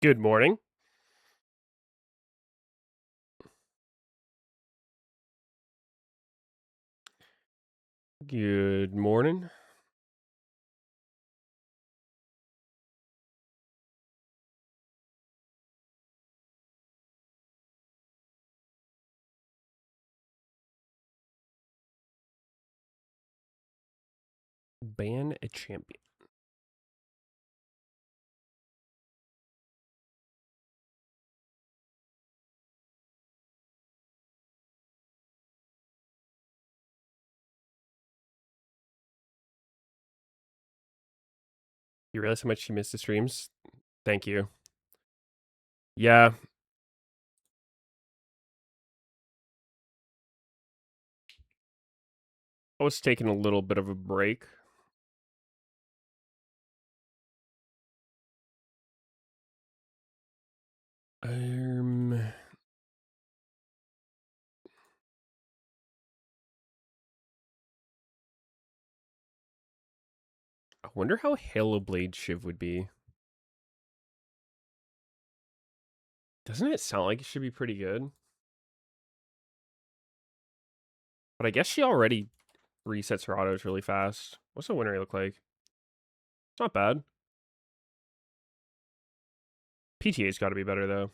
Good morning. Good morning. Ban a champion. You realize how much you missed the streams? Thank you. Yeah. I was taking a little bit of a break. I wonder how Halo Blade Shiv would be. Doesn't it sound like it should be pretty good? But I guess she already resets her autos really fast. What's the winner look like? It's not bad. PTA's got to be better, though.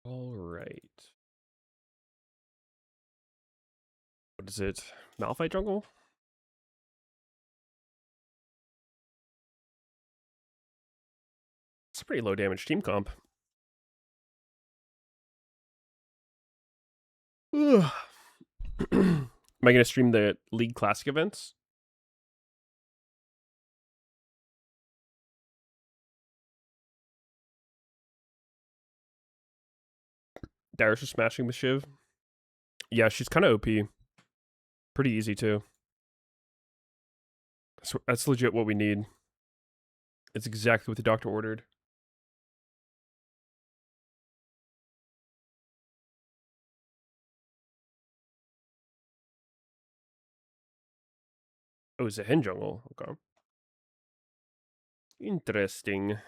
All right. What is it? Malphite jungle? It's a pretty low damage team comp. Am I going to stream the League Classic events? Darius is smashing the Shiv. Yeah, she's kind of OP. Pretty easy, too. So that's legit what we need. It's exactly what the doctor ordered. Oh, it's a hen jungle. Okay. Interesting.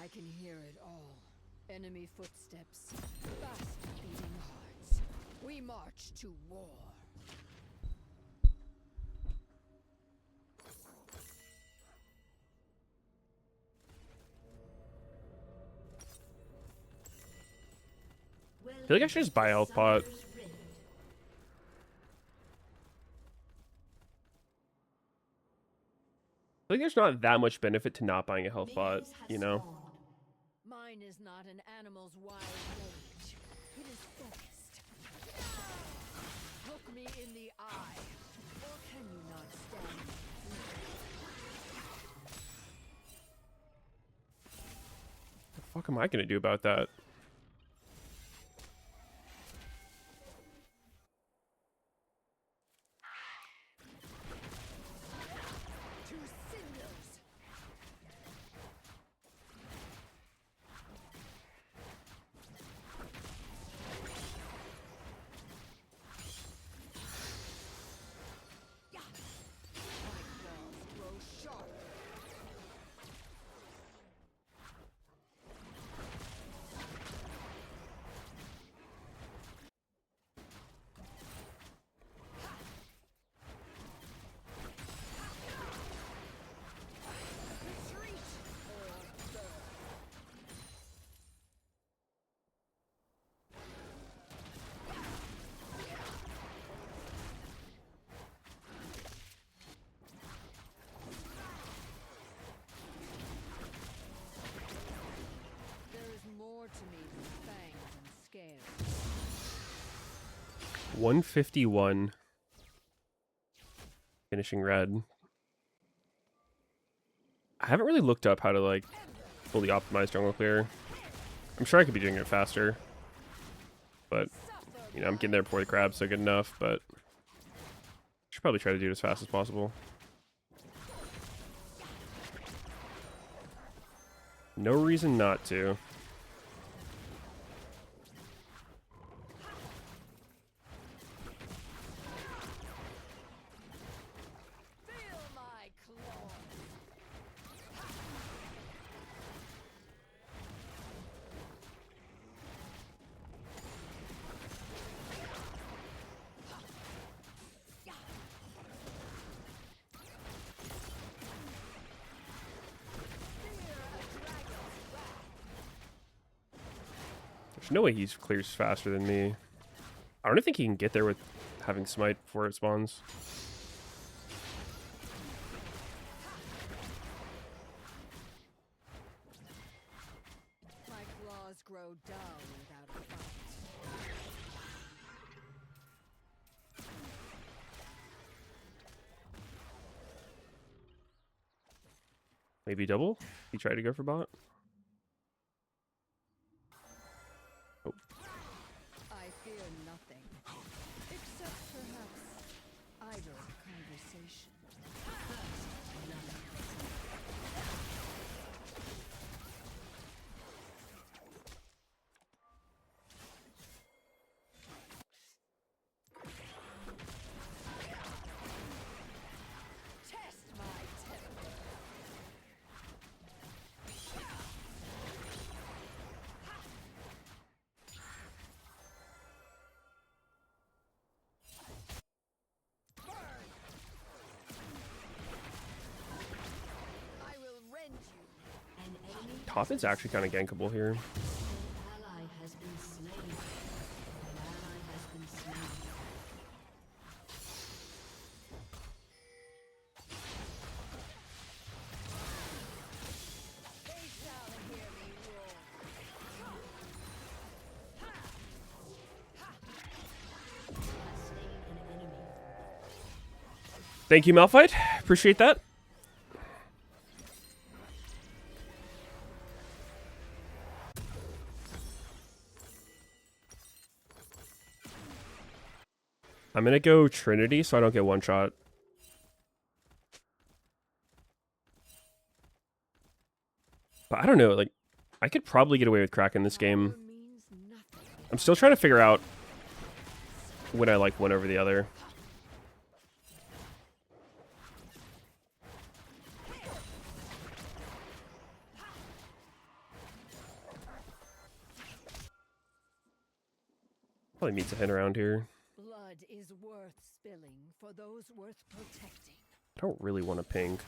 I can hear it all. Enemy footsteps, fast beating hearts. We march to war. I feel like I should just buy health pot. I think there's not that much benefit to not buying a health pot, you know? Mine is not an animal's wild rage. It is focused. Look me in the eye. Or can you not stand? What the fuck am I gonna do about that? 151. Finishing red. I haven't really looked up how to, like, fully optimize jungle clear. I'm sure I could be doing it faster. But, you know, I'm getting there before the crab's so good enough, but should probably try to do it as fast as possible. No reason not to. Feel my claws. There's no way he clears faster than me. I don't think he can get there with having smite before it spawns. My claws grow dull without a fight. Maybe double? He tried to go for bot. Oh. I fear nothing, except perhaps idle conversation. Test my temper. I will rend you. An enemy Top is actually kind of gankable here. ally has been slain. An ally has been slain. They shall hear me roar. Has slain an enemy. Thank you, Malphite. Appreciate that. I'm gonna go Trinity so I don't get one shot. But I don't know, like, I could probably get away with Kraken this game. Power means nothing. I'm still trying to figure out when I like one over the other. Probably meets a hint around here. Blood is worth spilling for those worth protecting. I don't really want to pink.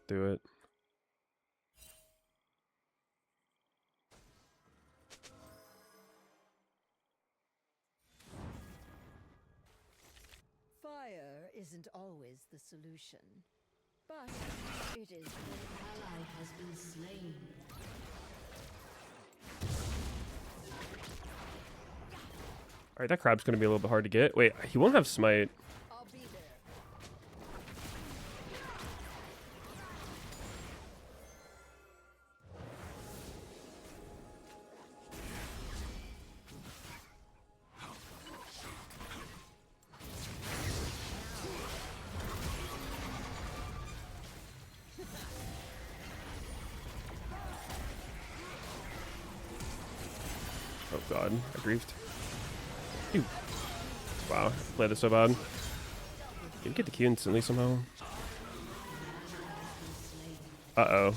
Do it. Fire isn't always the solution, but it is. An ally has been slain. Alright, that crab's gonna be a little bit hard to get. Wait, he won't have smite. I'll be there. Oh god, I griefed. Ew. Wow, played this so bad. Did get the Q instantly somehow? Uh-oh.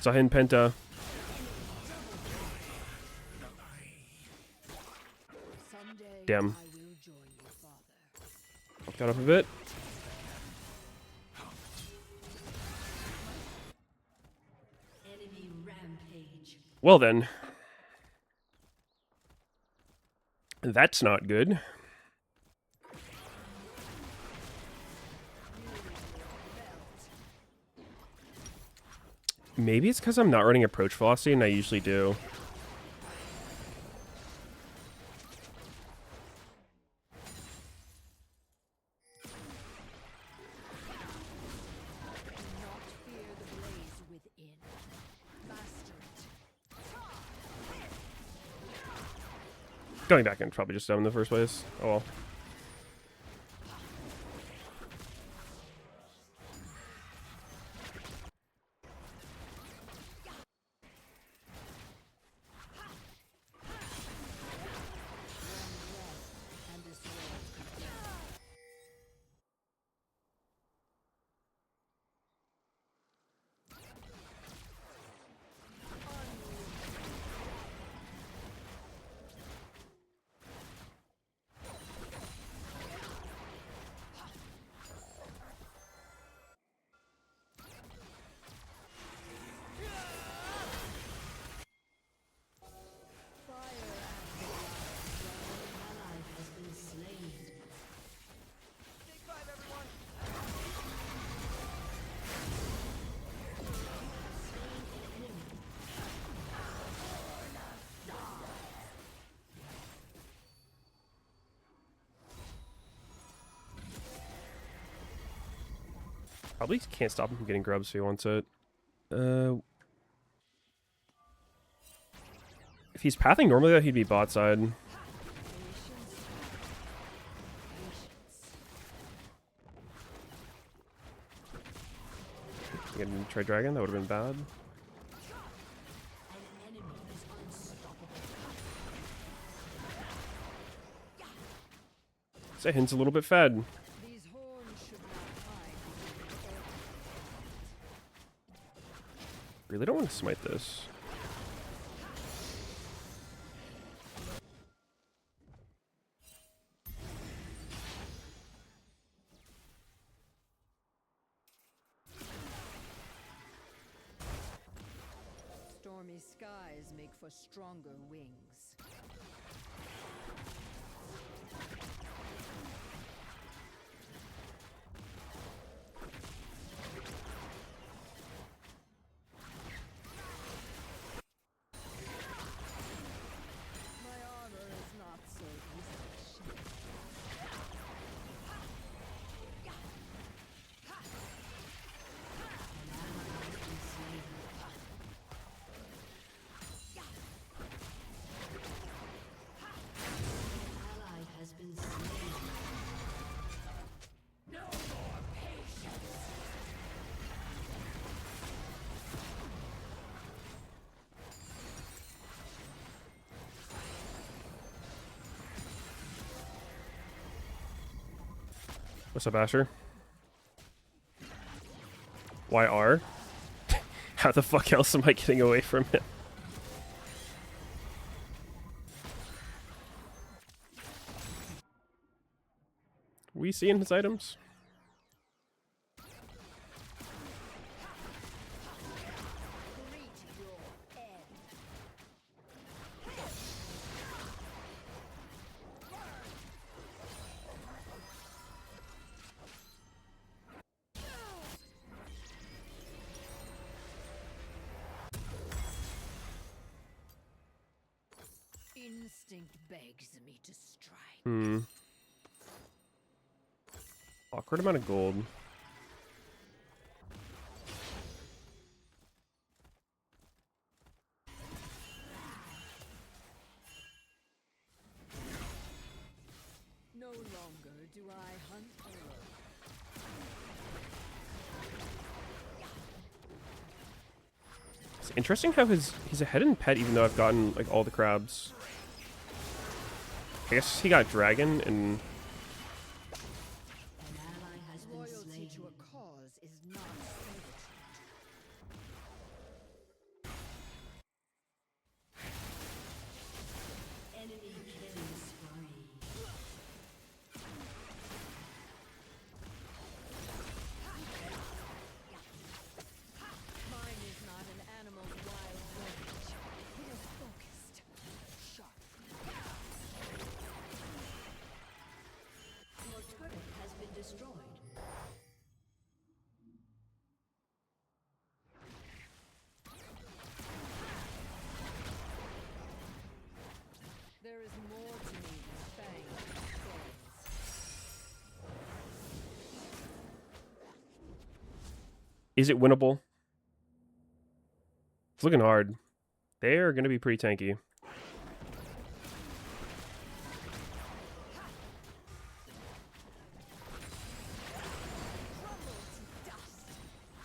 Sahin Penta. Someday Damn. I will join you, Father. Got up a bit. Enemy rampage. Well then. That's not good. Maybe it's because I'm not running approach velocity and I usually do. Going back in probably just dumb in the first place. Oh well. And this world condemned. Ally has been slain. Probably can't stop him from getting grubs if he wants it. If he's pathing normally, though, he'd be bot side. Patience. Again, try dragon. That would have been bad. An enemy is unstoppable. So hint's a little bit fed. These horns should not hide behind Really don't want to smite this. stormy skies make for stronger wings. My armor is not so easily shaken. Ally has been slain. What's up, Asher? YR? How the fuck else am I getting away from him? We seeing his items? Greet your end. Instinct begs me to strike. Awkward amount of gold. No longer do I hunt alone. It's interesting how he's ahead in pet even though I've gotten like all the crabs. I guess he got dragon and An ally has been Loyalty slain. to a cause is not servitude. Enemy killing spree. Mine is not an animal's wild rage. It is focused, sharp. Your turret has been destroyed. There is more to me than fangs and claws. is it winnable? It's looking hard. They are going to be pretty tanky.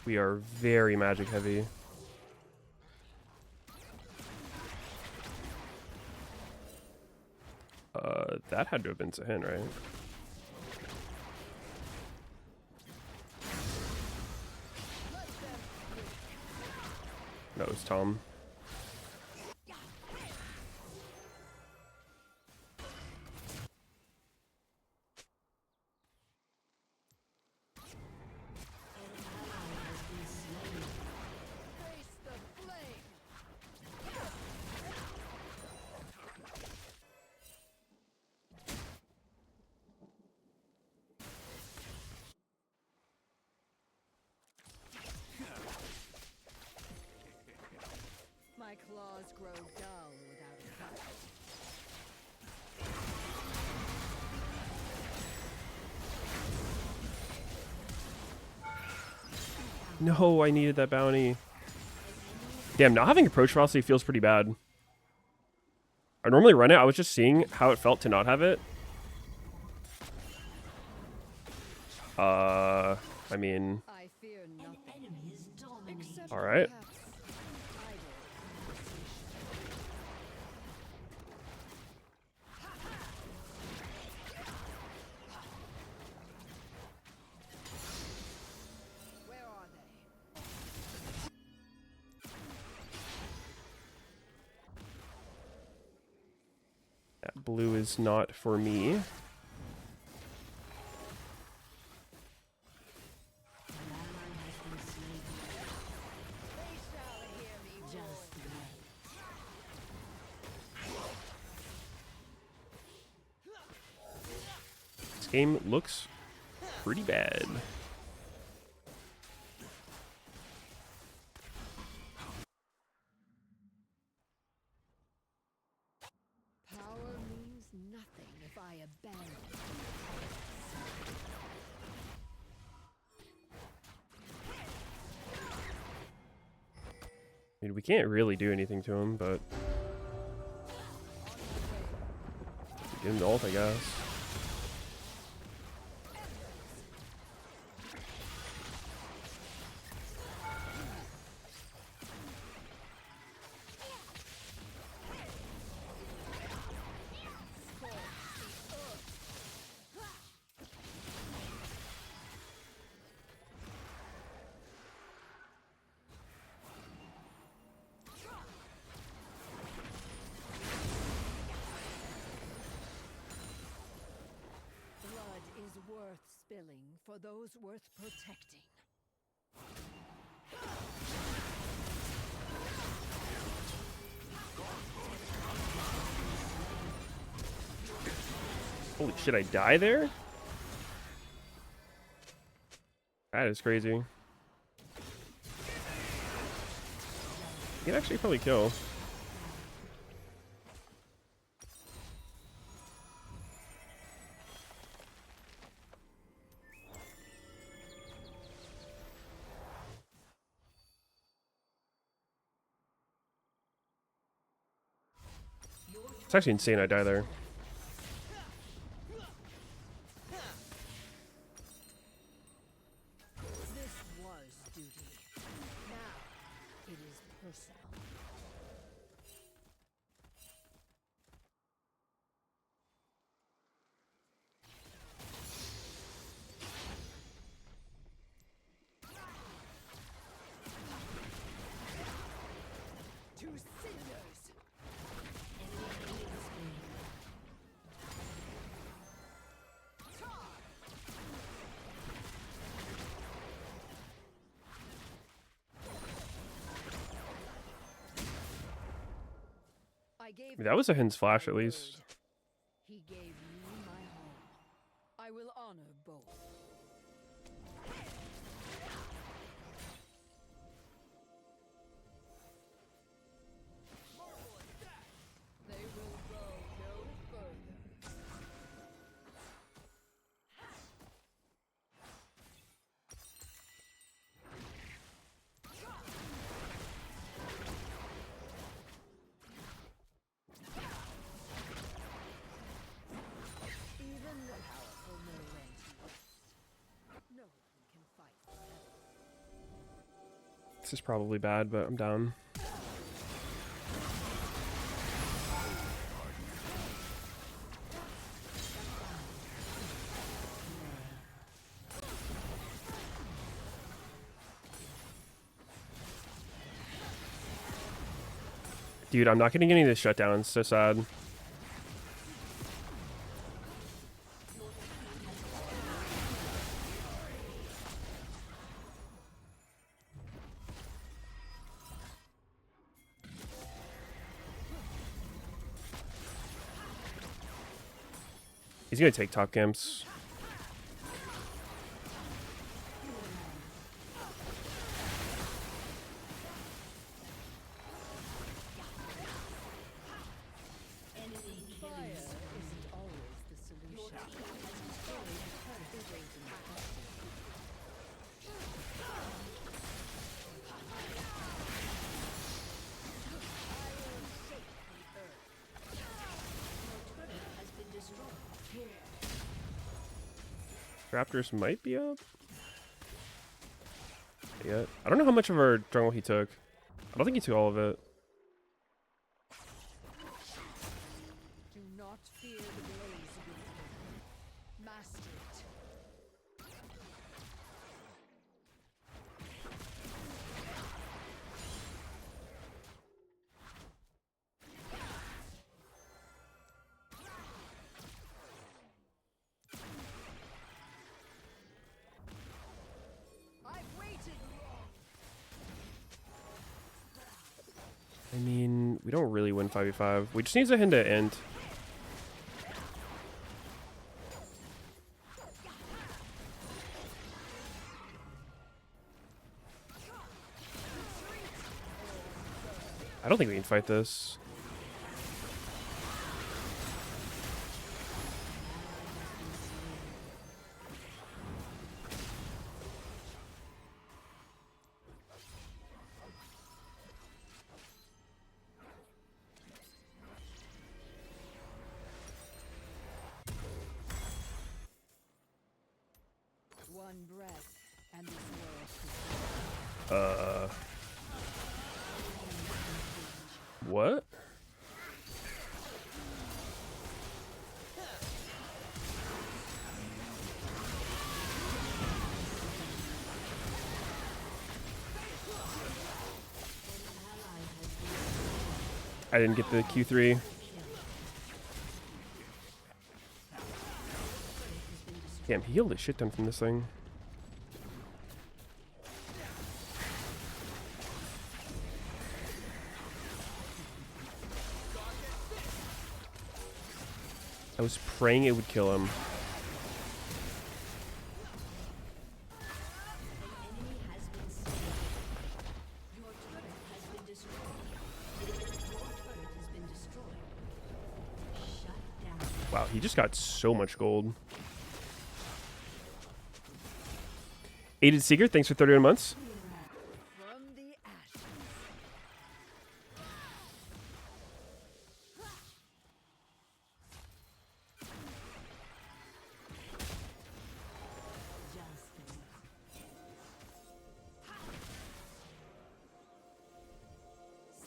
We are very magic heavy. That had to have been Sahin, right? No, it was Tom. Face the flame. My claws grow dull without a fight. No, I needed that bounty. Damn, not having approach velocity feels pretty bad. I normally run it. I was just seeing how it felt to not have it. I mean, I fear nothing. Except all right. perhaps idle conversation. Where are they? That blue is not for me. They shall hear me Just This game looks pretty bad. Power means nothing if I abandon. I mean, we can't really do anything to him, but give him the ult, I guess. Blood is worth spilling for those worth protecting. Holy shit, I die there? That is crazy. You can actually probably kill. It's actually insane I die there. This was duty. Now it is personal. To cinders. I gave I mean, that was a Hin's flash my at least. word. He gave me my home. I will honor both. They will go no further. Even the powerful know when to This is probably bad, but I'm down. Dude, I'm not getting any of this shutdown. It's so sad. He's gonna take top camps. Fire isn't always the solution. Raptors might be up. Yeah. I don't know how much of our jungle he took. I don't think he took all of it. Do not fear the blaze within. Master it. I've waited long. I mean, we don't really win 5v5. We just need to hit to end. I don't think we can fight this. One breath, and this world What? I didn't get the Q3. Damn, he healed his shit done from this thing. I was praying it would kill him. Wow, he just got so much gold. Aided Seeker, thanks for 31 months. from the ashes.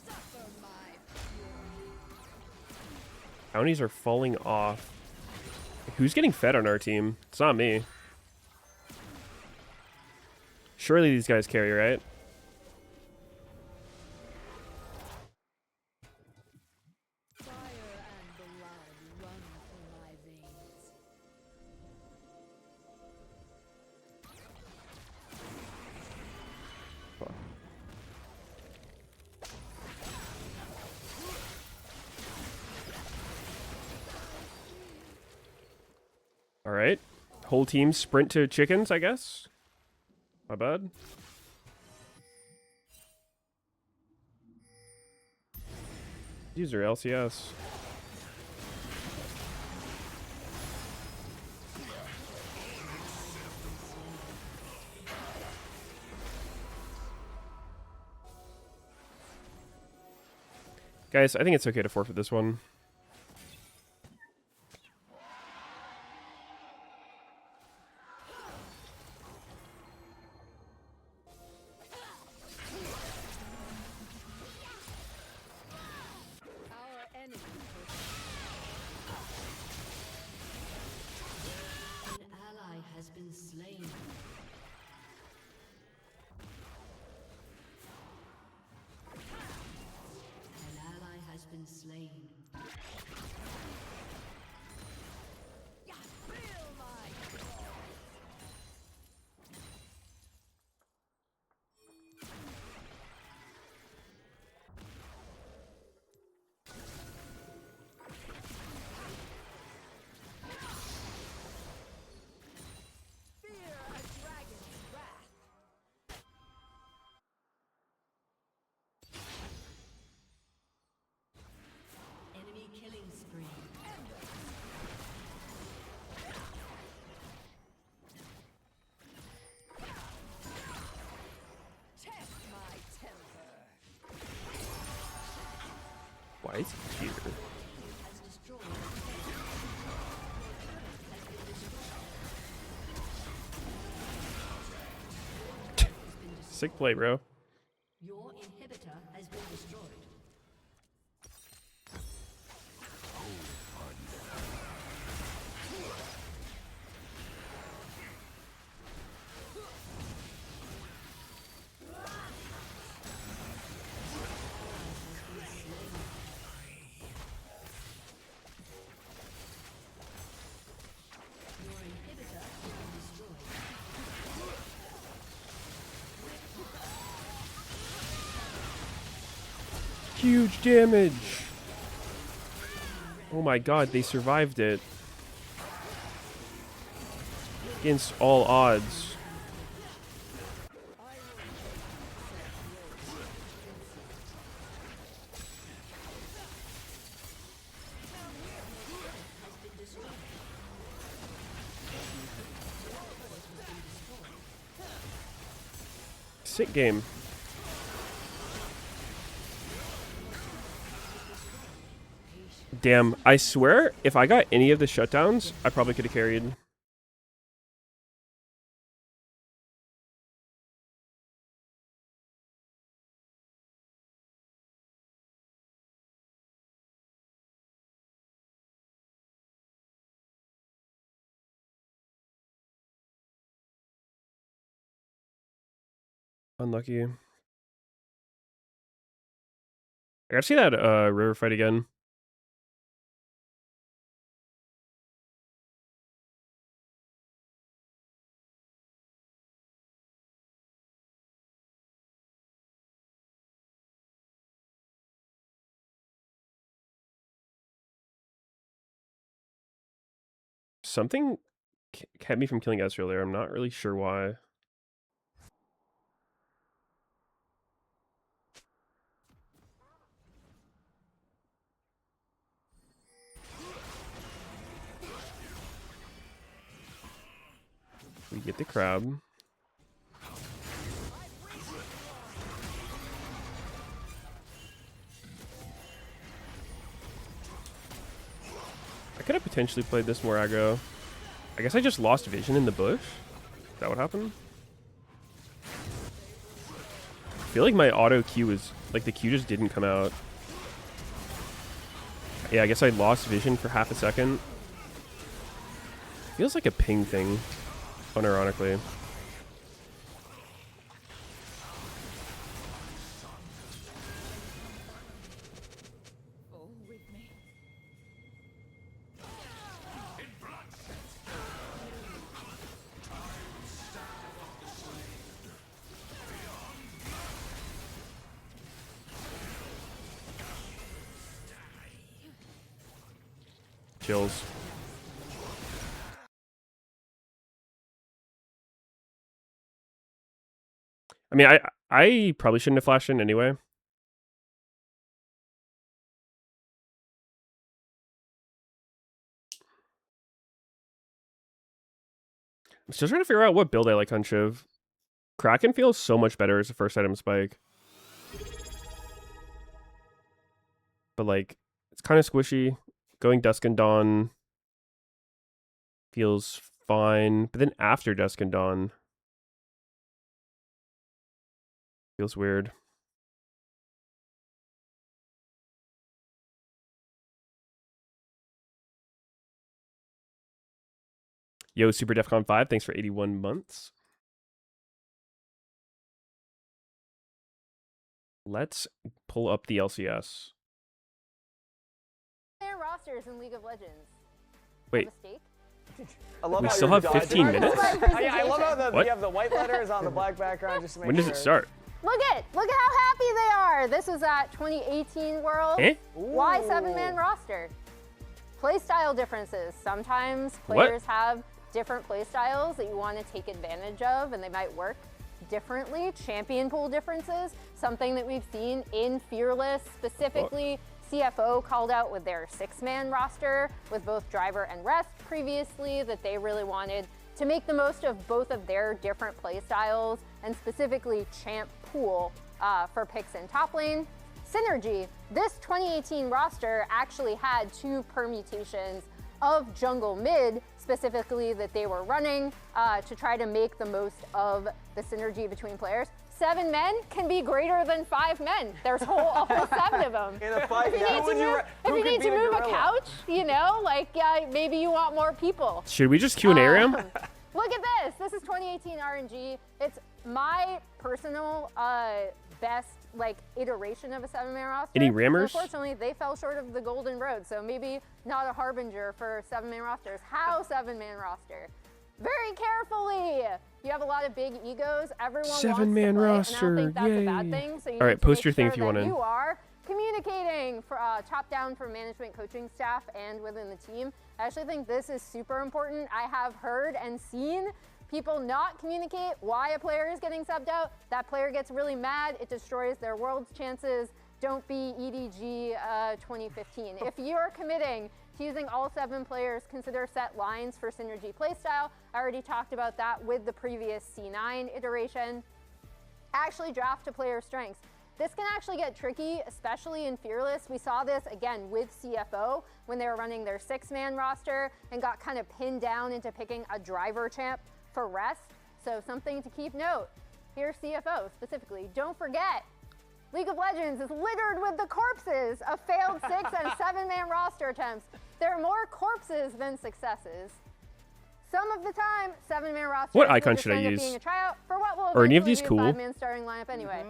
Suffer my fury. Bounties are falling off. Who's getting fed on our team? It's not me. Surely these guys carry, right? Fire and blood run through my veins. All right. Whole team sprint to chickens, I guess. My bad. User LCS. Guys, I think it's okay to forfeit this one. Why is he here? Sick play, bro. Your inhibitor has been destroyed. Huge damage. Oh my god, they survived it. Against all odds. Sick game. Damn, I swear, if I got any of the shutdowns, I probably could have carried. Unlucky. I gotta see that river fight again. Something kept me from killing Ezreal earlier. I'm not really sure why. We get the crab. I could have potentially played this more aggro. I guess I just lost vision in the bush. Is that what happened? I feel like my auto Q was like the Q just didn't come out. Yeah, I guess I lost vision for half a second. Feels like a ping thing, unironically. Oh, with me. Chills. I mean, I probably shouldn't have flashed in anyway. I'm still trying to figure out what build I like on Shiv. Kraken feels so much better as a first item spike. But like, it's kind of squishy. Going Dusk and Dawn feels fine. But then after Dusk and Dawn feels weird. Yo, Super Defcon 5, thanks for 81 months. Let's pull up the LCS. Their rosters in League of Legends. Wait. Mistake? I love We how still you're have 15 dodging. minutes? I love how What? you have the white letters on the black background just to make When does sure. it start? Look at how happy they are. This was at 2018 World. Eh? Why 7-man roster? Playstyle differences. Sometimes players have different playstyles that you want to take advantage of, and they might work differently. Champion pool differences, something that we've seen in Fearless, specifically CFO called out with their 6-man roster with both Driver and Rest previously, that they really wanted to make the most of both of their different playstyles, and specifically champ pool for picks in top lane. Synergy, this 2018 roster actually had 2 permutations of jungle mid, specifically that they were running to try to make the most of the synergy between players. 7 men can be greater than 5 men. There's a whole 7 of them. In a fight, If you need to move a couch, you know, like maybe you want more people. Should we just Q&A him? Look at this. This is 2018 RNG. It's my personal best iteration of a 7-man roster. Any rammers? Unfortunately, they fell short of the golden road, so maybe not a harbinger for 7-man rosters. How 7-man roster? Very carefully. You have a lot of big egos. Everyone wants to 7-man play, roster. and I don't think that's Yay. a bad thing. So you All right, need to post make your thing sure if you that want to. You are communicating for top down from management, coaching staff, and within the team. I actually think this is super important. I have heard and seen people not communicate why a player is getting subbed out. That player gets really mad. It destroys their world's chances. Don't be EDG 2015. If you're committing to using all 7 players, consider set lines for synergy playstyle. I already talked about that with the previous C9 iteration. Actually draft to player strengths. This can actually get tricky, especially in Fearless. We saw this again with CFO when they were running their 6-man roster and got kind of pinned down into picking a driver champ for rest. So something to keep note. Here's CFO specifically. Don't forget, League of Legends is littered with the corpses of failed 6 and 7-man roster attempts. There are more corpses than successes. Some of the time, 7-man rosters What will icon just should I end up use? being a tryout for what will Are any of eventually these be a cool? 5-man starting lineup anyway.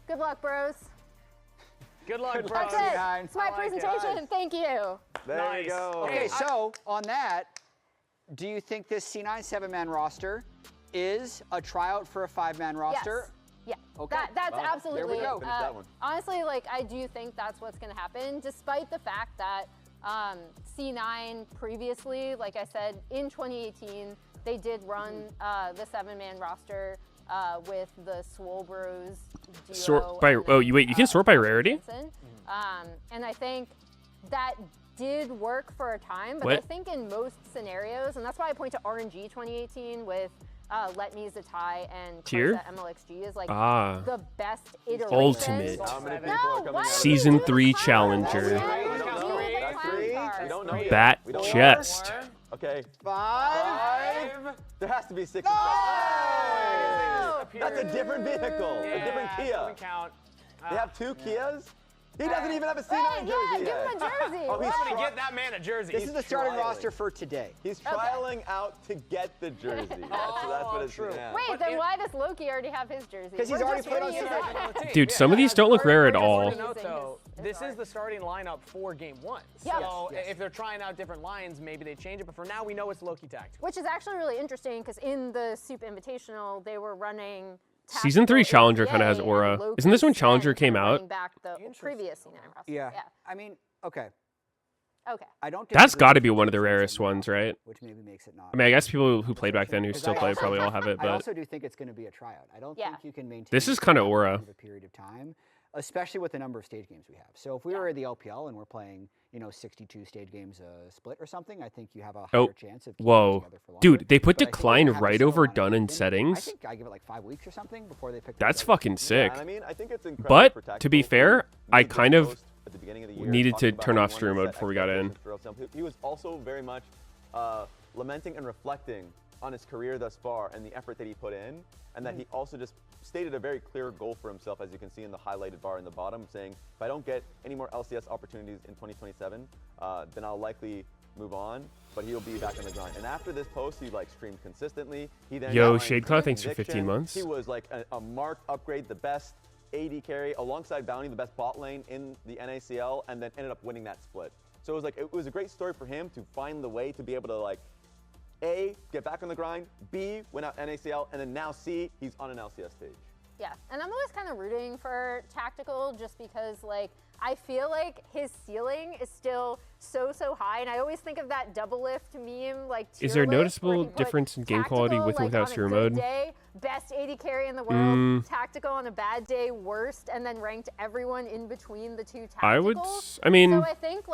Good luck, bros. Good luck, bro. That's it. It's my presentation. Thank you. There you go. Okay, so on that, do you think this C9 7-man roster is a tryout for a 5-man roster? Yes. Yeah. Okay. That's Well, absolutely. there we go. Finish that one. Honestly, I do think that's what's going to happen, despite the fact that C9 previously, like I said, in 2018, they did run the 7-man roster with the Swole Bros duo. Sort by and then, you can sort by rarity? Jensen. And I think that did work for a time, but What? I think in most scenarios, and that's why I point to RNG 2018 with Let Me Zatai and Tier? Karsa MLXG is the best iteration. ultimate. How many people No, are coming why out? would Season you do 3 the clown challenger. card? Why would you do the That's clown three. card? We don't know yet. Bat We don't know. chest. Okay. 5. There has to be 6. Oh! That's a different vehicle. A different Kia. Count. They have 2 Kias? He doesn't even have a C9 Hey, jersey yeah, give yet. him a jersey. Oh, he's What? trying- Get that man a jersey. This is the starting trialing. roster for today. He's trialing out to get the jersey. That's what it's true. yeah. Wait, then why does Loki already have his jersey? Because he's We're already just played on reusing Saturday. it. Dude, some of these don't look rare at all. Important to note, though, His this is art. the starting lineup for game 1. Yep. So Yes. if they're trying out different lines, maybe they change it. But for now, we know it's Loki tactical. Which is actually really interesting because in the Soup Invitational, they were running. Season 3 tactical Challenger kinda has APA, aura. and Loki Isn't this when Sen Challenger came kinda out? running back the previous C9 roster. Yeah. I mean, okay. Okay. I don't. That's disagree got to with be one of the the rarest 7-man ones, roster, right? Which maybe makes it not. I mean, I guess people who played back then who Because still I play also- probably all have it, I but also do think it's going to be a tryout. I don't Yeah. think you can maintain. This is it kinda for that aura. long of a period of time, especially with the number of stage games we have. So if we were at the LPL and we're playing, 62 stage games split or something, I think you have a higher chance of keeping it whoa. together for longer. Dude, they put But I think decline we'll have to right settle over on it. done in I settings. think I give it like 5 weeks or something before they pick. That's things up. fucking sick. Yeah, and I mean, I think it's incredible But, for to be tactical. fair, He I made this kind of post at the beginning of the year needed talking to about turn how off he stream wanted to mode set before we got in. expectations for himself. He was also very much lamenting and reflecting on his career thus far and the effort that he put in, and that he also just stated a very clear goal for himself, as you can see in the highlighted bar in the bottom, saying, if I don't get any more LCS opportunities in 2027, then I'll likely move on, but he'll be back on the grind. And after this post, he streamed consistently. He then Yo, got Shadeclaw, thanks for conviction. 15 months. He was like a marked upgrade, the best AD carry alongside Bounty, the best bot lane in the NACL, and then ended up winning that split. So it was a great story for him to find the way to be able to A, get back on the grind, B, win out NACL, and then now C, he's on an LCS stage. Yeah, and I'm always kind of rooting for Tactical just because, I feel like his ceiling is still so high, and I always think of that double lift meme, Is there a tier list, where noticeable he put difference in game quality Tactical, with and without on a stream good mode? Day, best AD carry in the world, Tactical on a bad day, worst, and then ranked everyone in between the two Tacticals. I would I mean, So I think,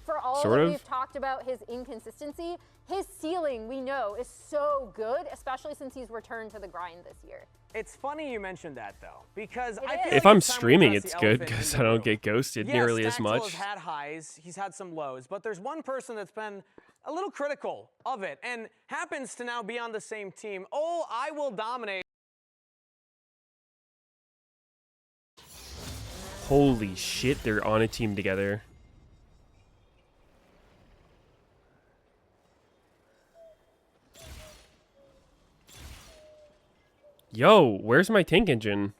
for all sort that of. we've talked about his inconsistency, his ceiling, we know, is so good, especially since he's returned to the grind this year. It's funny you mentioned that though, because I feel If like I'm it's time we streaming, address it's the good elephant because in I the don't room. get ghosted Yes, nearly as Staxel much. has had highs, he's had some lows, but there's one person that's been a little critical of it and happens to now be on the same team. Oh, I will dominate. Holy shit, they're on a team together. Yo, where's my tank engine?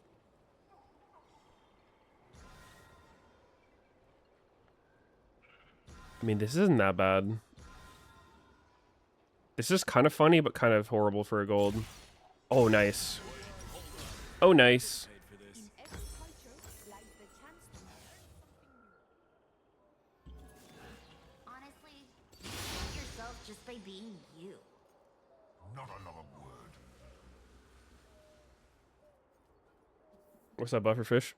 I mean, this isn't that bad. This is kind of funny, but kind of horrible for a gold. Oh, nice. Oh, nice. Honestly, you love yourself just by being you. Not another word. What's that, bufferfish?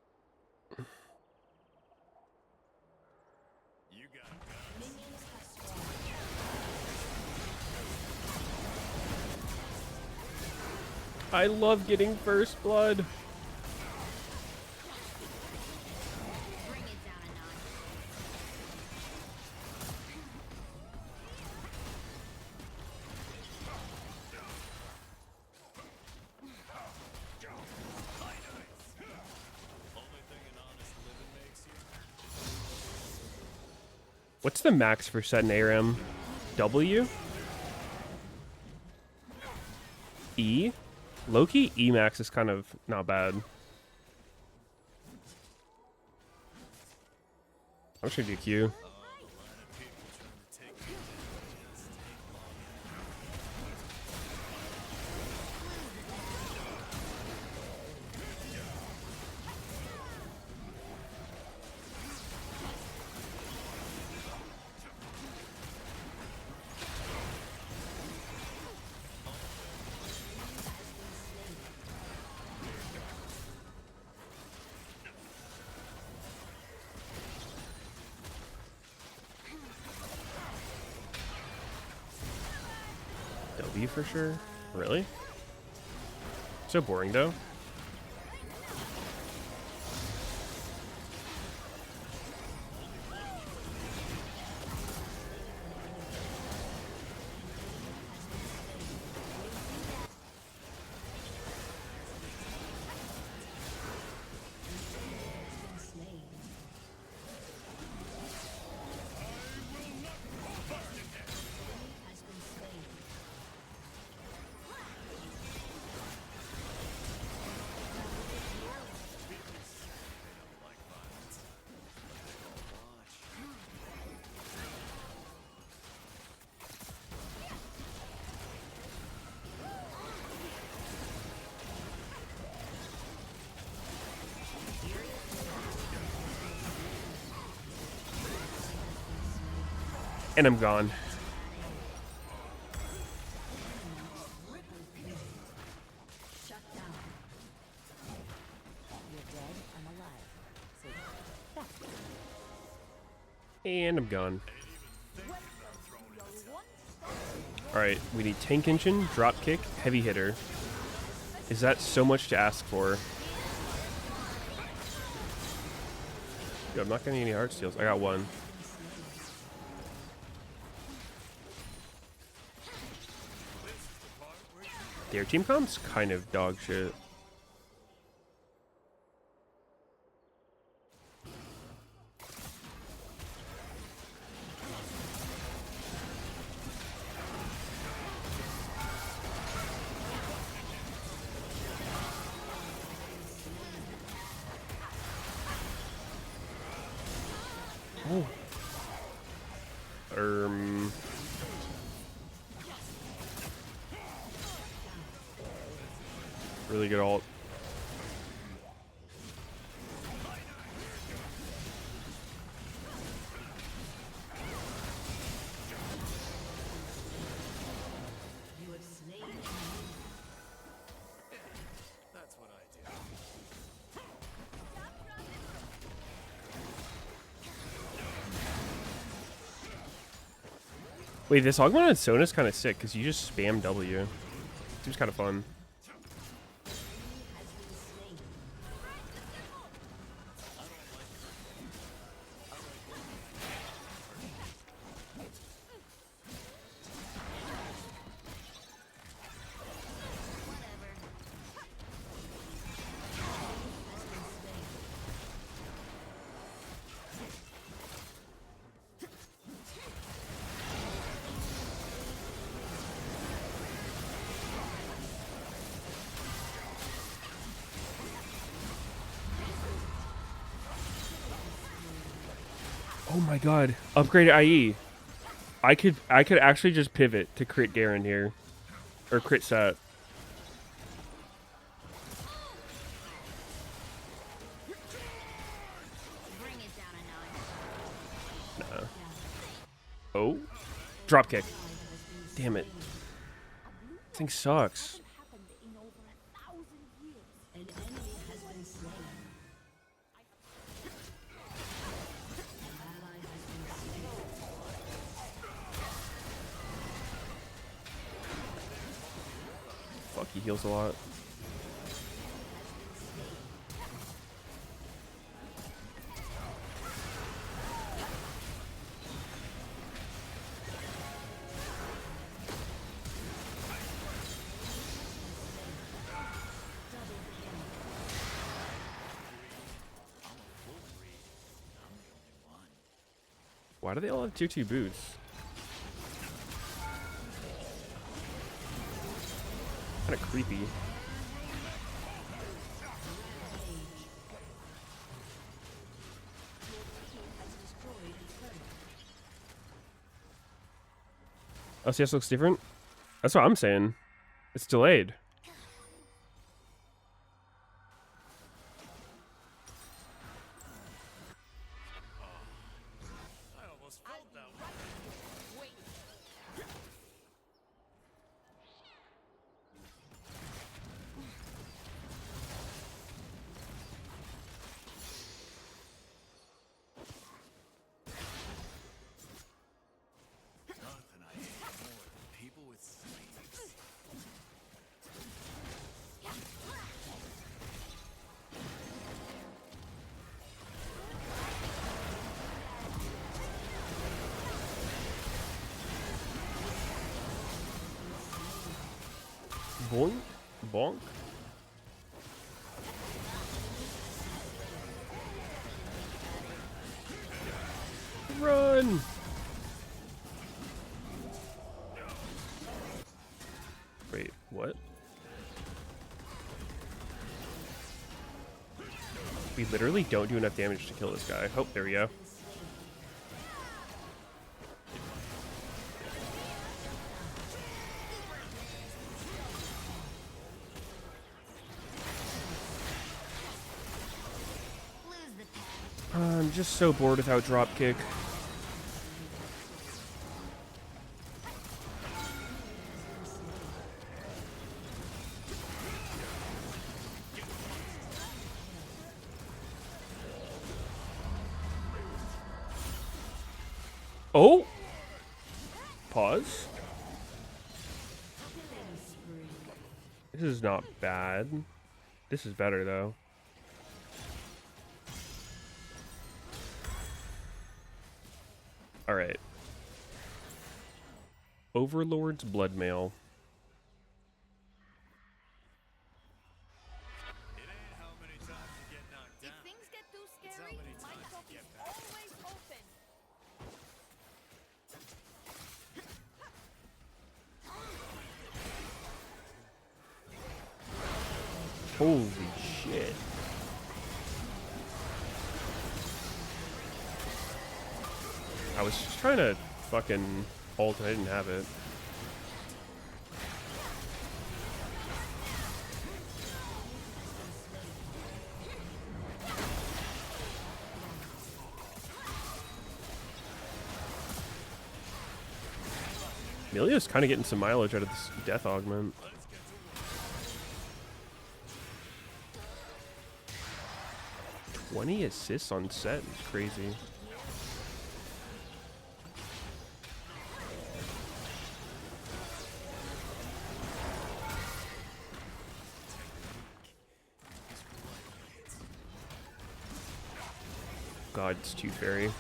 I love getting first blood. Bring it down a notch. What's the max for set an ARM? W? E? Low-key, E max is kind of not bad. I'm sure do Q. W for sure? Really? So boring though. And I'm gone. Shut down. You're dead, I'm alive. And I'm gone. Alright, we need tank engine, drop kick, heavy hitter. Is that so much to ask for? Yo, I'm not getting any heart steals. I got one. Their team comp's kind of dog shit. Oh. Really good ult. You have slain. That's what I do. Wait, this augmented Sona's kind of sick because you just spam W. Seems kind of fun. Oh my god. Upgraded IE. I could actually just pivot to crit Garen here. Or crit Sat. Nah. Oh. Dropkick. Damn it. This thing sucks. An enemy has been slain. An ally has been slain. Fuck, he heals a lot. Why do they all have 2-2 boots? Kind of creepy. LCS looks different? That's what I'm saying. It's delayed. I almost felt that one. Nothing I hate more than people with sleeves. Boink. Bonk. Run! Wait, what? We literally don't do enough damage to kill this guy. Oh, there we go. I'm just so bored without dropkick. Oh! Pause. This is not bad. This is better, though. Alright. Overlord's Bloodmail. It ain't how many times you get knocked If down. things get too It's how scary, many my times cup you is get back. always open. Holy shit. I was just trying to fucking ult and I didn't have it. Meteos kind of getting some mileage out of this death augment. 20 assists on set is crazy. God, it's too fairy.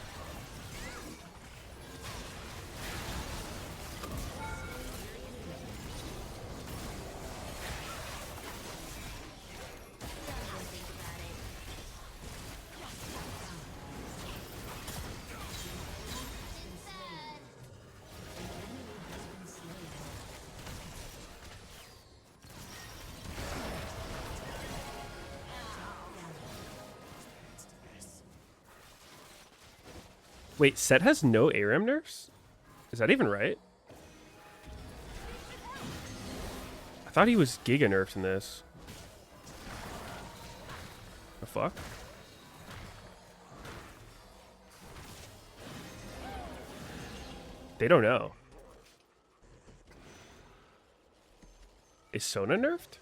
Wait, Set has no ARAM nerfs? Is that even right? I thought he was Giga nerfed in this. The fuck? They don't know. Is Sona nerfed?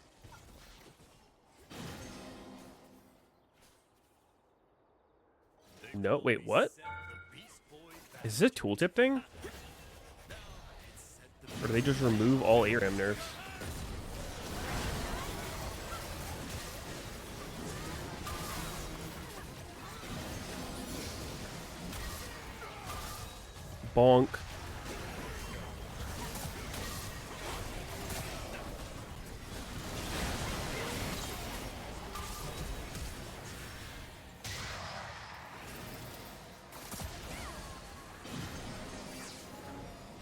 No, wait, what? Is this a tooltip thing? Or do they just remove all ARAM nerfs? Bonk.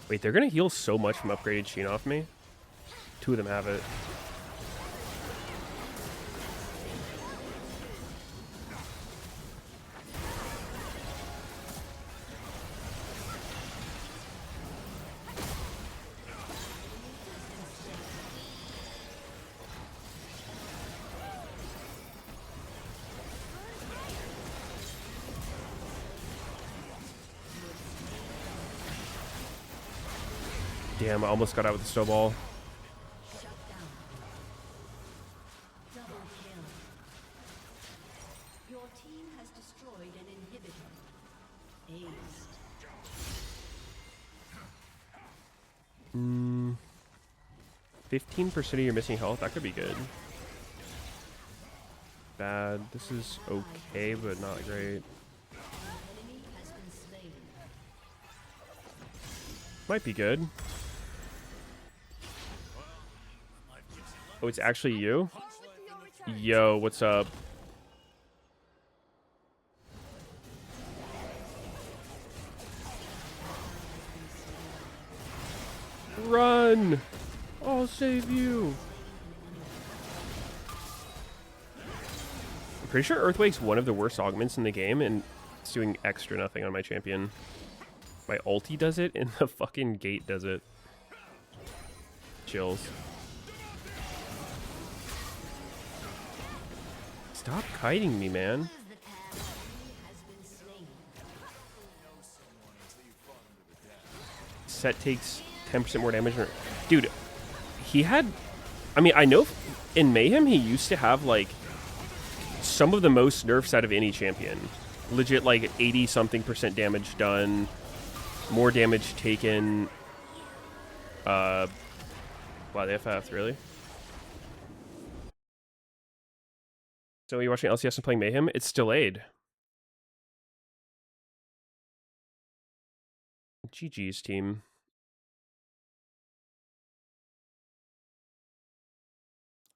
Wait, they're gonna heal so much from upgraded Sheen off me? Two of them have it. Damn, I almost got out with the snowball. Shut down. Double kill. Your team has destroyed an inhibitor. Aced. 15% of your missing health, that could be good. Bad. This is okay, but not great. An enemy has been slain. Might be good. Oh, it's actually you? Yo, what's up? Run! I'll save you. I'm pretty sure Earthquake's one of the worst augments in the game, and it's doing extra nothing on my champion. My ulti does it, and the fucking gate does it. Chills. Stop kiting me, man. Set takes 10% more damage. Dude, he had... I mean, I know in Mayhem he used to have, like, some of the most nerfs out of any champion. Legit, like, 80-something% damage done. More damage taken. Wow, the FF, really? So you're watching LCS and playing Mayhem? It's delayed. GG's team.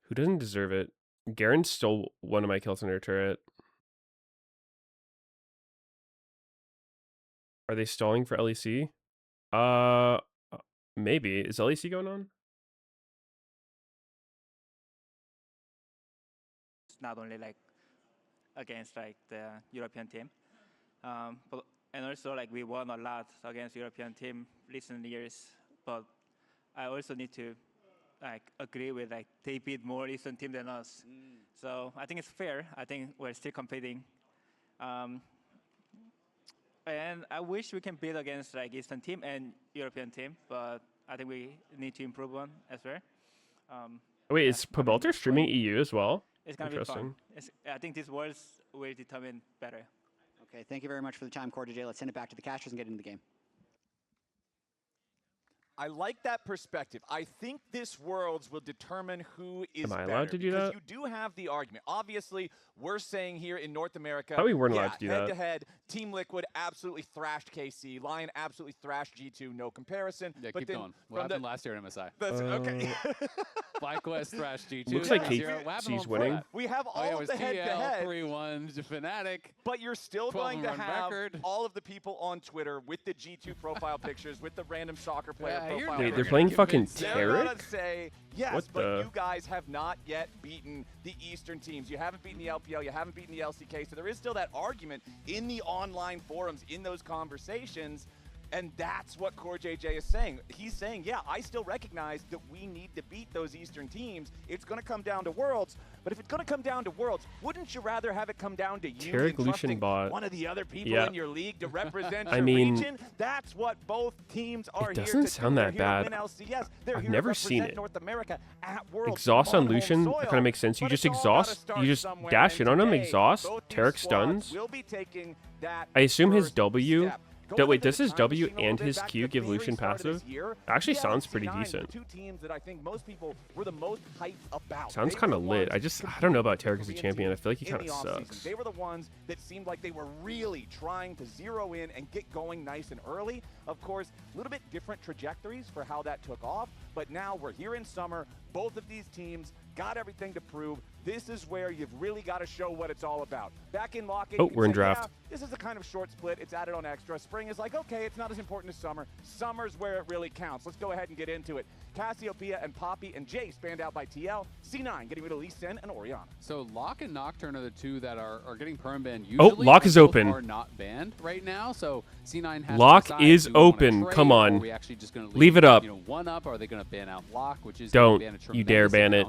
Who doesn't deserve it? Garen stole one of my kills in her turret. Are they stalling for LEC? Maybe. Is LEC going on? Not only like against like the European team, but and also like we won a lot against European team recent years. But I also need to like agree with like they beat more recent team than us. So I think it's fair. I think we're still competing. And I wish we can beat against like Eastern team and European team, but I think we need to improve on as well. Wait, yeah, is Pobelter streaming EU as well? It's gonna be fun. I think these worlds will determine better. Okay, thank you very much for the time, Core DJ. Let's send it back to the casters and get into the game. I like that perspective. I think this Worlds will determine who is Am I better. allowed to do because that? You do have the argument. Obviously, we're saying here in North America, Thought we weren't allowed to do that. head-to-head, Team Liquid absolutely thrashed KC. Lion absolutely thrashed G2, no comparison. Yeah, but keep then going. What happened last year at MSI? That's okay. FlyQuest thrashed G2. Looks like KC's winning. We have all of the head-to-head. 3-1 Fnatic. But you're still going to 12-1 have record. all of the people on Twitter with the G2 profile pictures, with the random soccer player profile. Wait, they're playing fucking They're gonna Tarek? say, yes, What but the- you guys have not yet beaten the Eastern teams. You haven't beaten the LPL, you haven't beaten the LCK, so there is still that argument in the online forums, in those conversations, and that's what Core JJ is saying. He's saying, yeah, I still recognize that we need to beat those Eastern teams. It's going to come down to Worlds, but if it's going to come down to Worlds, wouldn't you rather have it come down to you Tarek and Lucian trusting bot. one of the other people Yeah. in your league to represent I your mean, region? That's what both teams are it here doesn't to sound do. that They're here to bad. win LCS. They're I've here never to seen represent it. North America at Worlds Exhaust on home Lucian soil. kind of makes sense. You But just it's all gotta exhaust, start you just somewhere, dash and in on him, today, exhaust, both these Tarek squads stuns. will be taking that I assume his first W. step. Going Wait, into does the his time W machine a little and bit his back Q at the give very Lucian start of this passive? year, Actually TL sounds and pretty C9 decent. were two teams that I think most people were the most hyped about. Sounds They were kind the of lit. ones I don't know about competing Tarek as a for champion. I Korean feel like he teams kind in of the offseason. sucks. They were the ones that seemed like they were really trying to zero in and get going nice and early. Of course, a little bit different trajectories for how that took off, but now we're here in summer. Both of these teams got everything to prove. This is where you've really got to show what it's all about. Back in Lock-In, Oh, you can we're in say, draft. yeah, this is a kind of short split. It's added on extra. Spring is like, okay, it's not as important as summer. Summer's where it really counts. Let's go ahead and get into it. Cassiopeia and Poppy and Jace banned out by TL. C9 getting rid of Lee Sin and Orianna. So Locke and Nocturne are the two that are getting perm banned Oh, usually. Locke and is both open. Are not banned right now. So C9 has Locke to decide, is do we wanna open. trade, Come or on. Are we actually just going to Leave it up. one up? Or are they going to ban out Locke, which is Don't gonna ban a you dare tremendous ban it.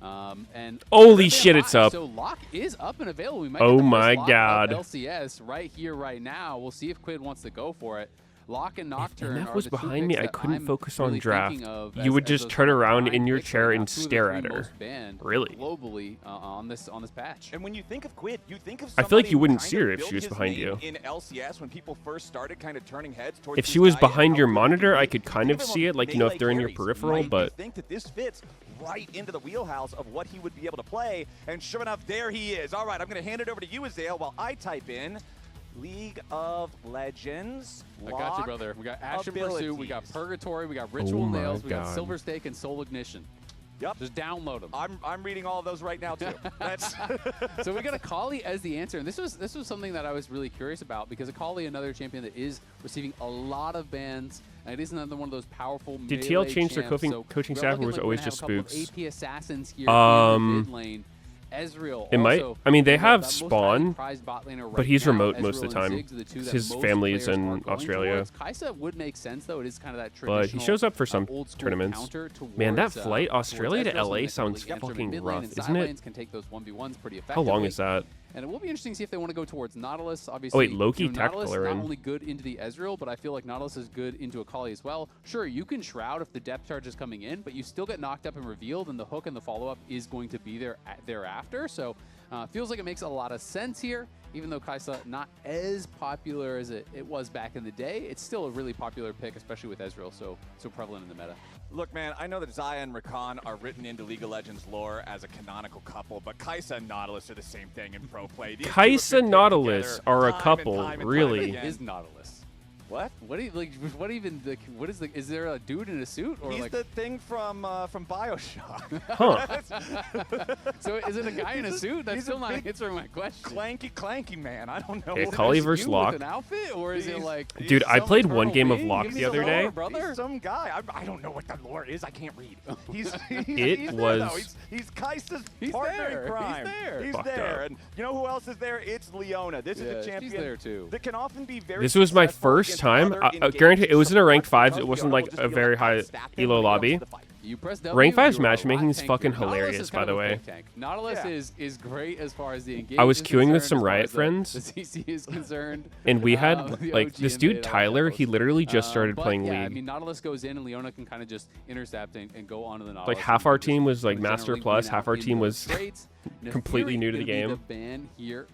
amount. And Holy they're shit, it's live. up. So Locke is up and available. We might Oh get the first my Locke God. of LCS right here, right now. We'll see if Quid wants to go for it. Locke and Nocturne And that are was the two behind me. picks I that couldn't I'm focus on really draft. thinking of You as- would as just those turn top around 9 in your picks chair right now, and 2 of the stare 3 at her. most banned Really? globally on this patch. And when you think of Quid, you think of I feel like somebody you who wouldn't kind see of her if built she was his behind name you. in LCS when people first started kind of turning heads towards If she this was guy behind and your how good he monitor, can I be. could You kind think of him see on it, like, you know, if melee they're in your carries. peripheral, Might but think that this fits right into the wheelhouse of what he would be able to play. And sure enough, there he is. All right, I'm going to hand it over to you, Azale, while I type in League of Legends. I got you, brother. We got Action Pursuit, we got abilities. Purgatory, we got Ritual Oh my Nails, we got God. Silver Stake and Soul Ignition. Yep. Just download them. I'm reading all of those right now too. That's So we got Akali as the answer, and this was something that I was really curious about because Akali, another champion that is receiving a lot of bans, and it is another one of those powerful. Did TL melee change their champs. coaching we're staff, or looking was it like we're always gonna have just a couple of spooks? AP assassins here in the mid lane. Ezreal. It might. also, I mean, they you know, have that most highly Spawn, prized bot laner but right he's now. remote most of the Ezreal and time. Ziggs are the two 'cause that his most family's players in are going Australia. towards. Kaisa would make sense though. It is kind of that But traditional. he shows up for some old school tournaments. counter Man, that towards, flight towards Australia to Ezreal, LA something that sounds can really enter fucking mid lane rough, and isn't side it? lanes can take those 1v1s pretty How effectively. long is that? And it will be interesting to see if they want to go towards Nautilus. Obviously, Oh wait, Loki you know, Nautilus tactical are not in. only good into the Ezreal, but I feel like Nautilus is good into Akali as well. Sure, you can Shroud if the depth charge is coming in, but you still get knocked up and revealed, and the hook and the follow-up is going to be there thereafter. So feels like it makes a lot of sense here. Even though Kaisa not as popular as it was back in the day, it's still a really popular pick, especially with Ezreal so prevalent in the meta. Look, man, I know that Xayah and Rakan are written into League of Legends lore as a canonical couple, but Kaisa and Nautilus are the same thing in pro play. These two have Kaisa been put Nautilus together are a time and couple, time and time really. again. Is Nautilus? What? What do you like? What even? Like, what is the? Is there a dude in a suit or He's like? the thing from BioShock. Huh. So is it a guy in a suit? That's He's still a not big answering my question. clanky man. I don't know. Okay, what Akali it is. versus You Locke. with an outfit, or is it He's- like? he's Dude, I some played one eternal game of being? Locke Give the me other the day. lore, brother. He's some guy. I don't know what the lore is. I can't read. He's It there, though. was- He's Kaisa's He's partner there. in crime. He's there. He's Fucked there. up. And you know who else is there? It's Leona. This is Yeah, a she's champion there too. that can often be very This was my successful first against time. other Granted, it was in a ranked because 5s. It wasn't Leona like will just a be very able to high outstat them elo when it comes lobby. to the fight. You press W. Rank 5's you're a matchmaking lot is tankier. fucking Nautilus hilarious, is by kind the of a way. fake tank. Nautilus Yeah. is great as far as the engagement. I was is queuing with concerned, some as far Riot as friends. The CC is concerned. And we had the like OG this and dude beta Tyler. outpost. He literally just started But playing yeah, League. I mean, Nautilus goes in and Leona can kind of just intercept and go onto the Nautilus. Like half our and just team was like generally Master win Plus, out half our in team those was trades. completely Neferi new to the gonna be game. The ban here.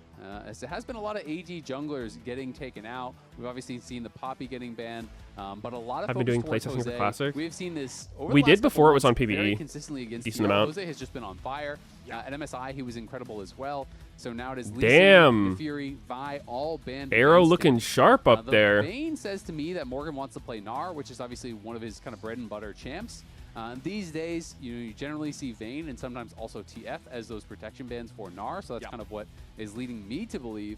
As it has been a lot of AG junglers getting taken out. We've obviously seen the Poppy getting banned, but a lot of I've been focus doing towards playtesting for Jose. Classic. We've seen this over We the did last couple before it was months on very PvE. consistently against Decent TL. amount. Jose has just been on fire. At MSI, he was incredible as well. So now it is Lee Damn. Sin, Fury, Vi, all banned. Arrow against looking him. sharp up The there. Vayne says to me that Morgan wants to play Gnar, which is obviously one of his kind of bread and butter champs. These days, you generally see Vayne and sometimes also TF as those protection bans for Gnar, so that's kind of what is leading me to believe.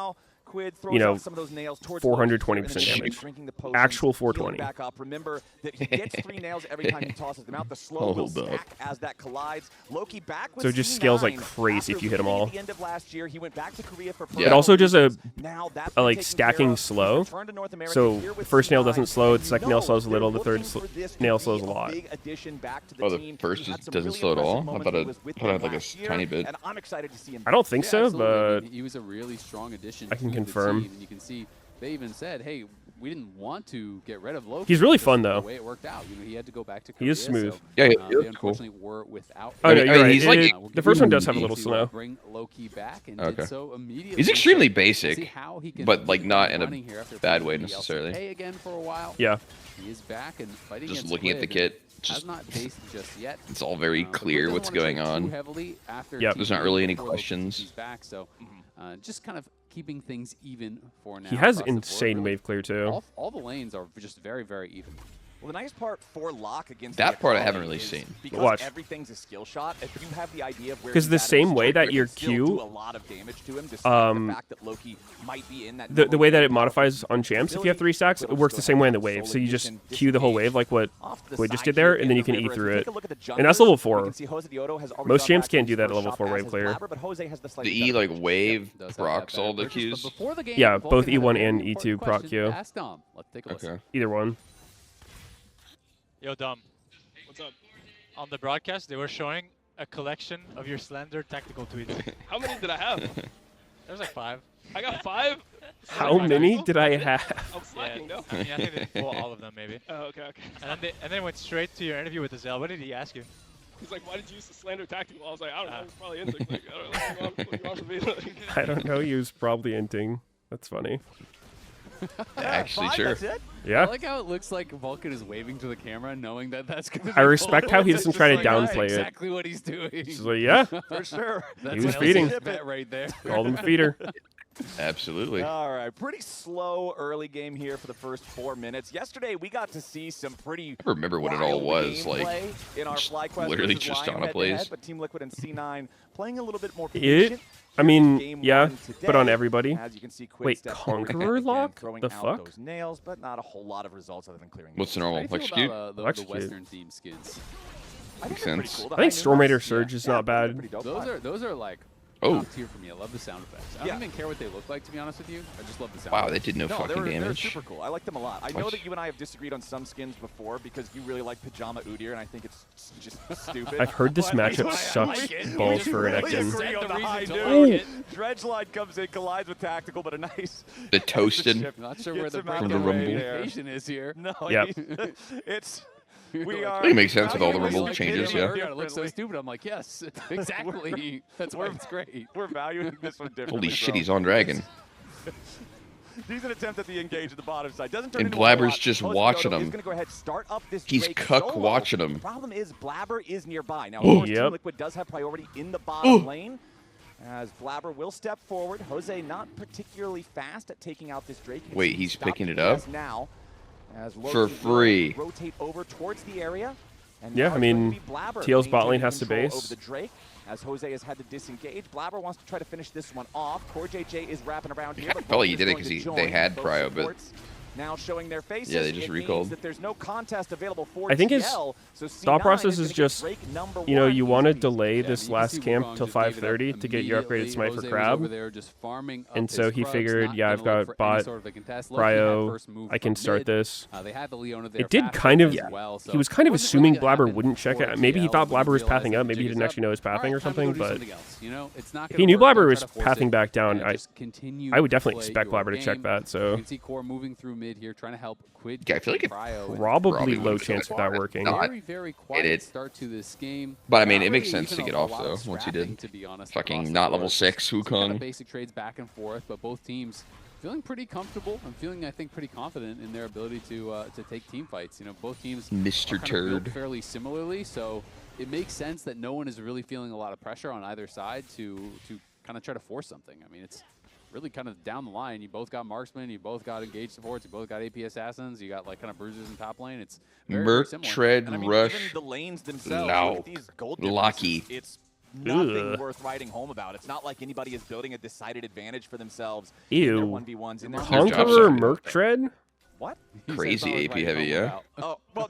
now Quid throws you know, out some of those nails towards 420% damage. Actual 420. Back up. Remember that he gets 3 nails every time he tosses them out. The slow will stack as that collides. Loki back with So it just scales like crazy if you hit them all. At the end of last year, he went back to Korea for It also does a like stacking slow. So the first nail doesn't slow, the second nail slows a little, the third nail slows a lot. Oh, the first doesn't slow at all? I thought it had like a tiny bit. I don't think so, absolutely. but I mean, he was a really strong addition I can to confirm. the team. And you can see they even said, hey, we didn't want to get rid of Loki. He's really fun, though. The way it worked out, he had to go back to Korea. He is smooth. So, Yeah, he they looks unfortunately were without. Oh, no, you're right. he's like the first one does have a little to, slow. Bring Loki back and Okay. did so immediately. He's extremely So basic, see how he can but like not in a running here after bad playing way the necessarily. LCK again for a while. Yeah. He is back and fighting Just against looking at the Squid, kit, has just not faced just yet. it's all very But clear doesn't what's wanna trade going too on. heavily after Yep. There's not TP really any before Loki questions. TP's back, so just kind of keeping things even for now. He has across the board, insane really. wave clear, too. All the lanes are just very, very even. Well, the nice part for Lock against That the part I Akali haven't really is seen. Because Watch. everything's a skill shot, if you have the idea of where 'Cause he's the at in same his way strike that rate, your it can still Q, do a lot of damage to him, despite the fact that Loki might be in that the way that it normal modifies on champs, if you have 3 stacks, it works the same way in the wave. So you just Q the whole wave like what Quid just did there, and then you can E through it. And that's level 4. Most champs can't do that at level 4 wave clear. The E like wave procs all the Qs. Yeah, both E1 and E2 proc Q. Ask Dom. Let's take a listen. Okay. Either one. Yo, Dom. What's up? On the broadcast, they were showing a collection of your slender tactical tweets. How many did I have? There's like 5. I got 5? How many did I have? I'm slacking, no? I mean, I think they pull all of them, maybe. Oh, okay, okay. And then went straight to your interview with Azelle. What did he ask you? He's like, why did you use the slander tactical? I was like, I don't know. It's probably into like, I don't know what you want from me. Like, I don't know. He was probably inting. That's funny. Actually, sure. Yeah. I like how it looks like Vulcan is waving to the camera, knowing that that's going to be I respect how he It's doesn't just try to like, downplay it. Exactly what he's doing. He's like, yeah. For sure. That's He was an feeding. LCS bet right there. Called him a feeder. Absolutely. All right, pretty slow early game here for the first 4 minutes. Yesterday, we got to see some pretty I remember what it all wild was, like, gameplay in our FlyQuest literally versus just Lion on a head-to-head, place. But Team Liquid and C9 playing a little bit more It, patient. I Here's mean, game yeah, one but on today. everybody. As you can see, Quid Wait, steps forward Conqueror again, lock? throwing The out fuck? those nails, but not a whole lot of results other than clearing. What's the How do normal? you feel Execute? about, the Execute. Western theme skins? Makes sense. I think Storm Raider Surge is not bad. Those are like Oh. top tier for me. I love the sound effects. I don't even care what they look like, to be honest with you. I just love the sound. Wow, effects. they did no fucking they're damage. super cool. I like them a lot. I know Watch. that you and I have disagreed on some skins before because you really like Pajama Udyr, and I think it's just stupid. I've heard this But I matchup like sucks it. balls We for an really Ekton. agree on the high Ooh. note. Dredgeline comes in, collides with Tactical, but a nice... The toasted. I'm not sure where Gets the him out From of the way Rumble. there. communication is here. No, Yep. it's... You're We like, are... I think it makes sense with all the valuing Rumble this changes, one yeah. It looks so stupid. I'm like, yes, exactly. That's why it's great. We're valuing this one differently. Holy shit, bro. he's on Dragon. Decent attempt at the engage at the bottom side. Doesn't turn And into a whole Blabber's lot. just Jose watching Yodo him. is gonna go ahead, start up this He's Drake cuck solo. watching him. The problem is Blabber is nearby. Now, Ooh. of course, Yep. Team Liquid does have priority in the bottom lane. As Blabber will step forward. Jose not particularly fast at taking out this Drake. You can Wait, see he's stop picking it DPS up? now. As For Loki will free. rotate over towards the area. And Yeah, now I it's going to mean, be Blabber TL's bot lane maintaining has to control base. over the Drake. As Jose has had to disengage, Blabber wants to try to finish this one off. Core JJ is wrapping around here. kinda but felt like Vulcan he is did it going 'cause to they join had both prio, but- supports. Now showing their faces. Yeah, they just it recalled. means that there's no contest available for I think his TL, so thought C9 process is is gonna get just, Drake number you know, one you want to easy. delay Yeah, this you can last see camp Wukong till just gave it up 5:30 to get your upgraded immediately. sniper Jose was crab. over there just farming up And his so he crubs, figured, not yeah, I've gonna look got for any bot, sort of a contest. Loki had Cryo, first move I can from start mid. this. They had the Leona there. It did fast kind of, as well, so he was kind of wasn't assuming really gonna Blabber happen wouldn't check for it. Maybe he TL thought when Blabber was realized pathing that up. the Maybe he jig didn't is actually know he was up. All pathing or right, time to go something. do But something else. You know, it's not if gonna he knew work. Don't Blabber try was to force pathing it. back down, Just continue I would to definitely play expect your Blabber to check game. that. You So can see Core moving through mid here, trying to help Quid. Yeah, I feel like it Cryo and probably low would've chance of gone that far. working. Not very, very quiet it. start to this game. But I mean, Not it makes really sense to even get a off lot though of once you scrapping, did. to be honest, Fucking across the not board. level 6 Just kind of Wukong. basic trades back and forth, but both teams feeling pretty comfortable and feeling, I think, pretty confident in their ability to take team fights. You know, both teams Mr. are kind of built Turd. fairly similarly, so it makes sense that no one is really feeling a lot of pressure on either side to kind of try to force something. I mean, it's really kind of down the line. You both got marksmen, you both got engaged supports, you both got AP assassins, you got like kind of bruisers in top lane. It's very, very Merc, similar. Tread, And I mean, Rush, even the lanes themselves, Lauk, look at these gold Locky. differences. It's nothing Ugh. worth writing home about. It's not like anybody is building a decided advantage for themselves Ew. in their 1v1s. In their Conqueror Merc Tread? What? He said Crazy it's not worth AP writing heavy, home yeah. about. Oh, well,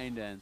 behind, and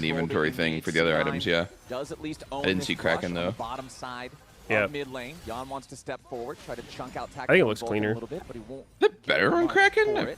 in the inventory thing for the other items, yeah. Does at least I own didn't this see rush Kraken, on though. the bottom side Yeah. of mid lane. Jan wants to step forward, try to chunk out I think it looks Vulcan cleaner. a little bit, but he won't Is it better on much Kraken? for it.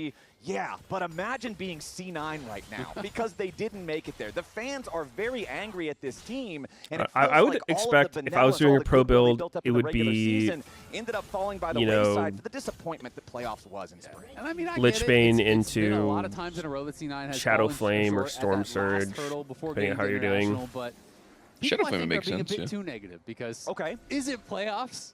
G, yeah, but imagine being C9 right now because they didn't make it there. The fans are very angry at this team. And I would expect if I was doing a pro build, it would be, ended up falling by the you know, wayside for the disappointment that playoffs was in spring. And I mean, Lichbane it's been a into lot of times in a row that C9 has Shadow fallen Flame or short at Storm that last Surge, hurdle before depending on how getting you're to doing. International, but Shadow people, I Flame think, makes are being sense, a bit yeah. too negative because okay, is it playoffs?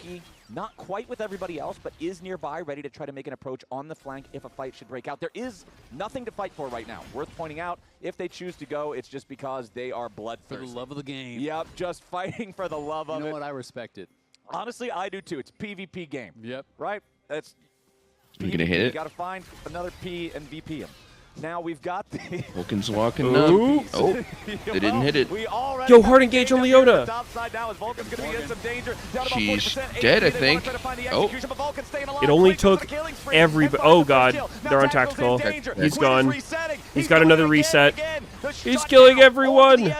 Loki, not quite with everybody else, but is nearby, ready to try to make an approach on the flank if a fight should break out. There is nothing to fight for right now. Worth pointing out, if they choose to go, it's just because they are bloodthirsty. For the love of the game. Yep, just fighting for the love of it. You know what? I respect it. Honestly, I do too. It's a PvP game. Yep. Right? That's You gonna hit it? You got to find another P and VP him. Now we've got the Vulcan's walking Ooh. up. Oh, they didn't hit it. Yo, hard engage on Leona. She's dead, I think. Oh. It only took oh god, they're on tactical. He's gone. He's got another reset. He's killing everyone.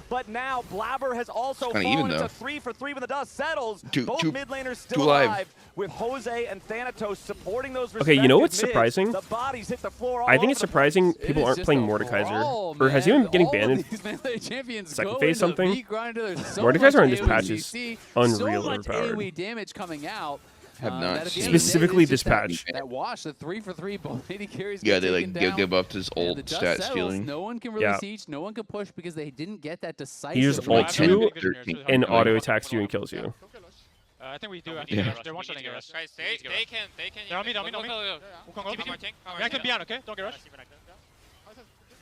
But now Blabber has also Kinda fallen even, though. into 3 for 3 when the dust settles. Two mid laners still alive. alive with Jose and Thanatos supporting those. Okay, you know what's respective surprising? mids. The bodies hit the floor all I think over it's the surprising place. people aren't playing Mordekaiser. Or has he been getting banned in second phase something? Mordekaiser on this patch is unreal overpowered. AoE damage coming out. Have not seen Specifically this patch. That wash, the 3 for 3 both AD carries. Yeah, they taken like down, give up his and old the dust stat settles. stealing. No one can really siege, no one can push because they didn't get that decisive. He just right ult time. 2 and auto attacks you and kills you. I think we do. Yeah. They're one-shotting us. Guys, they can. They're on me, on me. Wukong, keep it. I can be on, okay? Don't get rushed.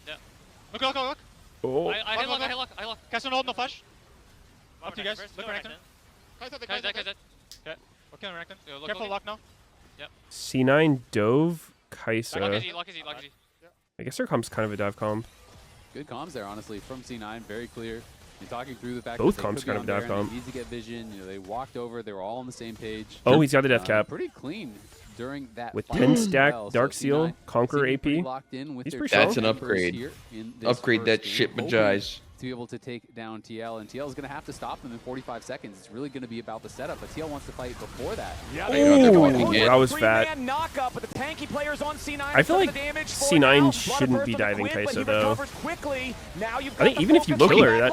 Yeah. Look. Oh. I lock. Cast on hold, no flash. Up to you guys. Look Renekton. Guys, Okay. Okay, Renekton. Careful, lock now. Yep. C9 dove Kaisa. Lock is easy. I guess their comp's kind of a dive comp. Good comms there, honestly, from C9. Very clear. You're talking through the fact Both that they comps could be kind of on dive there and comp. they need to get vision. You know, they walked over. They were all on the same page. Oh, he's got the death cap. Pretty clean during that With fight 10 as stack, well. Dark So Seal, C9 Conquer seeming AP. pretty locked in with He's their pretty That's solid. an upgrade. here in this Upgrade that first shit, game, Majais. to be able to take down TL, and TL is going to have to stop them in 45 seconds. It's really going to be about the setup, but TL wants to fight before that. Ooh, that was fat. Knockup, but the tanky players on C9 I feel like C9 shouldn't be diving Kaisa though. I think even if you kill her, that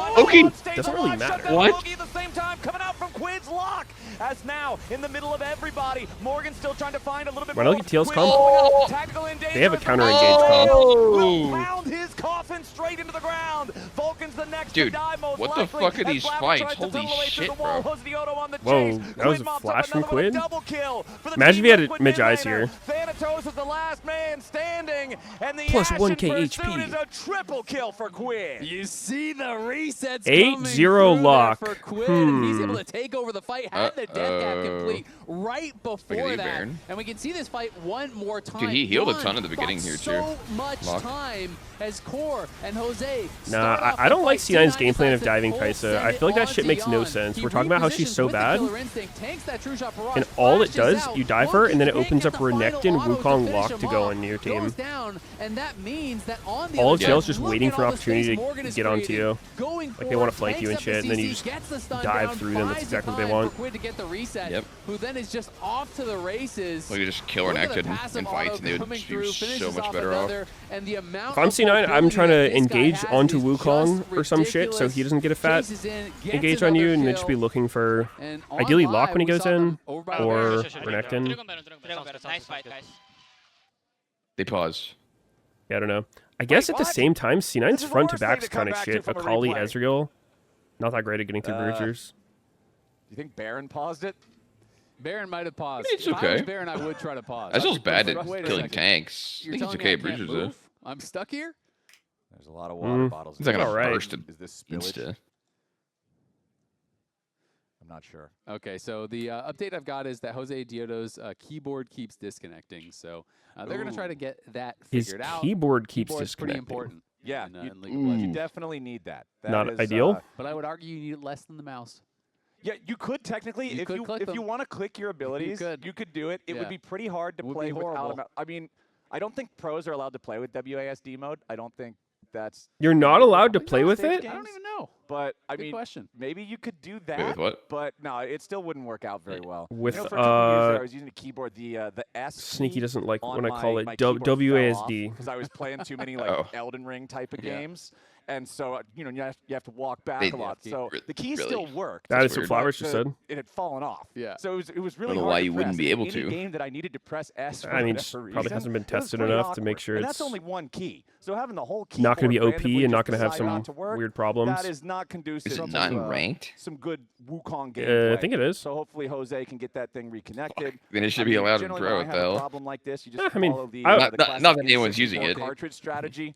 doesn't really matter. What? At the same time, coming out from Quid's lock. As now, in the middle of everybody, Morgan's still trying to find a little bit When I more. look at TL's Quid comp, they have a counter engage comp. Will pound his coffin straight into the ground. Vulcan's the next Dude, to die, most what the likely, fuck are as these Blabber fights? tries to Holy tunnel away through shit, the wall. bro. Hosdioto on the Whoa, chase. that was a Quid mops flash up from another one, a Quid? double kill for the Imagine team if he had of a Quid Majais mid here. laner. Thanatos is the last man standing, and the Plus Ashen 1k pursuit HP. is a triple kill for Quid. You see the resets 8-0 lock. for Quid, and he's able to take over the fight, had the death cap complete right before Look at that. Baron. And we can see this fight one more time. Dude, he healed a One, ton at the beginning bought here, too. so much Lock. time as Core and Jose. Nah, I don't like C9's game plan of diving Kaisa. I feel like that shit makes no sense. We're talking about how she's so bad, and all it does, you dive her, and then it opens up Renekton, Wukong, Lock to go on your team. All it is just waiting for an opportunity to get onto you. Like they want to flank you and shit, and then you just dive through them. That's exactly what they want. Yep. Who then is just off to the races. Well, you just kill Renekton in fights, and they would do so much better off. If I'm C9, I'm trying to engage onto Wukong or some shit so he doesn't get a fat engage on you, and then just be looking for ideally Lock when he goes in, or Renekton. Nice fight, guys. They pause. Yeah, I don't know. I guess at the same time, C9's front to back's kind of shit. Akali, Ezreal, not that great at getting through bruisers. You think Baron paused it? Baron might have paused. It's If I was okay. Baron, I would try to pause. Ezreal's bad at Wait a killing second. tanks. I You're think it's telling okay me at I can't bruisers, though. move? I'm stuck here? There's a lot of water bottles. It's not gonna Alright. burst it Is this spillage? insta. I'm not sure. Okay, so the update I've got is that Jose Diodo's keyboard keeps disconnecting. So they're going to try to get that His figured out. keyboard keeps Keyboard's pretty disconnecting. important. Yeah, in you, League of Legends. you definitely need that. That Not is, ideal. But I would argue you need it less than the mouse. Yeah, you could technically, You if could you click if you them. want to click your abilities, you could do it. It Yeah. would be pretty hard to Would play be without a horrible. mouse. I mean, I don't think pros are allowed to play with WASD mode. I don't think that's. You're not allowed to play with it? I don't even know. But I Good mean, question. maybe you could do with that. what? But no, it still wouldn't work out very well. With, you know, for a couple years there, I was using a keyboard, the S. Sneaky key doesn't like on when I call my it keyboard fell off WASD. because I was playing too many like Oh. Elden Ring type of Yeah. games. And so, you know, you have to walk back They a lot. do. So the key Really? still worked. That is what weird. Flowers but just said. It had fallen off. Yeah. So it was really Don't know hard why to you wouldn't press. be able Any to. game that I needed to press S for I mean, whatever just probably reason, hasn't been it was tested pretty enough to make awkward. sure And it's that's only one key. So having the whole not going to be keyboard OP randomly and not just going to have decide some not to work, weird problems. That is not conducive Is it to not in ranked? some good Wukong gameplay. I think it is. So hopefully Jose can get that thing reconnected. Then it should I be mean, allowed in generally pro, when I what have the a hell? problem like this, you just I mean, follow the, I- the Not that classic anyone's using N64 it. cartridge strategy.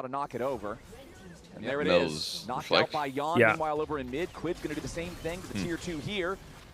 got to knock it over. And there it Mel's is. Knocked reflect. out by Yon. Yeah. Meanwhile, over in mid, Quid's going to do the same thing to the tier 2 here.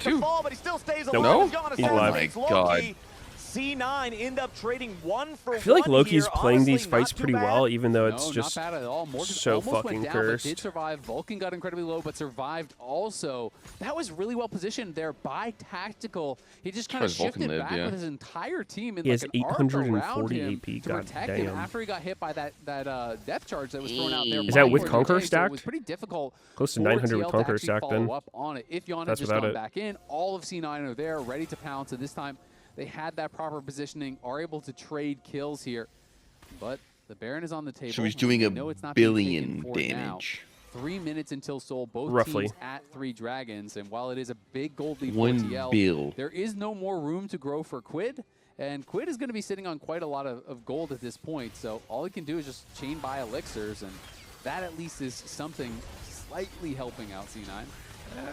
to fall, but he still stays alive. No, He's gone as he's far as alive. Fate's Oh my God. Loki. C9 end up trading 1 for 1. I feel like Loki's here. playing Honestly, these fights not too pretty bad. well, even though it's No, just not bad at all. Morgan so almost fucking went down, cursed. but did survive. Vulcan got incredibly low, but survived also. That was really well positioned there by Tactical. He just kind of Surprised Vulcan shifted lived, back yeah. with his entire team in He has like an arc around 840 him AP, to god protect him damn. after he got hit by that depth charge that was thrown out there. Is by that with Corey Conqueror J, so it was stacked? pretty difficult. Close to for 900 with TL to Conqueror actually stacked then. follow up on it. If Yon had That's just without gone it. back in, all of C9 are there, ready to pounce, and this time they had that proper positioning, are able to trade kills here. But the Baron is on the table. So he's doing We a know it's not being billion taken for now. damage. 3 minutes until Soul, both Roughly. teams at 3 dragons, and while it is a big gold lead for 1 TL, bill. there is no more room to grow for Quid, and Quid is going to be sitting on quite a lot of gold at this point, so all he can do is just chain buy elixirs, and that at least is something slightly helping out C9.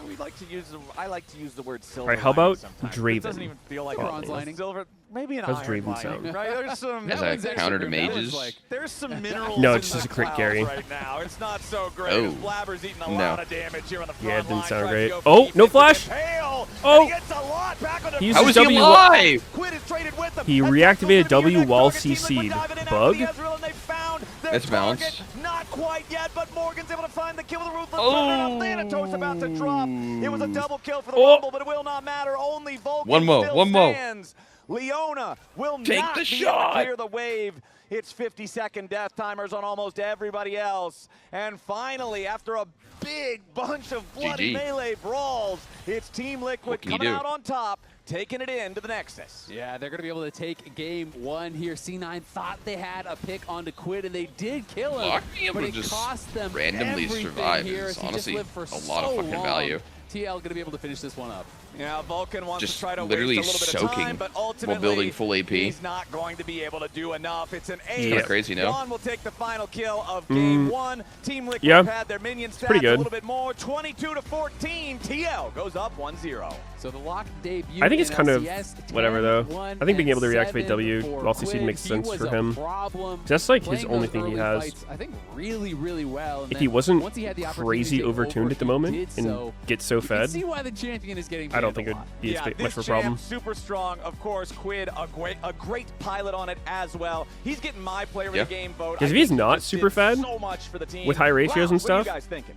We like to use I like to use the word silver. All right, how lining about sometimes. Draven? It doesn't even feel like Bronze a lining. silver. Maybe an How's iron Draven lining, sound? right? There's some. Is that counter to mages? There's some minerals. No, in it's just the a crit, clouds Gary. right now. It's not so great. Oh. Blabber's eating a No. lot of damage here on the front Yeah, it didn't line, sound trying to great. go for Oh, defensive no flash! impale, Oh! and he gets a lot back on the He used How his is he W. alive? Quid is traded with him. He And reactivated Tactical W next while target. Team Liquid CC'd. diving in after Bug? the Ezreal, and they found their That's target. bounce. Not quite yet, but Morgan's able to find the kill with a ruthless turnaround. Thanatos about to drop. It was a double kill for the Rumble, but it will not matter. Only Vulcan One more, still one more. stands. Leona will Take not the be shot. able to clear the wave. It's 50-second death timers on almost everybody else. And finally, after a big bunch of bloody GG. melee brawls, it's Team Liquid What can you coming do? out on top, taking it into the Nexus. Yeah, they're going to be able to take game 1 here. C9 thought they had a pick onto Quid, and they did kill him, Lock being able but to it just cost them randomly everything survive here is as he just honestly lived for a lot of so fucking long. value. TL going to be able to finish this one up. Yeah, Vulcan wants Just to try to literally waste a little bit of time, soaking but while ultimately building full AP. he's not going to be able to do enough. It's an ace. kinda crazy, no? Dawn will take the final kill of game 1. Team Liquid Yeah. had their minion stats pretty good. a little bit more. 22-14. TL goes up 1-0. So the lock debut. I think it's in kind of LCS, whatever though. 10-1 I think being able to and reactivate 7 W for while CC Quid. makes He sense was for a him. problem, That's like his playing only those thing he early has. fights, I think really well. And If he then wasn't once he had the opportunity crazy to overtuned at the he moment did and so. gets so You can fed, see why the champion is getting I don't banned think a it lot. would be Yeah, much of a this problem. champ, super strong. Of course, Quid, a great pilot on it as well. He's getting my player of Yeah. the game vote. Because I if he's think he not just super did fed so much for the team. with high ratios and What are you stuff, guys thinking?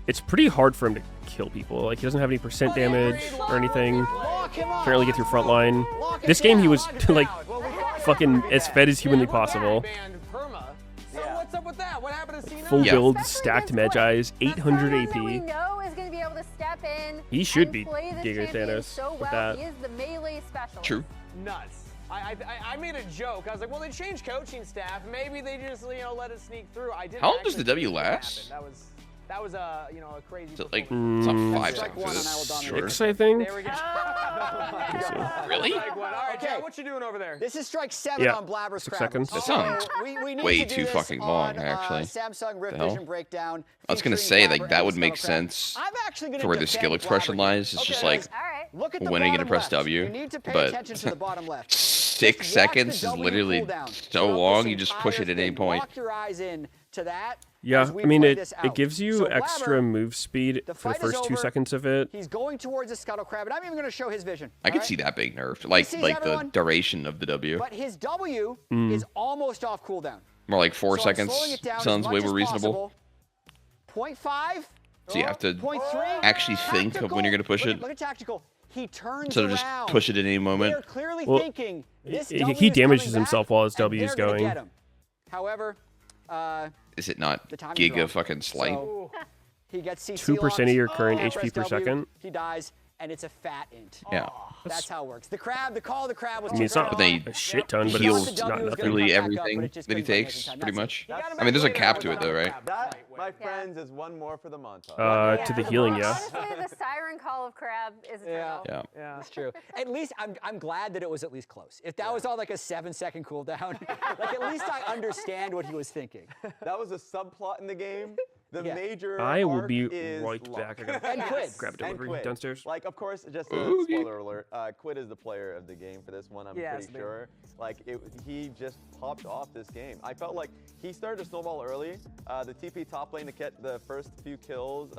it's pretty hard for him to kill people. Like, he doesn't have any percent damage or anything. Can't really get through front line. This game, he was like fucking as fed as humanly possible. So what's up with that? What happened to C9? Full build, stacked Magi's, 800 We AP. know is going to be able to step in. He should and be play this Giga champion Thanos so with well. that. He is the melee specialist. True. Nuts. I made a joke. I was like, well, they changed coaching staff. Maybe they just let it sneak through. I didn't. How long does the actually W think it last? happened. That was a a crazy. Is it like performance. it's not 5 Strike seconds? one Is and I will it dominate. 6, I think. There we go. Really? Strike one. All right, Okay. Chad, what you doing over there? This is strike 7 Yeah, on Blabber's 6 Crab. seconds. That sounds we need way to do too this fucking long, on, actually. Samsung Rift The hell? Vision breakdown. I was gonna featuring say, Blabber like, that and would make Scuttle Crab. sense I'm actually gonna for where the defend skill expression Blabber. lies. It's just Okay, like, look at the when are you gonna bottom press left. W? You need to pay But attention to the bottom left. 6 Just watch the seconds is W literally cooldown so throughout long, this you just push it entire at any thing. point. Lock your eyes in to that. Yeah, as we I mean, play it this it out. gives you So extra Blabber, move speed the for the fight is first 2 over. seconds of it. He's going towards the Scuttle Crab, and I'm even going to show his vision. I could all see right? that being nerfed. Like sees the everyone. duration of the W. But his W Mm. is almost off cooldown. More like 4 So I'm seconds slowing it down as sounds way much more as reasonable. possible. 0.5. So you have to 0.3. actually think of when you're gonna push Look it. Look at tactical. He turns Instead of just around. push it at any moment. They're clearly Well, thinking this he W is damages coming himself back, while his and W is they're gonna going. get him. However, Is it not the timing's giga wrong. fucking slight? So, he gets CC 2% of your current locked, HP per press W, second. He dies, and it's a fat int. Yeah. That's how it works. The crab, the call of the crab was I mean, it's not But they a shit ton, but heals it's not nothing. literally come back up, everything but it just that he couldn't bring takes, it in time. pretty That's much. it. I mean, there's a cap to it, though, right? That, my friends, is one more for the montage. To the healing, yeah. Honestly, the siren call of Crab is eternal. Yeah. That's true. At least I'm glad that it was at least close. If that was on like a 7-second cooldown, like at least I understand what he was thinking. That was a subplot in the game. The Yeah. major I will arc be is right luck. back. I gotta And Quid. grab And delivery Quid. downstairs. Like, of course, just a Okay. spoiler alert. Quid is the player of the game for this one. I'm Yes, pretty man. sure. Like, he just popped off this game. I felt like he started to snowball early. The TP top lane to get the first few kills.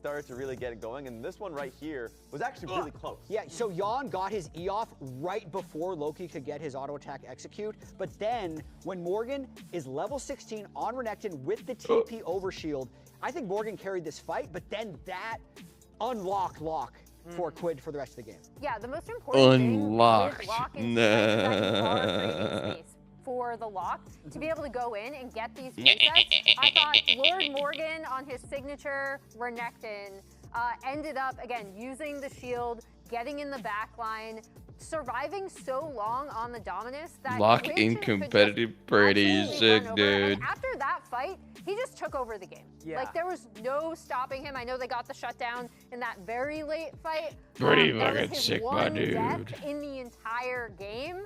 started to really get it going, and this one right here was actually really close. Yeah, so Jan got his E off right before Loki could get his auto attack execute, but then when Morgan is level 16 on Renekton with the TP overshield, I think Morgan carried this fight, but then that unlocked Lock for Quid for the rest of the game. Yeah, the most important Unlocked. thing with Lock is that you are creating space for the Lock to be able to go in and get these resets. I thought Lord Morgan on his signature Renekton ended up, again, using the shield, getting in the back line, surviving so long on the Dominus that Lock Quid in could competitive just pretty absolutely sick, run over. dude. And after that fight, he just took over the game. Yeah. Like, there was no stopping him. I know they got the shutdown in that very late fight. Pretty That was fucking his sick, my one death dude. in the entire game.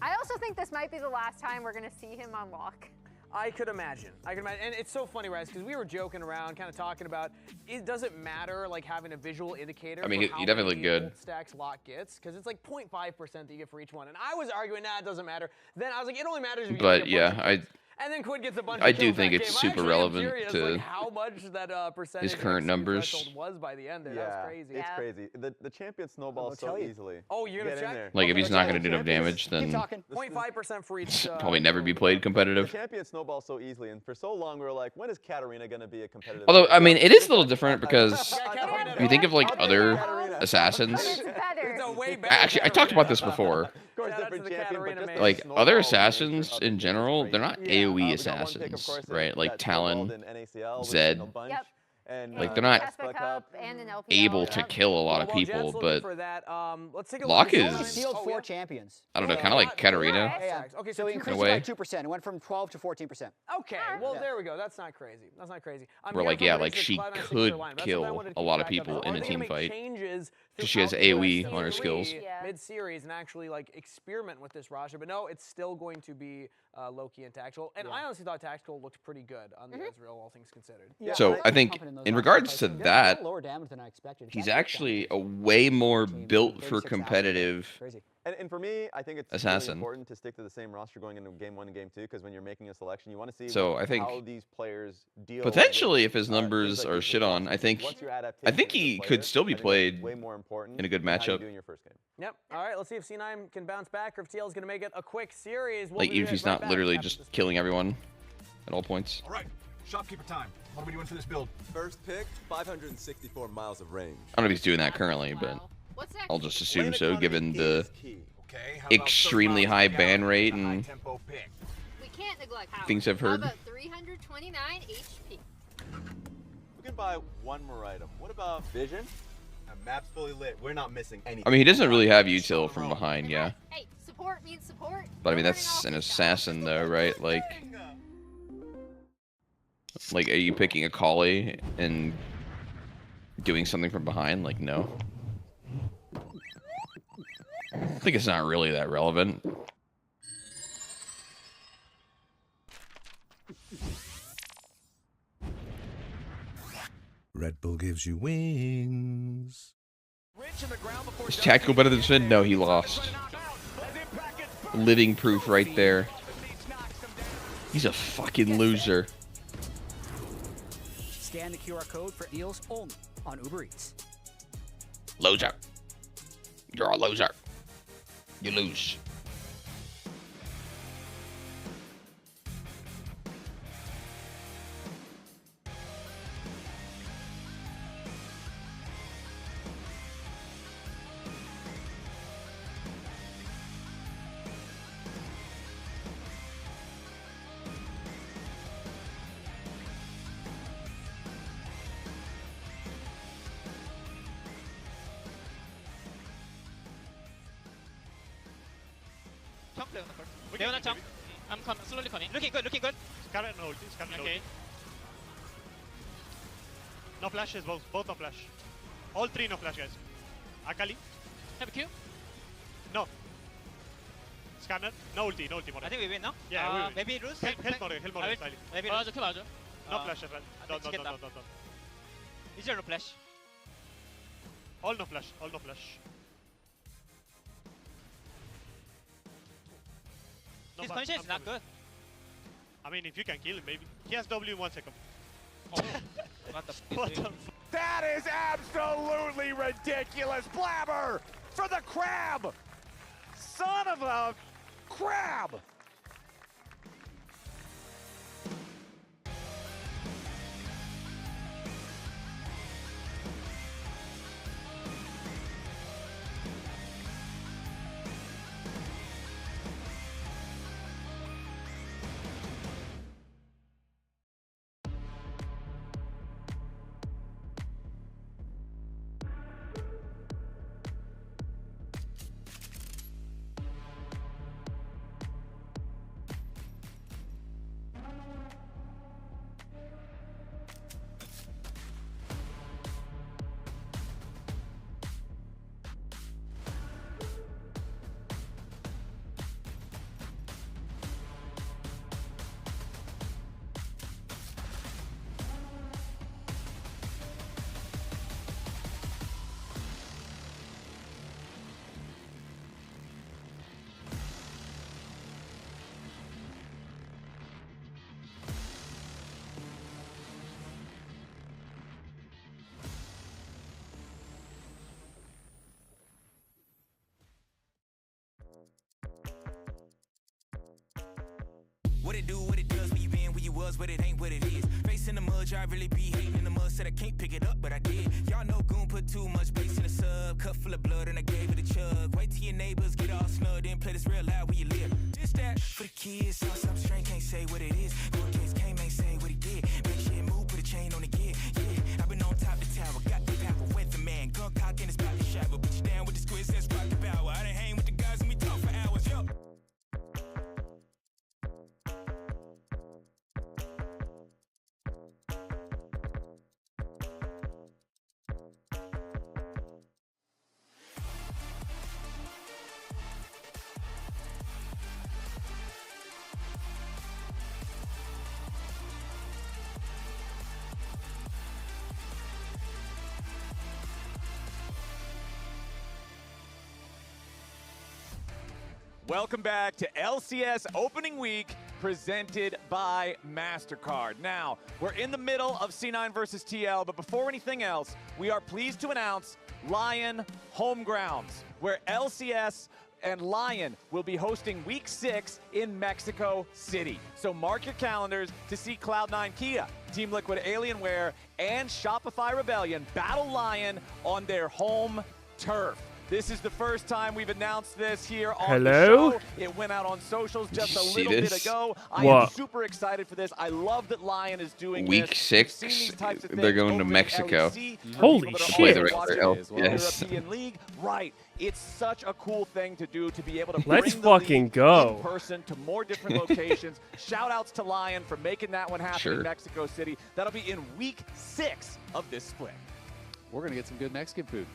I also think this might be the last time we're going to see him on Lock. I could imagine. And it's so funny, Raz, because we were joking around, kind of talking about, it doesn't matter like having a visual indicator. I mean, for he how definitely many good. ult stacks Lock gets, because it's like 0.5% that you get for each one. And I was arguing, nah, it doesn't matter. Then I was like, it only matters if you But get a yeah, bunch of and then Quid gets a bunch I of do kills think that it's game. I super actually am relevant curious, to like, how much that percentage his current execute numbers. threshold was by the end there. That was crazy. It's crazy. The champion snowballs so tell you. easily. Oh, you're Get gonna in check? there. Like, if Okay, he's not okay. going to do enough damage, then 0.5% for each. probably never be played The competitive. champion snowballs so easily, and for so long we were like, when is Katarina going to be a competitive? Although, I mean, champion? it is a little different because Katarina, if you think of like I'll take other Katarina. assassins, It's better. It's a way better actually, I talked about this before. Of course, Shout out to different the champion, but Katarina just man. the Like snowball other nature assassins of in it is general, crazy. they're not Yeah. AoE We got one pick, of assassins, course, right? Like that Talon, snowballed in NACL, which Zed. is a bunch, Yep. and Like, they're not Kespa Cup and an LPL. able to kill a lot of Well, Jed's people, looking but for that. Let's take a Lock look. He's only is- sealed Oh, 4 yeah. champions. I don't know, kind of like Katarina. Yeah. Okay, So so he two increased In a it way. by 2%. It went from 12 to 14%. Okay, well there we go. That's not crazy. That's not crazy. I'm Where, hearing like, from yeah, the like, Research she Cloud9 signature could line. That's kill what I wanted to a lot keep of track people Are in a they gonna team make fight. changes 'Cause she has throughout the AoE rest on her of skills. Yeah. mid-series and actually like experiment with this roster? But no, it's still going to be Loki and Tactical. And I honestly thought Tactical looked pretty good on the Ezreal, all things considered. Yeah, So I think in regards to that, lower damage than I expected. he's actually a way more built for 36 competitive. Crazy. And for me, I think it's Assassin. really important to stick to the same roster going into game 1 and game 2, because when you're making a selection, you want to see So I think how these players deal. potentially, with, if his things numbers like are these shit on, losses. I think What's your I adaptation think as a he player? could still be I think that's played way more important in a good than how you matchup. do in your first game. Yep. All right, let's see if C9 can bounce back or if TL is going to make it a quick series. We'll Like, be even if he's right not back literally after just this. killing everyone at all points. All right, shopkeeper time. What are we doing for this build? First pick, 564 miles of range. I don't know if he's doing that currently, but I'll just assume so, given the Okay, how about extremely 30 high miles ban per rate gallon, a and high-tempo pick? We can't neglect Howard. things I've heard. How about 329 HP? We can buy one more item. What about vision? The map's fully lit. We're not missing anything. I mean, he doesn't really have util from behind, yeah. Hey, support means support. But I mean, that's an assassin though, right? Like, are you picking a collie and doing something from behind? Like, no. I think it's not really that relevant. Red Bull gives you wings. Is Tactical better than Finn? No, he lost. Living proof right there. He's a fucking loser. Scan the QR code for deals only on Uber Eats. Loser. You're a loser. You lose. Jump play on the first. They wanna jump. I'm slowly coming. Looking good, looking good. Scanner no ulti, scanner no Okay. ulti. No flashes, both no flash. All 3 no flash, guys. Akali? Have a Q? No. Scanner? No ulti, no ulti. I think we win now. Yeah, we win. Maybe lose. Help Morgan, help Morgan, slightly. Maybe lose. Kill Arjo. No flash as well. I think No. Is there no flash? All no flash, all no flash. No, His but condition is I'm not coming. good. I mean, if you can kill him, maybe. He has W in 1 second. What the What the f- f- That is absolutely ridiculous. Blabber for the crab. Son of a crab. What it do, what it does, where you been, where you was, but it ain't what it is. Face in the mud, I really be hating in the mud. Said I can't pick it up, but I did. Y'all know Goon put too much bass in the sub. Cup full of blood and I gave it a chug. Wait till your neighbors get all snugged in, play this real loud where you live. This that for the kids, saw something strange, can't say what it is. Court case came, ain't say what he did. Make sure move, put a chain on the gear. Yeah, I've been on top of the tower, got the power, weatherman, gun cock in his pocket shower. Put you down with the squids, that's rock the power. I done hang with the guys and we talk for hours, yo. Welcome back to LCS opening week presented by MasterCard. Now, we're in the middle of C9 versus TL, but before anything else, we are pleased to announce Lion Homegrounds, where LCS and Lion will be hosting Week 6 in Mexico City. So mark your calendars to see Cloud9 Kia, Team Liquid Alienware, and Shopify Rebellion battle Lion on their home turf. This is the first time we've announced this here on the show. It went out on socials just a little bit ago. I am super excited for this. I love that Lion is doing Week this. 6, they're going to Mexico. Holy shit. European League. Right. It's such a cool thing to do, to be able to Let's bring the fucking league go. in person to more different locations. Shout outs to Lion for making that one happen in Mexico City. That'll be in Week 6 of this split. We're going to get some good Mexican food.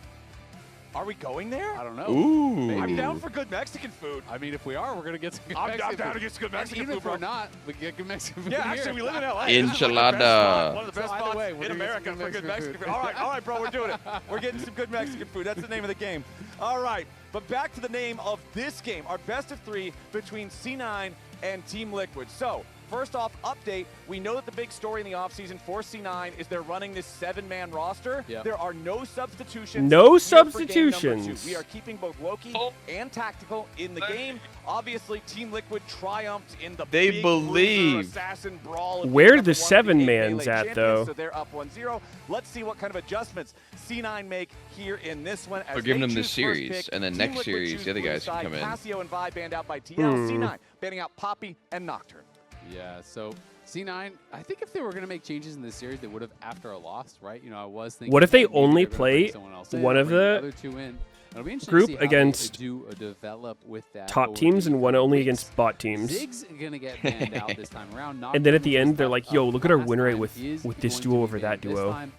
Are we going there? I don't know. Ooh. Maybe. I'm down for good Mexican food. I mean, if we are, we're going to get some good I'm Mexican down food. to get some good Mexican Even food, if we're bro. not, we can get good Mexican food Yeah, here. actually, we live in LA. Enchilada. One of the best spots in America for good Mexican food. All right, bro, we're doing it. We're getting some good Mexican food. That's the name of the game. All right, but back to the name of this game, our best of 3 between C9 and Team Liquid. So, first off, update. We know that the big story in the offseason for C9 is they're running this 7-man roster. Yep. There are no substitutions. No here for game number substitutions. 2. We are keeping both Loki and Tactical in the game. Obviously, Team Liquid triumphed in the big believe. assassin brawl. Where are the 7-mans at, though? So they're up 1-0. Let's see what kind of adjustments C9 make here in this one. As We're giving they them this choose first series, pick, and then Team next Liquid series, choose the other blue guys can side. come in. Casio and Vi banned out by TL. C9 banning out Poppy and Nocturne. Yeah, so C9, I think if they were going to make changes in this series, they would have after a loss, right? You know, I was thinking. What if they maybe only they're gonna bring play someone else in, one of bring the other 2 in? It'll be interesting group to see how against they do develop with that top teams and one only against bot teams? Zig's going to get banned out this time around. And then at the end, they're like, yo, look at our last win rate time with is this going to duo be over that banned this duo. time.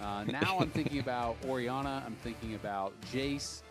Now I'm thinking about Orianna. I'm thinking about Jace.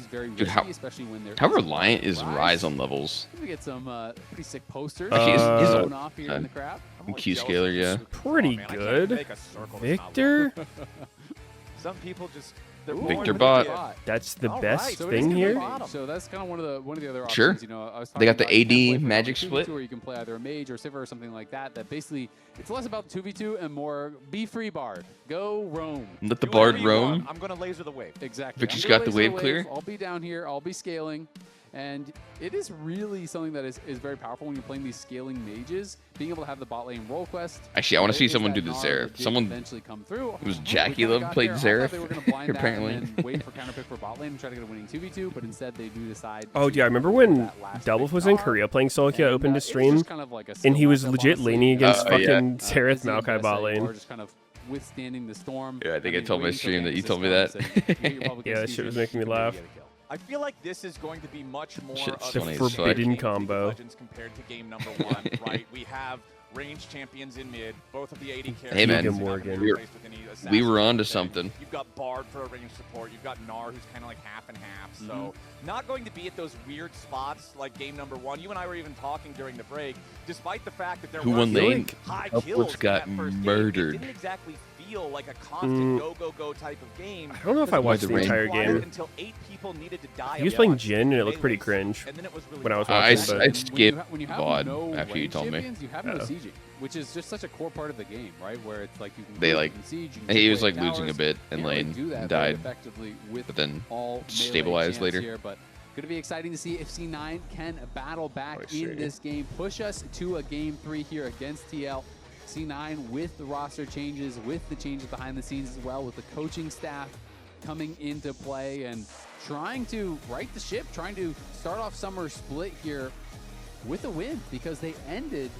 always very Dude, risky, how, especially when they're how reliant is Rise on levels? We get some pretty sick posters Actually, is going off here in the crowd. Q scaler, yeah. Pretty good. Victor? Some people just Victor bot. That's the All best right, so thing here. So that's kind of one of the other options. Sure. You know, I was They got talking the about you can AD play magic 2v2, split. or you can play either a mage or Sivir or something like that. That basically it's less about 2v2 and more be free Bard. Go roam. Let the Bard roam. I'm going to laser the wave. Exactly. Victor's I'm got gonna the laser wave clear. I'll be down here. I'll be scaling. And it is really something that is very powerful when you're playing these scaling mages. Being able to have the bot lane roll quest. Actually, I want to see is someone that do the Gnar Xerath. that did Someone eventually come through. who's We Jackie kinda Love got played there. I thought Xerath. they were going to blind that Apparently. and then wait for counter pick for bot lane and try to get a winning 2v2, but instead they do decide. Oh, yeah, I remember when Doubleth was in Korea playing solo queue, opened his stream, and he was legit leaning against fucking Xerath Maokai bot lane. Just kind of withstanding the storm. Yeah, I think I told my stream that you told me that. Yeah, that shit was making me laugh. I feel like this is going to be much more Shit's of funny a as fuck. Forbidden combo. Legends compared to game number 1, right? We have range champions in mid, both of the AD characters. Hey man, Morgan. we were on to something. You've got Bard for a range support. You've got Gnar, who's kind of like half and half. So not going to be at those weird spots like game number 1. You and I were even talking during the break, despite the fact that there Who were won lane? high Upwards kills got in that first murdered. Game. It didn't exactly feel like a constant go type of game. I don't know if I watched the entire game. Until 8 people needed to die. He was playing Jhin, and it looked pretty cringe when I was watching. I skipped when you have VOD no after you range told me. champions, you have no sieging, which is just such a core part of the game, right? Where it's like you can They group, like you can siege, you can he chip was away like losing a towers. bit in Can't really lane do that and very died, effectively with but then all melee stabilized champs later. Here, but going to be exciting to see if C9 can battle back I see. in this game, push us to a game 3 here against TL. C9 with the roster changes, with the changes behind the scenes as well, with the coaching staff coming into play and trying to right the ship, trying to start off summer split here with a win, because they ended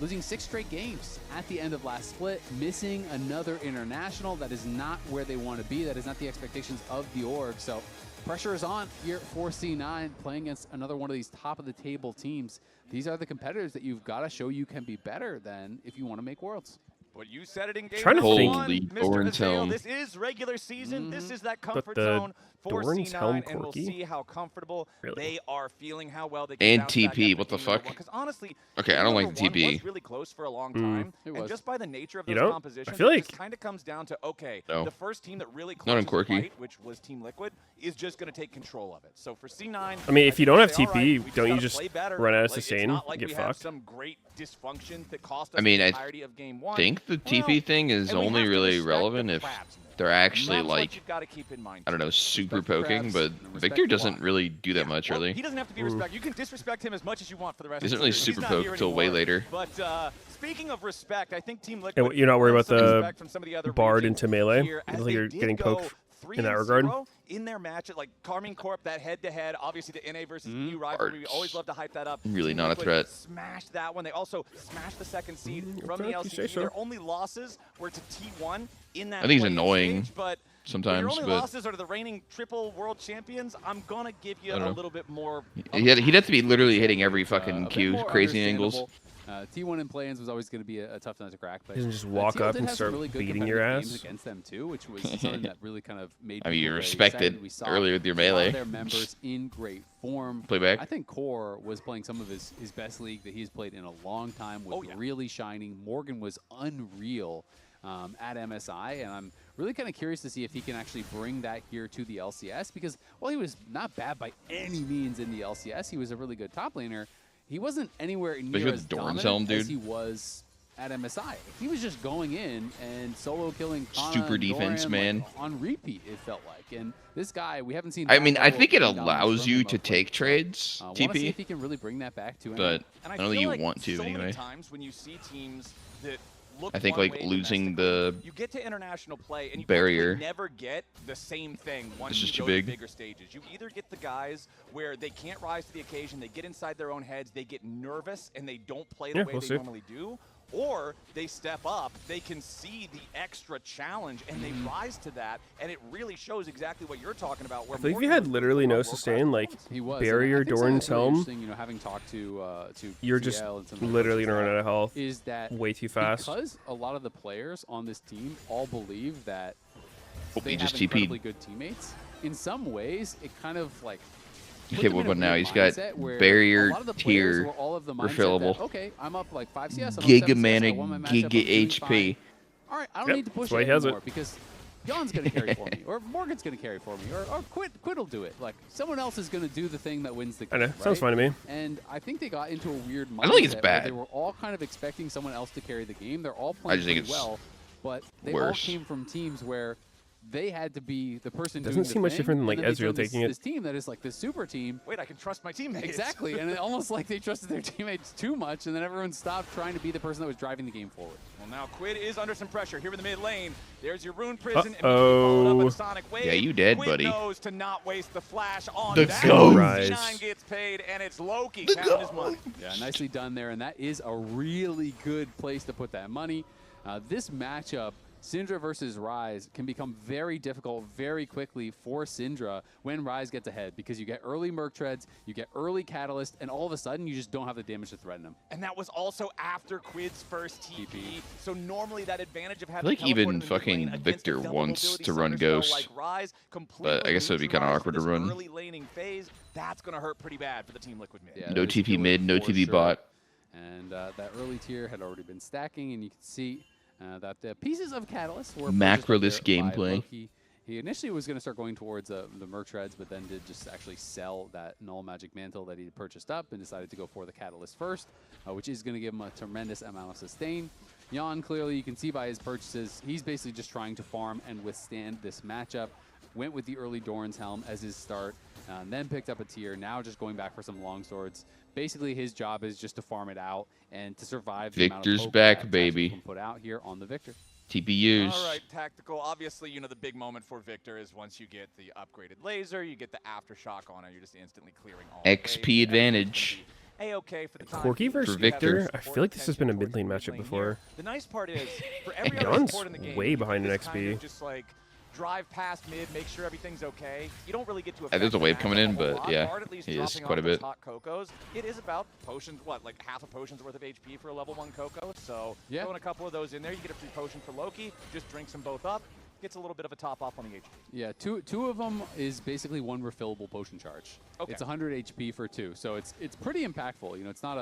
losing 6 straight games at the end of last split, missing another international. That is not where they want to be. That is not the expectations of the org. So pressure is on here for C9, playing against another one of these top of the table teams. These are the competitors that you've got to show you can be better than if you want to make Worlds. But you said it in game Trying to number think. 1, Holy Mr. Doran's Azale. helm. This is regular season. This is that comfort the zone for Doran's helm C9, and we'll quirky? see how comfortable Really? they are feeling, how well they can And bounce back TP, after what the game number fuck? 1. 'Cause honestly, Okay, I game don't number like the 1 TP. was really close for a long time, It and was. just by the nature of You those don't? compositions, I feel it like- just kind of comes down to, okay, No. the first team that really Not on closes the quirky. fight, which was Team Liquid, is just going to take control of it. So for C9, I mean, if you don't have say, all right, TP, we don't you gotta just play better. run out of Like, it's sustain, not like get we have fucked? some great dysfunction that cost us I mean, the I entirety of game 1. think the TP thing is and we only have to really respect relevant the if crabs. they're actually And that's what like, you've got to keep in mind, I don't know, too. super Respect the poking, crabs but and respect Victor the doesn't block. really do that much, Well, really. he doesn't have to be respected. You can disrespect him as much as you want for the rest Isn't of the really season. super He's not poke here till way anymore. later. But speaking of respect, I think Team Hey, Liquid you're not worried about earned some the respect from some of the other Bard regions into melee? here, You as think they you're did getting go poked in that regard? 3-0 in their match at like Carmine Corp, that head-to-head, obviously the NA versus EU rivalry. We always love to hype that up. Really Team not a Liquid threat. Smashed that one. They also smashed the second seed from the okay, you say LCS. so. Their only losses were to T1 in that I think it's play-in annoying stage, but sometimes, your only but- losses are to the reigning triple world champions. I'm gonna give you I a don't know. little bit more. He'd have to be literally hitting every A fucking bit Q, more crazy angles. understandable. T1 in play-ins was always going to be a tough nut to crack. But Doesn't just walk TL up did and have some start really good beating your competitive games ass. against them too, which was something that really kind of made. I mean, people you very respected excited. We saw earlier with your a lot of melee. their members in great form. Playback. I think Core was playing some of his best league that he's played in a long time. Was really shining. Morgan was unreal at MSI, and I'm really kind of curious to see if he can actually bring that here to the LCS, because while he was not bad by any means in the LCS, he was a really good top laner. He wasn't anywhere near with as Doran's dominant helm, as dude. he was at MSI. He was just going in and solo killing Kana Super and defense, Doran, man. like, on repeat, it felt like. And this guy, we haven't seen I that mean, I level think of it dominance allows from you him to of late. take trades, Want to see TP, if he can really bring that back to but NA. And I don't think feel you like want to so many anyway. times when you see teams that look I think one like way losing the you get to international play and you barrier. practically never get the same thing once It's you just go too to big. bigger stages. You either get the guys where they can't rise to the occasion, they get inside their own heads, they get nervous, and they don't play the Yeah, way we'll they see. normally do. Or they step up, they can see the extra challenge, and they rise to that, and it really shows exactly what you're talking about. Where I think if you Morgan had was literally no world-class sustain, like He was. and I barrier, think something Doran's that's really helm, interesting, you know, having talked to you're just TL and some of the literally coaches gonna run out of health is that way too fast. because a lot of the players on this team all believe that Hope they he have just incredibly TP'd. good teammates. In some ways, it kind of like puts Okay, them in what a now? weird He's got mindset where barrier, a lot of the players tier, were all of the mindset refillable. that, okay, I'm up like 5 CS, I'm up Giga 7 CS, I mana, won my matchup, I'm Giga doing HP. fine. All right, I don't Yep, need to push that's why it he has it. anymore because Jan's going to carry for me, or Morgan's going to carry for me, or Quid will do it. Like, someone else is going to do the thing that wins the game. I know. Right? Sounds fine to me. And I think they got into a weird mindset I don't think it's where bad. they were all kind of expecting someone else to carry the game. They're all playing just think pretty it's well, but they worse. all came from teams where they had to be the person Doesn't doing the seem much thing, different than, like, and then they Ezreal joined taking it. this team that is like the super team. Wait, I can trust my teammates. Exactly, and it almost like they trusted their teammates too much, and then everyone stopped trying to be the person that was driving the game forward. Well, now Quid is under some pressure here in the mid lane. There's your Rune Prison. Uh-oh. Sonic Wave. Yeah, you dead, Quid buddy. knows to not waste the flash on The that. ghost. C9 gets paid, and it's Loki counting his money. Yeah, nicely done there, and that is a really good place to put that money. This matchup, Syndra versus Ryze, can become very difficult very quickly for Syndra when Ryze gets ahead, because you get early Merc Treads, you get early Catalyst, and all of a sudden you just don't have the damage to threaten them. And that was also after Quid's first TP. So normally that advantage of I having feel like even fucking Victor wants to run Ghost, but I guess it would be kind of awkward to run. Early laning phase, that's going to hurt pretty bad for the Team Liquid mid. Yeah, No TP mid, no TP bot. And that early tier had already been stacking, and you can see that the pieces of Catalyst were Macroless purchased up there by gameplay. Loki. He initially was going to start going towards the Merc Treads, but then did just actually sell that Null Magic Mantle that he had purchased up and decided to go for the Catalyst first, which is going to give him a tremendous amount of sustain. Jan, clearly, you can see by his purchases, he's basically just trying to farm and withstand this matchup. Went with the early Doran's Helm as his start, and then picked up a tier, now just going back for some long swords. Basically, his job is just to farm it out and to survive the amount of Victor's poke back, that baby. can put out here on the Victor. TPUs. All right, Tactical. Obviously, you know, the big moment for Victor is once you get the upgraded laser, you get the aftershock on it, you're just instantly clearing all XP advantage. A-okay for the time. Corki versus For Victor? Victor? I feel like this has been a mid lane matchup before. The nice part is, for every other Jan's support in the game, way behind in this kind XP. of just like drive past mid, make sure everything's okay. You don't really get to There's a wave coming in, a whole but lot. yeah, Bard at least he is dropping quite a off those bit. hot Cocos. It is about potions, what, like half a potion's worth of HP for a level 1 Coco. So yeah, throwing a couple of those in there, you get a free potion for Loki, just drinks them both up. Gets a little bit of a top off on the HP. Yeah, two of them is basically one refillable potion charge. Okay. It's 100 HP for 2, so it's pretty impactful. You know, it's not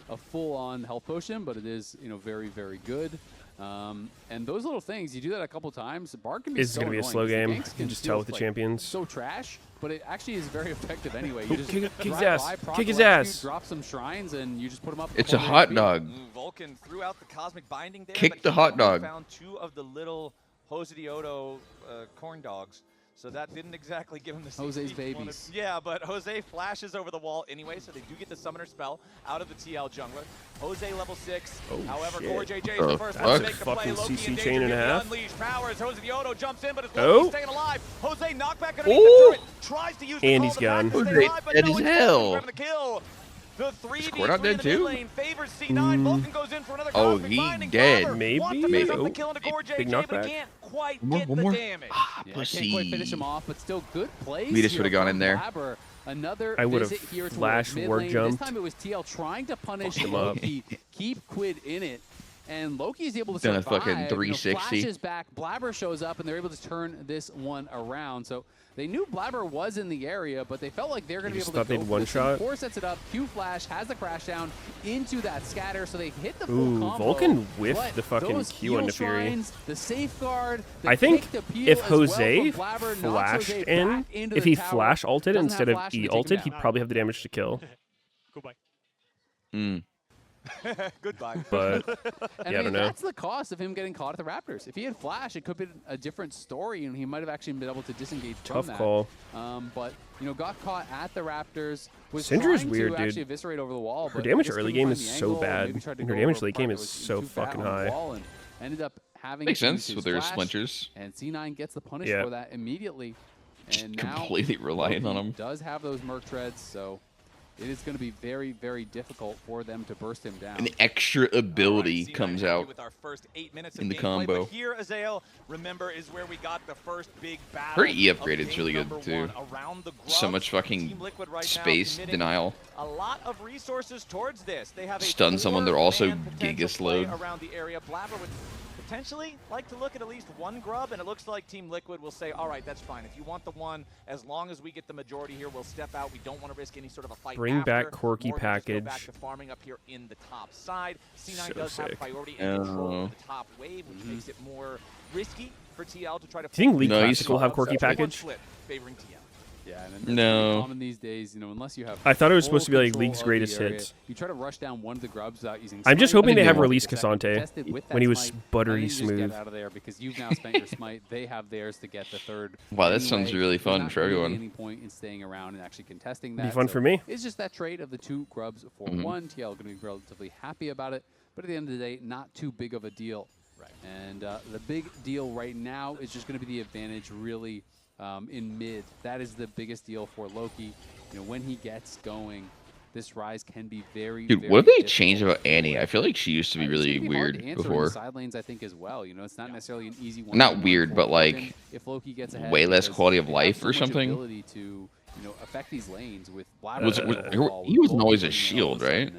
a full-on health potion, but it is, you know, very, very good. And those little things, you do that a couple times, Bard can be It's so going to be a annoying slow 'cause the game. ganks You can can just feel, tell with the like, champions. so trash, but it actually is very effective anyway. Oh, You just kick his drive ass. by, proc Kick his left ass. you, drop some shrines, and you just put them up. It's a hot HP. dog. Vulcan threw out the Cosmic Binding there. Kick but the he hot only dog. Found 2 of the little Jose Diodo corn dogs. So that didn't exactly give him the Jose's CC he wanted. babies. Yeah, but Jose flashes over the wall anyway, so they do get the Summoner spell out of the TL jungler. Jose level 6. Oh, However, shit. Core JJ is the first one That's to a make the play. fucking Loki CC in chain danger, and a getting half. unleashed powers. Jose Diodo jumps in, but it's Oh. Loki staying alive. Jose knockback underneath Ooh. the turret. Tries to use the And call he's to back gone. to stay Jose alive, but dead no, as it's hell. Vulcan grabbing the kill. The 3v3 not in dead the too? mid lane favors C9. Vulcan goes in for another Oh, Cosmic he Binding. dead. Blabber Maybe? wants to Maybe. pick up the Oh. kill into Core Big JJ, but knockback. he can't quite One more, get one the more. damage. Yeah, I can't quite finish him off, but still good plays. Meteos here would've gone from in there. Blabber. Another I would've visit here towards flash mid ward lane. jump. This time it was TL trying to punish Fucked him up. Loki, keep Quid in it, and Loki is able to Done a survive. fucking 360. Flashes back, Blabber shows up, and they're able to turn this one around. So they knew Blabber was in the area, but they felt like they're going to be just able to thought they'd go for one this. shot? Core sets it up, Q flash, has the crash down into that scatter, so they hit the full Ooh, combo. Vulcan whiffed but the fucking those Q heal onto Fury. shrines, the safeguard, the I think kick to peel if as well Jose from Blabber knocks flashed Jose in, back into if the he tower. flash ulted Doesn't instead have of flash, E and they take him ulted, he'd down. probably have the damage to kill. Goodbye. Goodbye. But And yeah, I don't know. that's the cost of him getting caught at the Raptors. If he had flash, it could have been a different story, and he might have actually been able to disengage Tough from that. call. But you know, got caught at the Raptors. Was Syndra's trying weird, to dude. actually eviscerate over the wall. Her but damage just early couldn't game find is the so angle, bad. maybe tried to Her go damage over a late part game that is was so too fat fucking on the high. wall and ended up having Makes to use sense his with their flash, splinters. And C9 gets the punish Yeah. for that immediately. And now completely relying on Loki him. does have those Merc Treads, so it is going to be very, very difficult for them to burst him down. An extra ability comes out with our first 8 minutes in of the gameplay, combo. But here, Azael, remember, is where we got the first big battle. Her E of upgrade is game really good number too. 1 around the So grub. much fucking Team Liquid right now space committing denial. A lot of resources towards this. They have a Stun someone, they're also 4-man potential Giga play slowed. around the area. Blabber would potentially like to look at least one grub, and it looks like Team Liquid will say, all right, that's fine. If you want the one, as long as we get the majority here, we'll step out. We don't want to risk any sort of a fight Bring back after. Corki Morgan just go package. back to farming up here in the top side. C9 So does sick. have priority and control of the top wave, which makes it more risky for TL to try to. Do you think League No, Classic will have he's- Corki package? Split favoring TL. Yeah, and it's No. pretty common these days, you know, unless you have. I thought it was full supposed to be like control League's of the greatest area. hits. You try to rush down one of the grubs without using. I'm just smite, hoping they and have you released get that Cassante contested with that when he was smite, buttery and then you just smooth. Get out of there because you've now spent your smite. They have theirs to get the third. Wow, that anyway. sounds really There's fun not for really everyone. Any point in staying around and actually contesting Be that. fun So for me. It's just that trade of the two grubs for one. TL going to be relatively happy about it, but at the end of the day, not too big of a deal. Right. And the big deal right now is just going to be the advantage really in mid. That is the biggest deal for Loki. You know, when he gets going, this Rise can be very, Dude, very what have they difficult. changed about Annie? I feel like she used to be really It's gonna be hard to weird answer in the before. side lanes, I think, as well. You know, it's not necessarily an easy one. Not weird, but like if Loki gets ahead, way less because quality of they have life so or much something. Ability to, you know, affect these lanes with Was it? He wasn't always a shield, right?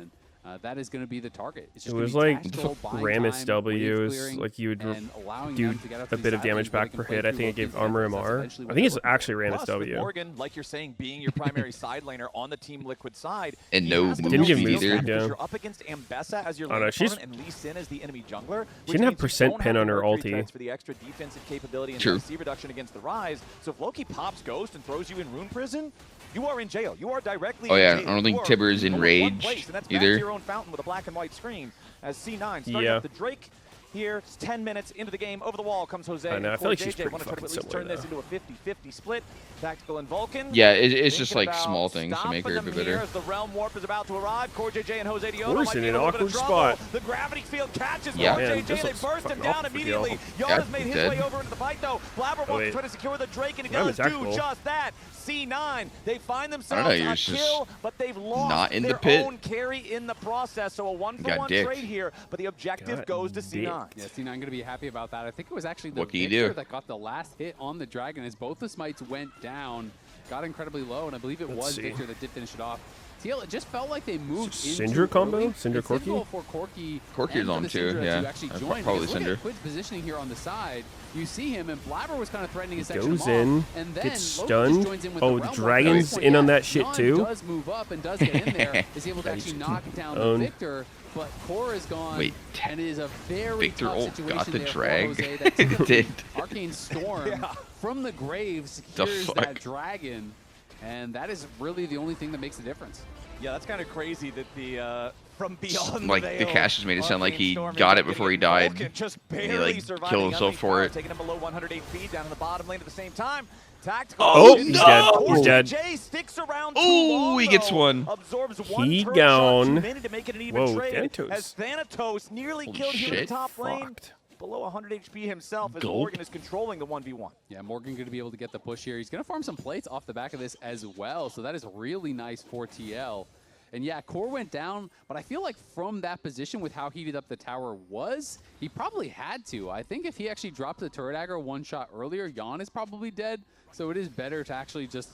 That is going to be the target. It's It just was gonna be like tactical, buying Rammus time, W wave is clearing, like you would and allowing do them to get up to a these bit of side damage lanes where they back can per play hit. I through think it Loki's gave Armor efforts. That's MR. eventually I what think it's they're looking actually for. Rammus Plus, with W. Morgan, like you're saying, being your primary side laner on the Team Liquid side, And he no has to move build speed skill either. set because Yeah. You're up against Ambessa as your I don't lane know, she's- opponent and Lee Sin as the enemy jungler. She didn't have percent pin on her ulti. For the extra defensive capability and True. CC reduction against the Rise. So if Loki pops Ghost and throws you in Rune Prison, you are in jail. You are directly Oh in yeah, jail. I don't think You are Tibber is only one enraged place, and that's back to either. your own fountain with a black and white screen. As C9 starting Yeah. up the Drake here. It's 10 minutes into the game. Over the wall comes Jose. I know, I and feel like JJ she's pretty want to try to at fucking least turn similar, this into a 50-50 split. Tactical and Vulcan. Yeah, it's just Thinking like about small things to make her a stopping bit them here better. As the Realm Warp is about to arrive, Core JJ and Jose Diono Course might in be an in a little bit of awkward trouble. spot. The gravity field catches Yeah. Core Man, JJ. this They looks burst him fucking down awful for immediately. Dio. Jan Yeah, has made his dead. way over into the fight though. Blabber wants to wait. try to secure the Drake, and he That does was do tactical. just that. C9, they find I themselves don't know, you're a just kill, but they've lost not in the their pit. own carry in the process. So a Got one-for-one dicked. trade here, but the objective Got goes to C9. Yeah, C9 going to be happy about that. I think it was actually the What can you Victor do? that got the last hit on the Dragon as both the smites went down, got incredibly low, and I believe it Let's was see. Victor that did finish it off. TL, it just felt like they moved Syndra into combo? early. Syndra It's Corki? difficult for Corki Corki's and for on the too, Syndra yeah. to actually I'd join. probably Because look at Syndra. Quid's positioning here on the side. You see him, and Blabber was kind of threatening his section Goes off, in, and then gets Loki stunned. just joins in with Oh, the Realm Warp. Dragon's At this point, in on yeah, that shit Jan too? does move up and does get in there, is able to actually knock down the Own. Victor, but Core is gone. Wait, and it is a very Victor tough ult situation got the there drag? for Jose. That It typically did. Arcane Storm from the grave The secures fuck? that dragon, and that is really the only thing that makes the difference. Yeah, that's kind of crazy that the from beyond Like the the veil, cash just made it sound like Arcane he Storm got ends it up before he getting died. Vulcan just And he barely like surviving killed the himself enemy for power, it. taking him below 100 HP down in the bottom lane at the same time. Tactical. Oh, he's dead. He's dead. Jay sticks around too Oh, long, he gets though. one. Absorbs one He turret shot gone. too many to make it an even Whoa, trade. Thanatos. As Thanatos nearly Holy killed here in the shit. top lane. Fucked. Below 100 HP himself as Gulp. Morgan is controlling the 1v1. Yeah, Morgan going to be able to get the push here. He's going to farm some plates off the back of this as well, so that is really nice for TL. And yeah, Core went down, but I feel like from that position with how heated up the tower was, he probably had to. I think if he actually dropped the turret aggro one shot earlier, Jan is probably dead. So it is better to actually just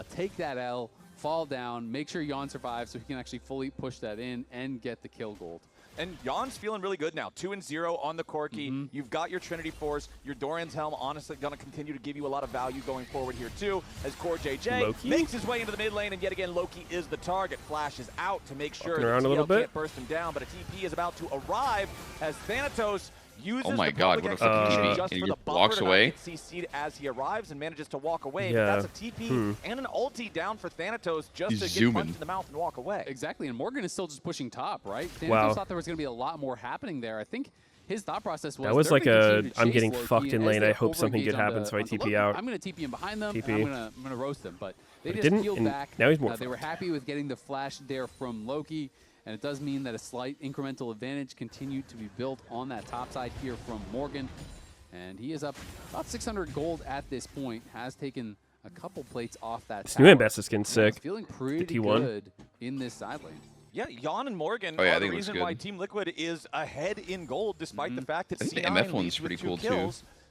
take that L, fall down, make sure Jan survives so he can actually fully push that in and get the kill gold. And Jan's feeling really good now. 2-0 on the Corki. You've got your Trinity Force. Your Doran's Helm honestly going to continue to give you a lot of value going forward here too. As Core JJ Loki? makes his way into the mid lane, and yet again Loki is the target. Flashes out to make sure Walking that around a little TL bit. can't burst him down, but a TP is about to arrive as Thanatos uses Oh my the God, public what a execution fucking just TP. for He the buffer walks to not away. get CC'd as he arrives and manages to walk away. Yeah. But that's a TP and an ulti down for Thanatos just He's to get zooming. punched in the mouth and walk away. Exactly, and Morgan is still just pushing top, right? Thanatos Wow. thought there was going to be a lot more happening there. I think his thought process was That was they're like gonna a, continue to I'm chase getting Loki, fucked in and as lane. they I hope something overengage good on happens, the- so I on the TP Loki, out. I'm going to TP him behind them, TP. and I'm gonna roast them. But they But it just didn't, peeled and back. now he's more They were fucked. happy with getting the flash there from Loki, and it does mean that a slight incremental advantage continued to be built on that top side here from Morgan. And he is up about 600 gold at this point, has taken a couple plates off that This tower. new Ambessa skin's And is sick. feeling The pretty T1. good in this side lane. Yeah, Jan and Morgan Oh, yeah, I are the think it looks reason why good. Team Liquid is ahead in gold, despite the fact that I think the C9 MF one's leads with pretty 2 cool, too. kills.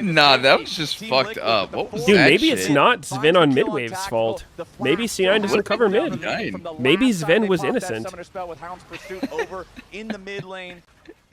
Nah, that was just fucked up. What was Dude, that maybe shit? it's not Sven on Midwave's fault. Maybe C9 doesn't cover mid. Maybe Sven was innocent. Summoner spell with Hound's Pursuit over in the mid lane.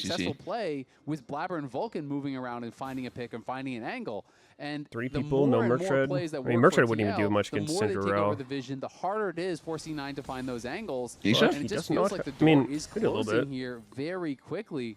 successful play with Blabber and Vulcan moving around and finding a pick and finding an angle. And 3 the people, more no and more Murktred. plays that I mean, work for Murktred wouldn't even TL, do much the against more they take Cinderella. over the vision, the harder it is for C9 to find those angles. Isha? And it He just does not feels like the I mean, door is could do a little closing bit. here very quickly.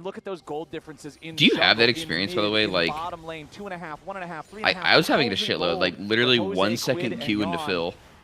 and look at those gold differences in Do you have that jungle, experience, in by the mid, way? in Like, bottom lane, 2.5, 1.5, 3.5. I was having it a shitload, like literally Jose, 1 Quid, second and Q into Yawn. fill.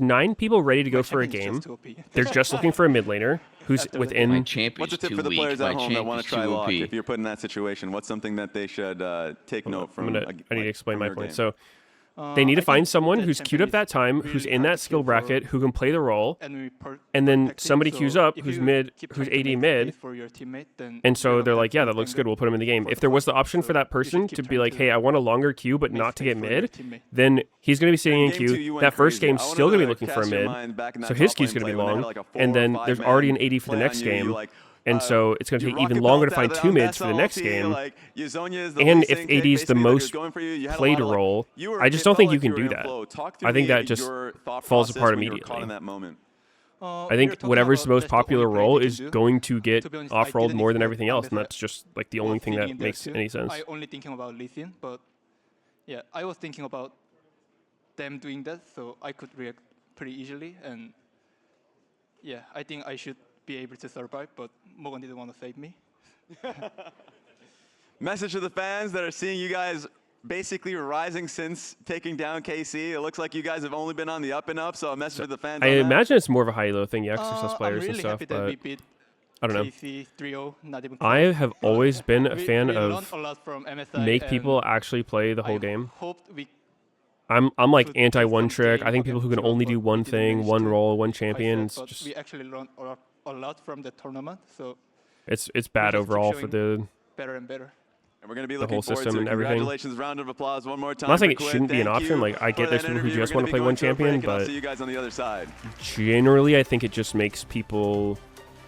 there's 9 people ready to go for a game. They're just looking for a mid laner who's within. My champ What's a is tip too for the weak. players My at home that champ want is to try too lock? OP. If you're put in that situation, what's something that they should take note from? I need to explain my point. game? So they need to I find think someone the who's queued up champion that time, is who's really in hard that to skill kill for- bracket, who can play the role, and then somebody queues up who's mid, who's AD mid, and so they're like, yeah, that looks good, we'll put him in the game. If there was the option for that person to be like, hey, I want a longer queue but not to get mid, then he's going to be sitting in queue. That first game's still going to be looking for a mid, so his queue's going to be long, and then there's already an AD for the next game. And so it's going to take even longer to find two mids for the next game. Like, And if AD's the most played role, I just don't think you can do that. I think that just falls apart immediately. I think whatever's the most popular role is going to get off-rolled more than everything else, and that's just like the only thing that makes any sense. I only thinking about lithium, but yeah, I was thinking about them doing that, so I could react pretty easily, and yeah, I think I should be able to survive, but Morgan didn't want to save me. Message to the fans that are seeing you guys basically rising since taking down KC. It looks like you guys have only been on the up and up, so a message to the fans. I imagine it's more of a high-low thing, yeah, Exorcist players and stuff, but I don't know. KC 3-0, not even I have always been a fan we of learned a lot from MSI, make people and actually play the whole game. hoped we I'm like anti-one trick. I think people who can only do one thing, one role, one champion, it's just we actually learned a lot from the tournament, so it's bad overall for the better and better. And we're going to be the looking whole forward system to and everything. Congratulations, round of applause one more time. I'm not saying it for Quid. shouldn't be an Thank option. you Like I for get that there's people who interview. just We're want to gonna play be one going to a break, champion, and I'll but see you guys on the other side. generally I think it just makes people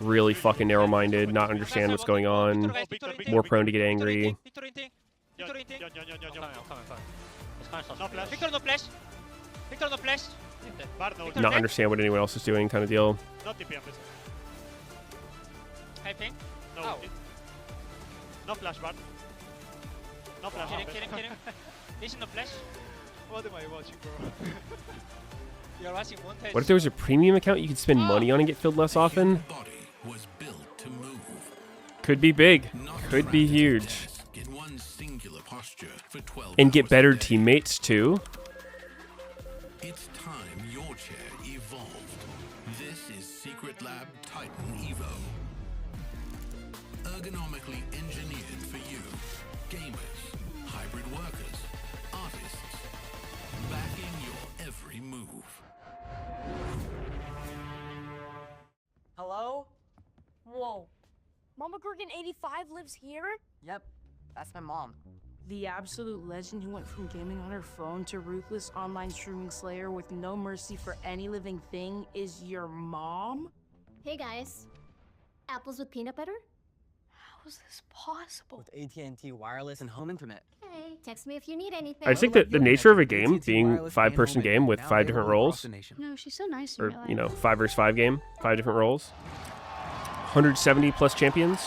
really fucking narrow-minded, not understand what's going on, more prone to get angry. Victor no flash. Victor no flash. Not understand what anyone else is doing, kind of deal. No TP, I think. No. Oh. No flash, Bart. No flash. Kidding. Is no flash? What am I watching, bro? You're watching one touch. What if there was a premium account you could spend money on and get filled less often? Could be big. Could be huge. And get better teammates too. It's time your chair evolved. This is Secret Lab Titan Evo. Ergonomically engineered for you. Gamers, hybrid workers, artists. Backing your every move. Hello? Whoa. Mama Gorgon 85 lives here? Yep, that's my mom. The absolute legend who went from gaming on her phone to ruthless online streaming slayer with no mercy for any living thing is your mom? Hey guys. Apples with peanut butter? How is this possible? With AT&T wireless and home internet. Hey, text me if you need anything. I just think that the nature of a game being 5-person game with 5 different roles, No, she's so nice in or real life. you know, 5 versus 5 game, 5 different roles, 170 plus champions.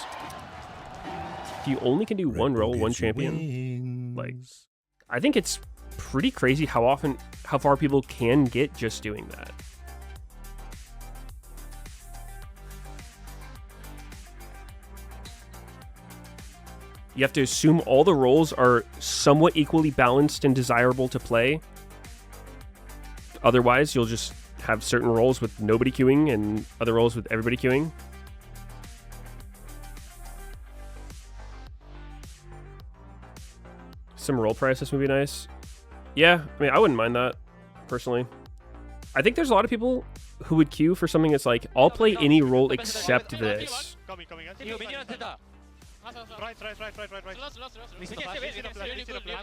If you only can do one role, one champion, like I think it's pretty crazy how far people can get just doing that. You have to assume all the roles are somewhat equally balanced and desirable to play. Otherwise, you'll just have certain roles with nobody queuing and other roles with everybody queuing. Some role prices would be nice. Yeah, I mean, I wouldn't mind that, personally. I think there's a lot of people who would queue for something that's like, I'll play any role except this. I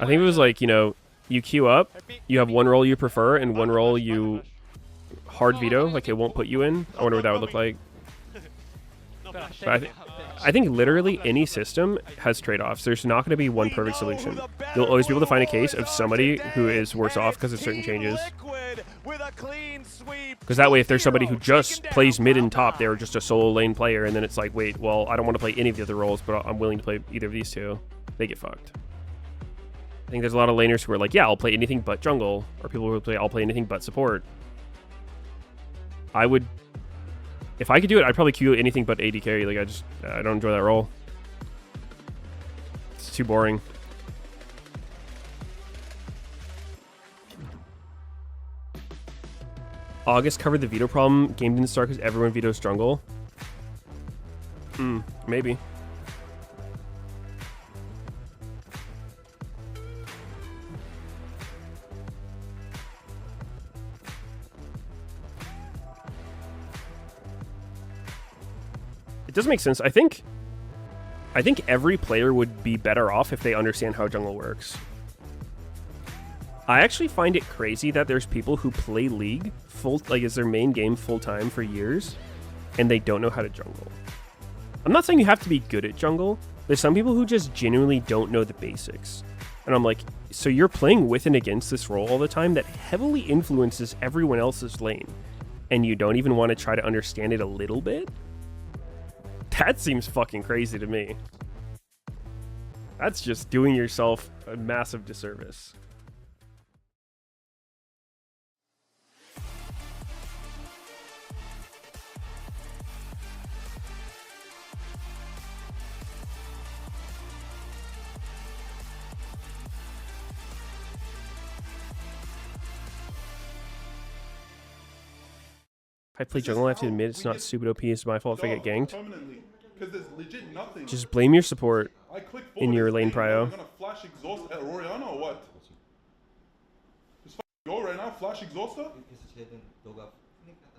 think it was like, you know, you queue up, you have one role you prefer and one role you hard veto, like it won't put you in. I wonder what that would look like. But I think literally any system has trade-offs. There's not going to be one perfect solution. You'll always be able to find a case of somebody who is worse off because of certain changes. Because that way, if there's somebody who just plays mid and top, they're just a solo lane player, and then it's like, wait, well, I don't want to play any of the other roles, but I'm willing to play either of these two. They get fucked. I think there's a lot of laners who are like, yeah, I'll play anything but jungle, or people who play, I'll play anything but support. I would, if I could do it, I'd probably queue anything but AD carry. Like I don't enjoy that role. It's too boring. August covered the veto problem. Game didn't start because everyone vetoes jungle. Maybe. It does make sense. I think every player would be better off if they understand how jungle works. I actually find it crazy that there's people who play League as their main game full time for years, and they don't know how to jungle. I'm not saying you have to be good at jungle. There's some people who just genuinely don't know the basics. And I'm like, so you're playing with and against this role all the time that heavily influences everyone else's lane, and you don't even want to try to understand it a little bit? That seems fucking crazy to me. That's just doing yourself a massive disservice. If I play jungle, I have to admit it's not stupid OP. It's my fault if I get ganked. Just blame your support in your lane prio. I'm gonna flash exhaust at Oriana or what? Just go right now, flash exhauster?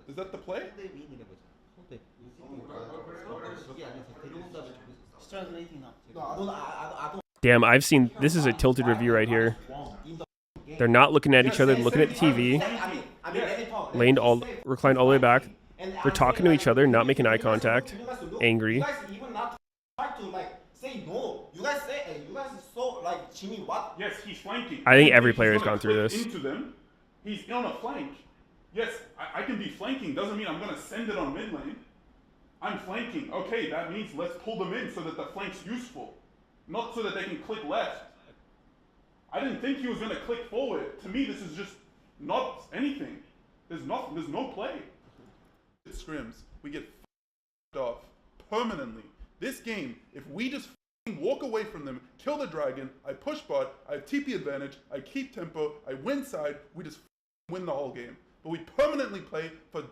Is that the play? Damn, I've seen, this is a tilted review right here. They're not looking at each other, they're looking at the TV. Reclined all the way back. They're talking to each other, not making eye contact. Angry. Yes, he's flanking. I think every player has gone through this. Into them. He's on a flank. Yes, I can be flanking. Doesn't mean I'm going to send it on mid lane. I'm flanking. Okay, that means let's pull them in so that the flank's useful. Not so that they can click left. I didn't think he was going to click forward. To me, this is just not anything. There's no play. It scrims. We get off permanently. This game, if we just walk away from them, kill the dragon, I push bot, I have TP advantage, I keep tempo, I win side, we just win the whole game. But we permanently play for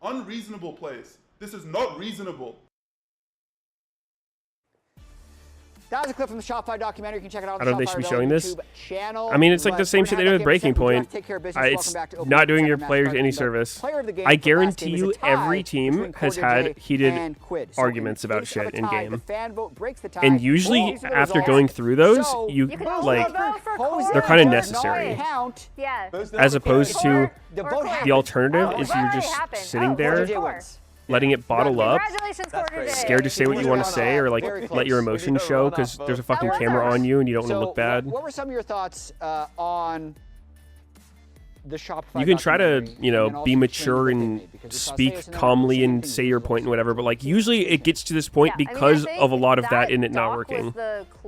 unreasonable plays. This is not reasonable. That was a clip from the Shopify documentary. You can check it out on I the don't know if they should be Shopify showing this. YouTube channel. I mean, it's like the same shit they did with Breaking Point. It's not doing your players any service. I guarantee you every team has had heated arguments about shit in game. And usually after going through those, they're kind of necessary. As opposed to the alternative is you're just sitting there letting it bottle up, scared to say what you want to say or like let your emotions show because there's a fucking camera on you and you don't want to look bad. What were some of your thoughts on the Shopify? You can try to, be mature and speak calmly and say your point and whatever, but like usually it gets to this point because of a lot of that in it not working.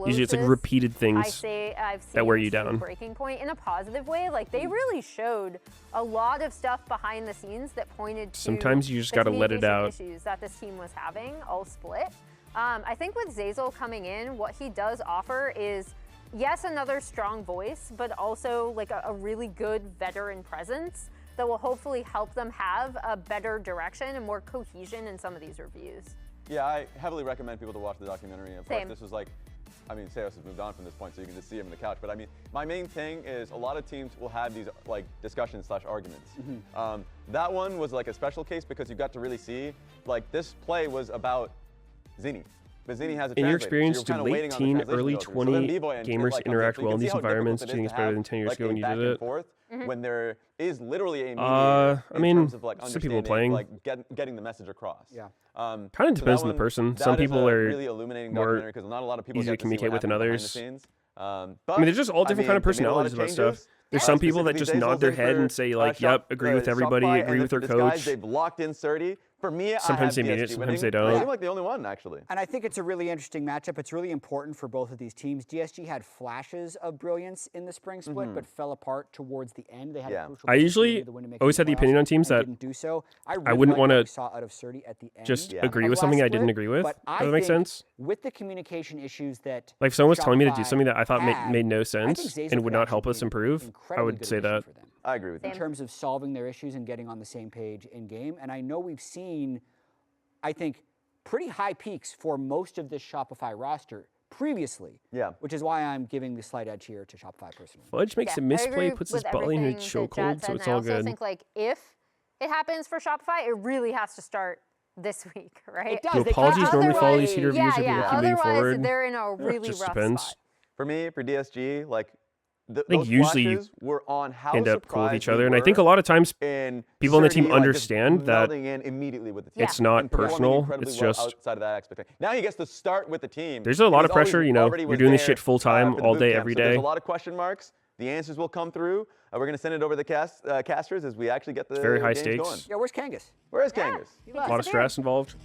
Usually it's like repeated things that wear you down. Breaking Point in a positive way, like they really showed a lot of stuff behind the scenes that pointed to sometimes you just got to let it out. Issues that this team was having all split. I think with Zeyzal coming in, what he does offer is yes, another strong voice, but also like a really good veteran presence that will hopefully help them have a better direction and more cohesion in some of these reviews. Yeah, I heavily recommend people to watch the documentary. Of course, this was like, Meteos has moved on from this point, so you can just see him in the couch. But I mean, my main thing is a lot of teams will have these like discussions/arguments. That one was like a special case because you got to really see, like this play was about Zinni. But Zinni has a in your experience, do late teen, early 20 gamers interact well in these environments? Do you think it's better than 10 years ago when you did it? When there is literally a I mean, terms of like some people playing. Like getting the message across. Yeah. Kind of depends on the person. Some people are really illuminating more because not a lot of people easy to communicate with than others. But, I mean, there's just all different kind of personalities about stuff. There's some people that just nod their head and say like, "Yep, agree with everybody, agree with their coach." They've locked in 30. For me, sometimes they mean it, sometimes they don't. I seem like the only one, actually. And I think it's a really interesting matchup. It's really important for both of these teams. DSG had flashes of brilliance in the spring split, but fell apart towards the end. They had a crucial I usually always had the opinion on teams that didn't do so. I wouldn't want to saw out of Surdy at the end just agree with something I didn't agree with. Does that make sense? With the communication issues that like if someone was telling me to do something that I thought made no sense and would not help us improve, I would say that. I agree with you. In terms of solving their issues and getting on the same page in game. And I know we've seen, I think, pretty high peaks for most of this Shopify roster previously. Yeah. Which is why I'm giving the slight edge here to Shopify personally. Fudge makes a misplay, puts his bot lane in a chokehold, so it's all good. I also think like if it happens for Shopify, it really has to start this week, right? It does. Apologies normally follow these heater reviews if people keep moving forward. They're in a really rough spot. For me, for DSG, like I think usually were on how end up cool with each surprised other, we and I think a were lot of times in people on the Sergey, team like, just understand that melding in immediately with the team. it's not And performing personal. incredibly It's well just outside of that expectation. Now he gets to start with the team. there's a lot He of was always- pressure. You know, already you're was doing this there, shit full time, for the all boot day, camp. every So there's day. a lot of question marks. The answers will come through. We're going to send it over to the casters as we actually get the It's very high games stakes. going. Yeah, where's Kangas? Where is Kangas? A lot of stress involved.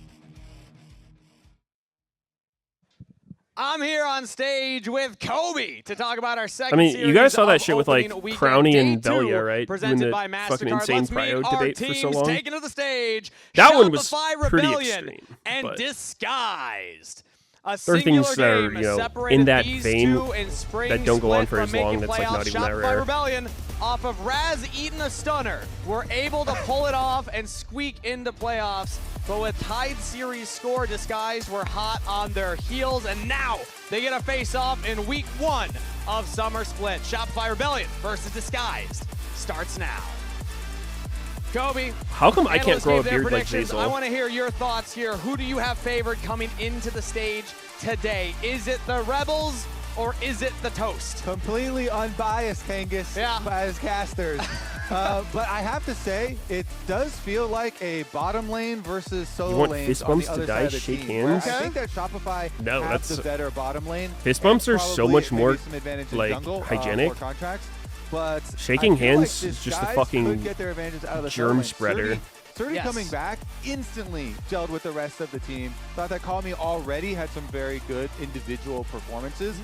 I'm here on stage with Kobe to talk about our second I mean, you guys series saw that of shit with like opening weekend. Crowny and Day 2, Belia, right? Doing Presented the by fucking MasterCard. insane Let's meet cryo our debate for so teams long. taken to the stage. That one was Shopify pretty Rebellion extreme, and but Disguised. A there are singular things that are, game you know, separated in that these vein two in spring that don't go on split for from as long. making That's like not playoffs. even that Shopify rare. Rebellion off of Raz eating a stunner. We're able to pull it off and squeak into playoffs. But with tied series score, Disguised were hot on their heels, and now they get a face-off in week 1 of Summer Split. Shopify Rebellion versus Disguised starts now. Kobe, How come I can't analysts grow a gave their beard like predictions. I Zazel? want to hear your thoughts here. Who do you have favored coming into the stage today? Is it the Rebels or is it the Toast? Completely unbiased, Kangas, as casters. But I have to say, it does feel like a bottom lane versus You solo want lanes fist on bumps the to other die, side of the shake team, where hands? I think that Shopify No, has that's the better bottom lane. fist bumps and are so probably much maybe more some advantage in like jungle, hygienic. for contracts. But Shaking I feel like hands is just a Disguised fucking could get their advantages out of the solo germ lane. spreader. Surdy Yes. coming back instantly gelled with the rest of the team. Thought that Call Me already had some very good individual performances,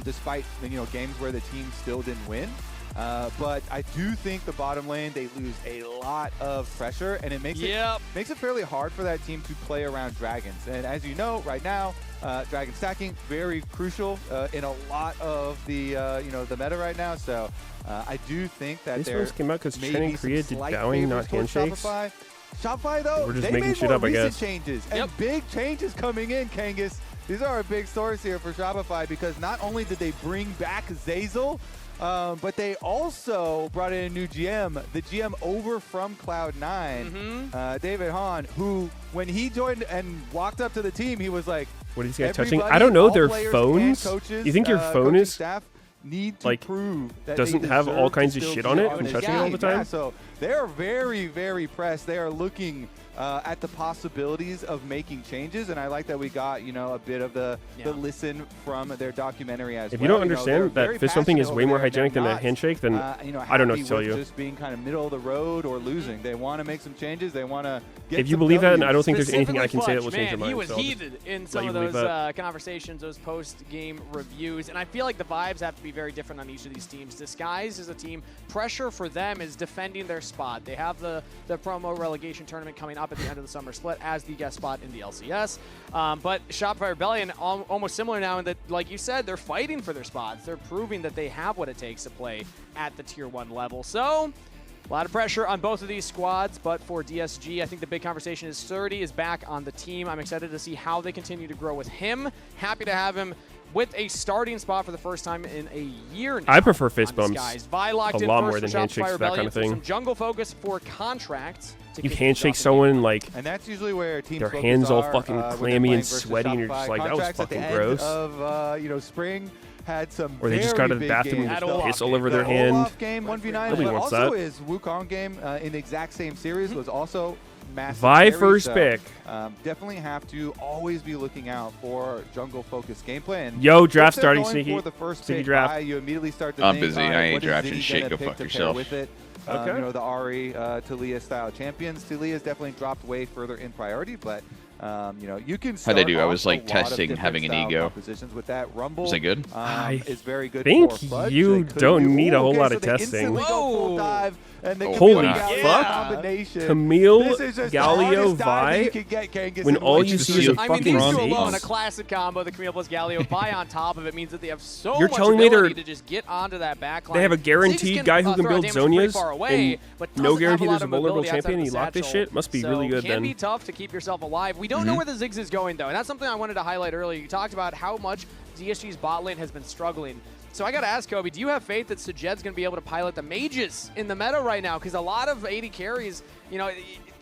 despite games where the team still didn't win. But I do think the bottom lane, they lose a lot of pressure, and it makes it fairly hard for that team to play around dragons. And as you know, right now, dragon stacking very crucial in a lot of the the meta right now. So I do think that These there ones came out 'cause may Chen and be some Korea did slight bowing, favors not towards handshakes. Shopify though, We're just they making made shit more up, I recent guess. changes and big changes coming in, Kangas. These are a big source here for Shopify because not only did they bring back Zazel, but they also brought in a new GM, the GM over from Cloud9, David Hahn, who, when he joined and walked up to the team, he was like, What is he guy touching? "Everybody, I don't know. all Their players and phones. coaches, You think your phone coaching is staff need to like prove that doesn't they have all deserve to kinds of still shit be on it on from this touching it all the game. Yeah, time? so they are very, very pressed. They are looking at the possibilities of making changes, and I like that we got a bit of the listen from their documentary as well. If you don't they're understand very that fist bumping is passionate way over more there, and hygienic they're than a not, handshake, then I don't know what to happy tell with you. Just being kind of middle of the road or losing. They want to make some changes. They want to get If you some believe that, and I Ws. don't think there's anything I can say that will Man, change your mind. he was so I'll just heated in let some you of believe those that. conversations, those post-game reviews, and I feel like the vibes have to be very different on each of these teams. Disguise is a team. Pressure for them is defending their spot. They have the promo relegation tournament coming up at the end of the summer split as the guest spot in the LCS. But Shopify Rebellion, almost similar now in that, like you said, they're fighting for their spots. They're proving that they have what it takes to play at the Tier 1 level. So a lot of pressure on both of these squads, but for DSG, I think the big conversation is Surdy is back on the team. I'm excited to see how they continue to grow with him. Happy to have him with a starting spot for the first time in a year now. I prefer fist bumps Vi locked a in lot first more for than Shopify handshakes for that Rebellion kind of for thing. some jungle focus for contracts. to You kick handshake things off the game. someone like And that's usually where teams their focus hands all are, fucking when they're clammy playing and versus sweaty, and you're just Shopify. like, that was Contracts at the fucking end gross. Of spring had some Or they just very got out of the big bathroom games. and piss all over their The hand. Olaf game 1v9, Nobody but wants also that. his Wukong game in the exact same series was also massive. Vi carry, first so, pick. Definitely have to always be looking out for jungle-focused gampplay. And Yo, if draft they're starting, going Sneaky. for the first Sneaky pick, draft. Vi, you immediately start to I'm think, busy. all right, I ain't what is drafting Ziggy shit. gonna Go pick fuck to pair yourself. with it? Okay. The Ahri, Talia style champions. Talia's definitely dropped way further in priority, but you can start How'd I do? I off was a like lot of testing different having an style ego. compositions with that. Rumble Was I good? is very good think for Fudge. you They could don't do- need a whole okay, lot so of they testing. instantly go full dive, and the Holy Camille fuck. combination. Camille, This is just the Galio, hardest dive Vi, you can get, Kangas, when in all one you season. see is a I mean, fucking these two Z. alone, a classic combo, the Camille plus Galio. Vi on top of it means that they have so You're much telling me ability they're- to just get onto that backline. They have a Ziggs guaranteed guy who can throw out build damage from pretty Zonias, far away, and but no doesn't have guarantee a lot there's a of vulnerable mobility outside champion, of and the you lock this satchel. shit? Must be So really good can then. be tough to keep yourself alive. We don't know where the Ziggs is going, though, and that's something I wanted to highlight earlier. You talked about how much DSG's bot lane has been struggling. So I got to ask, Kobe, do you have faith that Sajed's going to be able to pilot the mages in the meta right now? Because a lot of AD carries,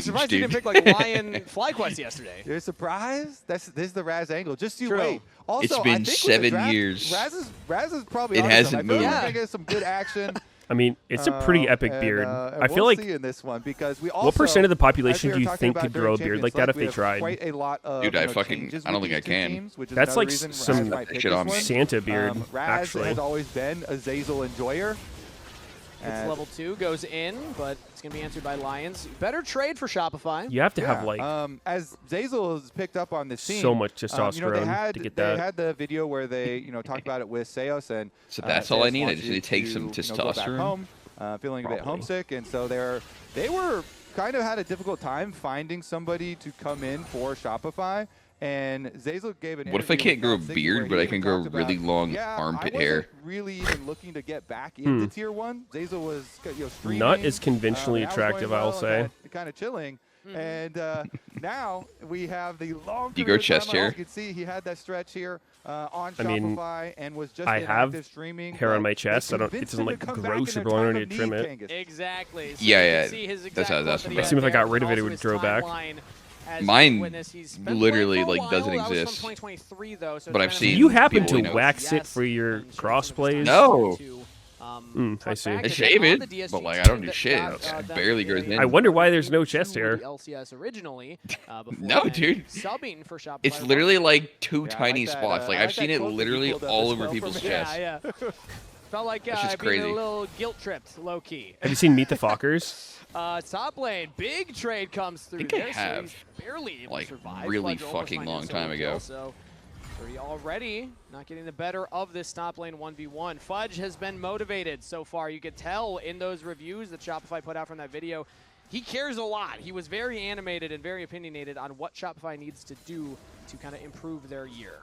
change, surprised dude. you didn't pick like Lion FlyQuest yesterday. You're surprised? This is the Raz angle. Just you True. wait. Also, It's I been think with the 7 draft, years. Raz is probably It onto hasn't something. I feel like moved. we're gonna get some good action. I mean, it's a pretty epic beard. And I feel we'll like. see in this one because we also, What percent of the as we population were do you talking think about could during grow a beard Champions like that Select, if we they have tried? Quite a lot of, Dude, you I know, fucking- changes I don't with think I these two can. teams, which is That's another like reason some Raz might pick shit this on me. one. Santa beard, Raz actually. has always been a Zeyzal enjoyer. It's level 2, goes in, but it's going to be answered by Lions. Better trade for Shopify. You have to have, like, as Zeyzal has picked up on this team, so much testosterone to get that. They had the video where they, talked about it with Seos, and so that's all I need. I just need to take some go back home, feeling a bit homesick, and so they were kind of had a difficult time finding somebody to come in for Shopify. And Zeyzal gave an What if I can't grow a beard, but I can grow really long armpit hair? Really even looking to get back into Tier 1. Zeyzal was streaming. Not as conventionally attractive, I'll say. Kind of chilling. And now we have the long You go chest hair. You can see he had that stretch here on Shopify and was just I have streaming, hair on my chest. It doesn't like grow super long. I don't need to trim it. Exactly. So yeah. That's how I assume if I got rid of it, it would grow back. Mine literally doesn't exist. But I've seen. You happen to people, wax it for your cross plays? No. I see. I shave it, but like I don't do shit. It barely grows in. I wonder why there's no chest hair. LCS originally. No, dude. Subbing for Shopify. It's literally like two tiny spots. Like I've seen it literally all over people's chests. Yeah. Felt like being a little guilt tripped, low key. Have you seen Meet the Fockers? Top lane, big trade comes through. I think I have. So he's barely able like to survive. really Fudge fucking long time ago. So 3 already, not getting the better of this top lane 1v1. Fudge has been motivated so far. You could tell in those reviews that Shopify put out from that video. He cares a lot. He was very animated and very opinionated on what Shopify needs to do to kind of improve their year.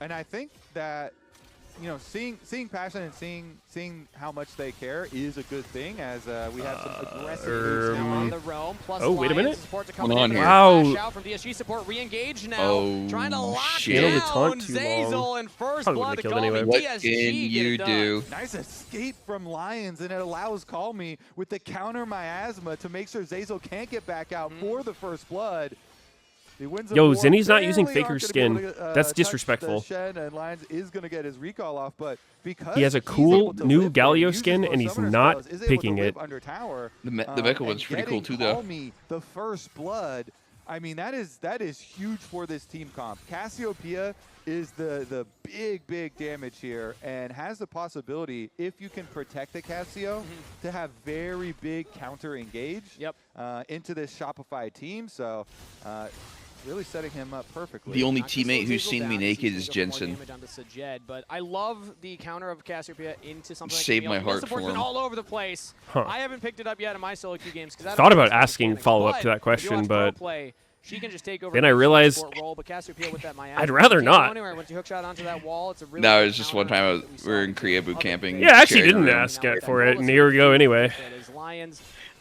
And I think that seeing passion and seeing how much they care is a good thing, as we have some aggressive moves now on the roam. Plus wait a minute. What's on here? Wow. Out from DSG support, re-engaged now. Oh, trying to lock shit. down The taunt too Zeyzal long. and first Probably blood to killed Call anyway. Me. What DSG can you do? Nice escape from Lions, and it allows Call Me with the counter miasma to make sure Zeyzal can't get back out for the first blood. Yo, Zinni's not using Faker's skin. That's disrespectful. Shen, and Lions is going to get his recall off, but because he has a cool new Galio skin, and he's not picking it. The Mecha one's pretty cool too, though. The first blood. I mean, that is huge for this team comp. Cassiopeia is the big damage here, and has the possibility, if you can protect the Cassio, to have very big counter engage into this Shopify team. So really setting him up perfectly. The only teammate who's seen me naked is Jensen. But I love the counter of Cassiopeia into something like Saved my heart for him. all over the place. Huh. I haven't picked it up yet in my solo queue games. Thought about asking follow-up to that question, but she can just take over. Then I realized role, but with that I'd rather not. Once you hook shot onto that wall, it's a really No, it was just one time we were in Korea boot camping. Yeah, I actually didn't ask for it, and here we go anyway.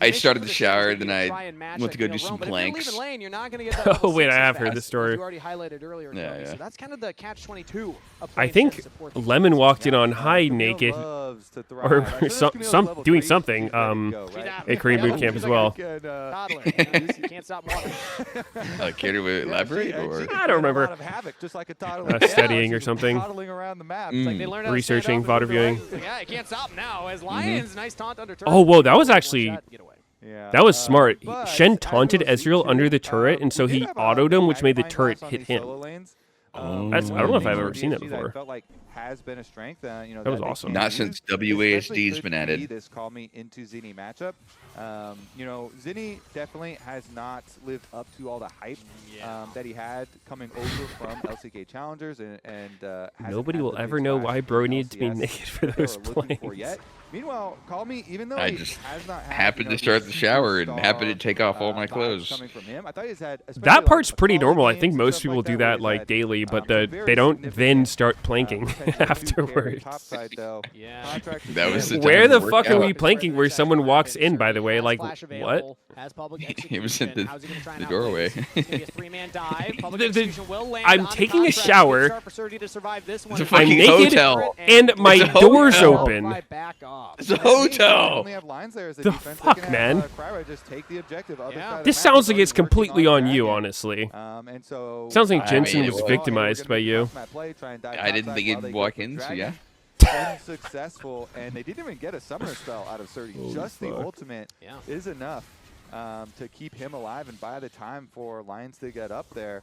I started the shower, and then I went to go do some planks. Oh, wait, I have heard this story. Yeah. So that's kind of the catch-22. I think Lemon walked in on high naked, or doing something at Korean boot camp as well. Can't stop walking. Care to elaborate? Or? I don't remember. Studying or something. Researching, VOD reviewing. Yeah, I can't stop now. As Lions, nice taunt under turret. Oh, whoa, that was actually... That was smart. Shen taunted Ezreal under the turret, and so he autoed him, which made the turret hit him. I don't know if I've ever seen that before. Has been a strength. That was awesome. Not since WASD's been added. This Call Me into Zinni matchup. Zinni definitely has not lived up to all the hype that he had coming over from LCK Challengers, and nobody will ever know why Bro needs to be naked for those plays. Meanwhile, Call Me, even though I just happened to start the shower and happened to take off all my clothes. That part's pretty normal. I think most people do that like daily, but they don't then start planking afterwards. That was the Where the fuck are we planking where someone walks in, by the way? Like, what? It was in the doorway. I'm taking a shower. It's a I'm fucking naked, hotel. and my door's open. It's a hotel. The fuck, man? This sounds like it's completely on you, honestly. Sounds like Jensen was victimized by you. I didn't think he'd walk in, so yeah. Unsuccessful, and they didn't even get a summoner spell out of Surdy. Just the ultimate is enough to keep him alive and buy the time for Lions to get up there.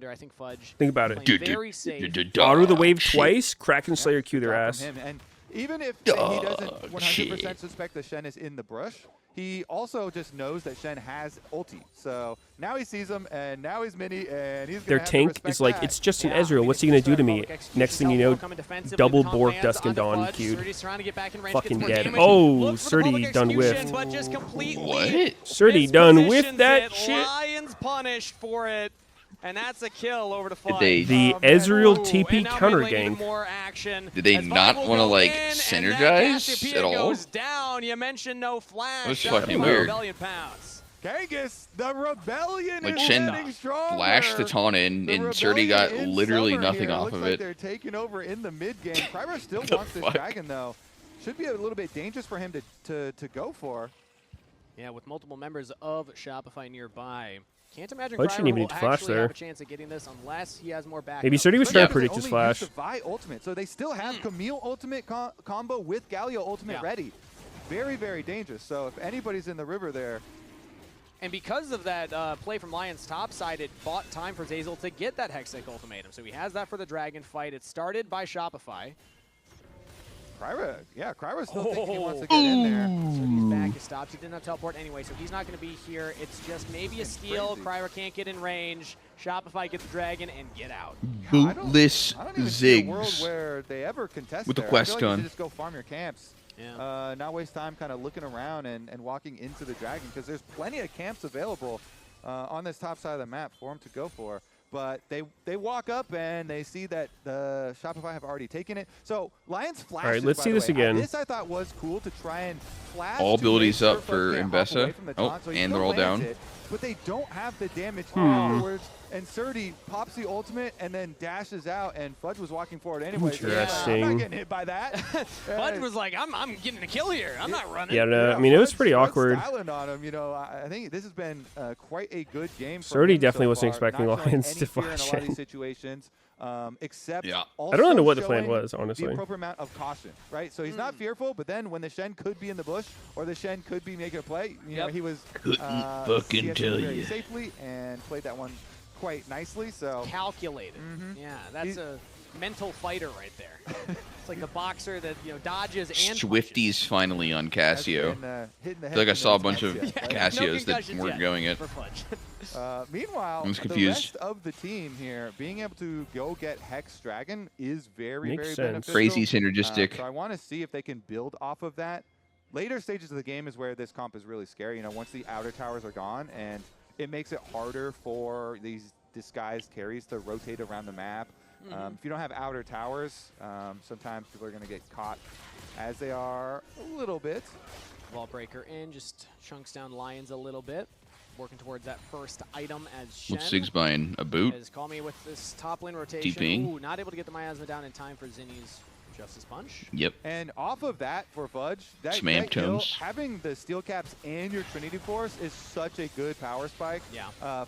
Flounder. I think Fudge Think about it. playing very safe. Auto the wave twice, Kraken Slayer Q their From ass. him. And even if he doesn't 100% suspect the Shen is in the brush, he also just knows that Shen has ulti. So now he sees him, and now he's mini, and he's Their gonna have to tank respect is like, that. it's just an Ezreal. What's he going to do to me? Next thing you know, double Bork Dusk and Dawn queued. Fucking dead. Oh, Surdy done whiffed. But just completely What? Surdy done whiffed that it. shit. Lions punished for it. And that's a kill over to Fudge. The Ezreal TP counter gank. More action. Did they not want to like synergize at all? Goes down. You mentioned no flash. That was fucking weird. Kangas, the rebellion Like is Shen getting stronger. flashed the taunt in, and Surdy got literally nothing off of Like it. they're taking over in the mid game. Kryber still wants this dragon though. Should be a little bit dangerous for him to go for. Yeah, with multiple members of Shopify nearby. Can't imagine Fudge shouldn't Kryber even will need to flash actually there. have a chance at getting this unless he has more backup. Maybe Surdy was trying to predict his Only flash. use the Vi ultimate, so they still have Camille ultimate combo with Galio ultimate ready. Very, very dangerous. So if anybody's in the river there. And because of that play from Lions top side, it bought time for Zeyzal to get that Hextech ultimatum. So he has that for the dragon fight. It started by Shopify. Kryber's still thinking he wants to get in there. So he's back, he stops, he didn't have teleport anyway, so he's not going to be here. It's just maybe a steal. Kryber can't get in range. Shopify gets the dragon and get out. Bootless I don't even see a world Ziggs. where they ever contest With the there. quest I feel like gun. you should just go farm your camps. Yeah. Not waste time kind of looking around and walking into the dragon, because there's plenty of camps available on this top side of the map for them to go for. But they walk up and they see that the Shopify have already taken it. So Lions flashes. All right, let's by see the this way. again. This I thought was cool to try and flash. All to abilities make up sure for Fudge can't hop away Mbessa. from the Oh, taunt, so he and still they're all lands down. it, but they don't have the damage Hmm. forwards. And Surdy pops the ultimate and then dashes out, and Fudge was walking forward anyway. So Interesting. I'm not getting hit by that. Fudge was like, I'm getting a kill here. I'm not running. Yeah, no, I mean, it was pretty Fudge awkward. styling on him, you know. I think this has been quite a good game for Surdy him definitely so wasn't far. expecting Not showing Lions any to fear in a flash lot of in. these situations, except Yeah. also I don't know what the plan showing was, honestly. the appropriate amount of caution, right? So he's not fearful, but then when the Shen could be in the bush or the Shen could be making a play, you know, he was Couldn't fucking CSing tell very you. safely and played that one quite nicely. So Calculated. Yeah, that's a mental fighter right there. It's like the boxer that dodges and Swifties finally on Cassio. hitting the I feel like I head saw a with bunch of those hits, right? Cassios that weren't going it. Meanwhile, I was the confused. rest of the team here being able to go get Hex Dragon is very, Makes very sense. beneficial. Crazy synergistic. So I want to see if they can build off of that. Later stages of the game is where this comp is really scary. You know, once the outer towers are gone, and it makes it harder for these disguised carries to rotate around the map. If you don't have outer towers, sometimes people are going to get caught as they are a little bit. Wall breaker in, just chunks down Lions a little bit. Working towards that first item as Shen. What's Ziggs buying? A boot? As Call Me with this top lane rotation. TPing. Ooh, not able to get the miasma down in time for Zinni's Justice Punch. Yep. And off of that for Fudge, that Some amp kill, tones. having the steel caps and your Trinity Force is such a good power spike.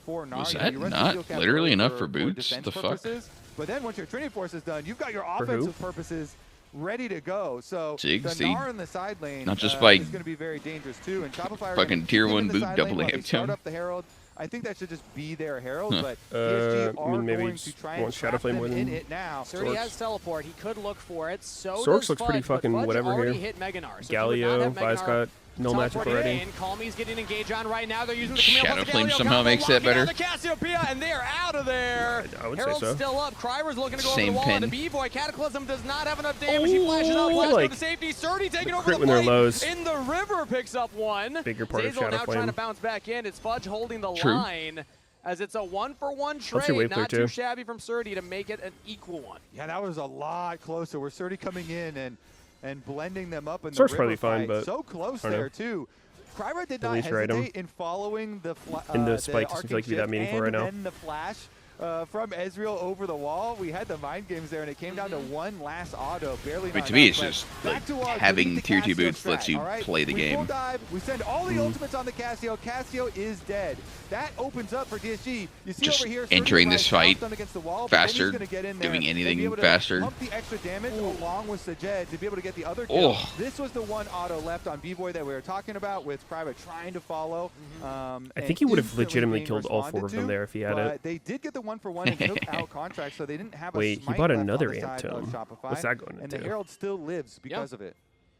For Gnar. Was You know, that you run the not steel caps literally early enough for defense boots? The fuck? purposes, but then once your Trinity Force is done, you've got your For who? offensive purposes ready to go. So Ziggs, the Gnar in the side lane not just by is going to be very dangerous too. And Shopify are fucking gonna tier keep him 1 in the boot side double lane while they amp start tone. up the Herald. I think that should just be their Herald, Huh. but PSG I are mean, maybe going just to try want and Shadow trap Flame them with in him. it now. Surdy has teleport. He could look for it. So Sorks does looks pretty Fudge, but fucking Fudge whatever already here. hit Meganar. So Galio, Vi's got no magic teleport already. in. Call Me's getting engaged on right now. They're using the Camille Shadow plus the Flame Galio somehow combo, makes that locking down better. The Cassiopeia, and they are out of there. I would say Herald's so. still up. Kryber's looking to go Same over the wall. pin. And the B-Boy Cataclysm does not have enough damage. He flashes out. Oh, Flash like to safety. Surdy taking over crit the when they're plate. lows. In the river picks up one. Bigger part of Zeyzal Shadow now trying Flame. to bounce back in. It's Fudge holding the True. line. As it's a 1-for-1 That's your trade, wave clear not too too. shabby from Surdy to make it an equal one. Yeah, that was a lot closer. We're Surdy coming in and blending them up in the Sork's river probably fine, fight. but so close I don't know. there too. Kryber did At not least your item. hesitate in following the And the spike doesn't feel like to be that meaningful right now. And then the flash from Ezreal over the wall. We had the mind games there, and it came down to one last auto, barely. But not to me, enough, it's but just back like to our having delete the tier 2 Cassio boots lets strat, you all right? play the We full game. dive, we send all the ultimates on the Cassio. Cassio is dead. That opens up for DSG. You see Just over here, entering Surdy this right fight bounced against the wall, but then he's faster, gonna get in there doing and be anything able to faster. Pump the extra damage along with Sajed to be able to get the other kill. Oh. This was the one auto left on B-Boy that we were talking about with Kryber trying to follow. I and think he would have instantly legitimately being killed all 4 of responded them to, there if he had but it. They did get the 1-for-1 and took out contract, so they didn't have a Wait, he smite bought left on another the amp side of tome. Shopify, What's that going and into? the Herald still lives because of it.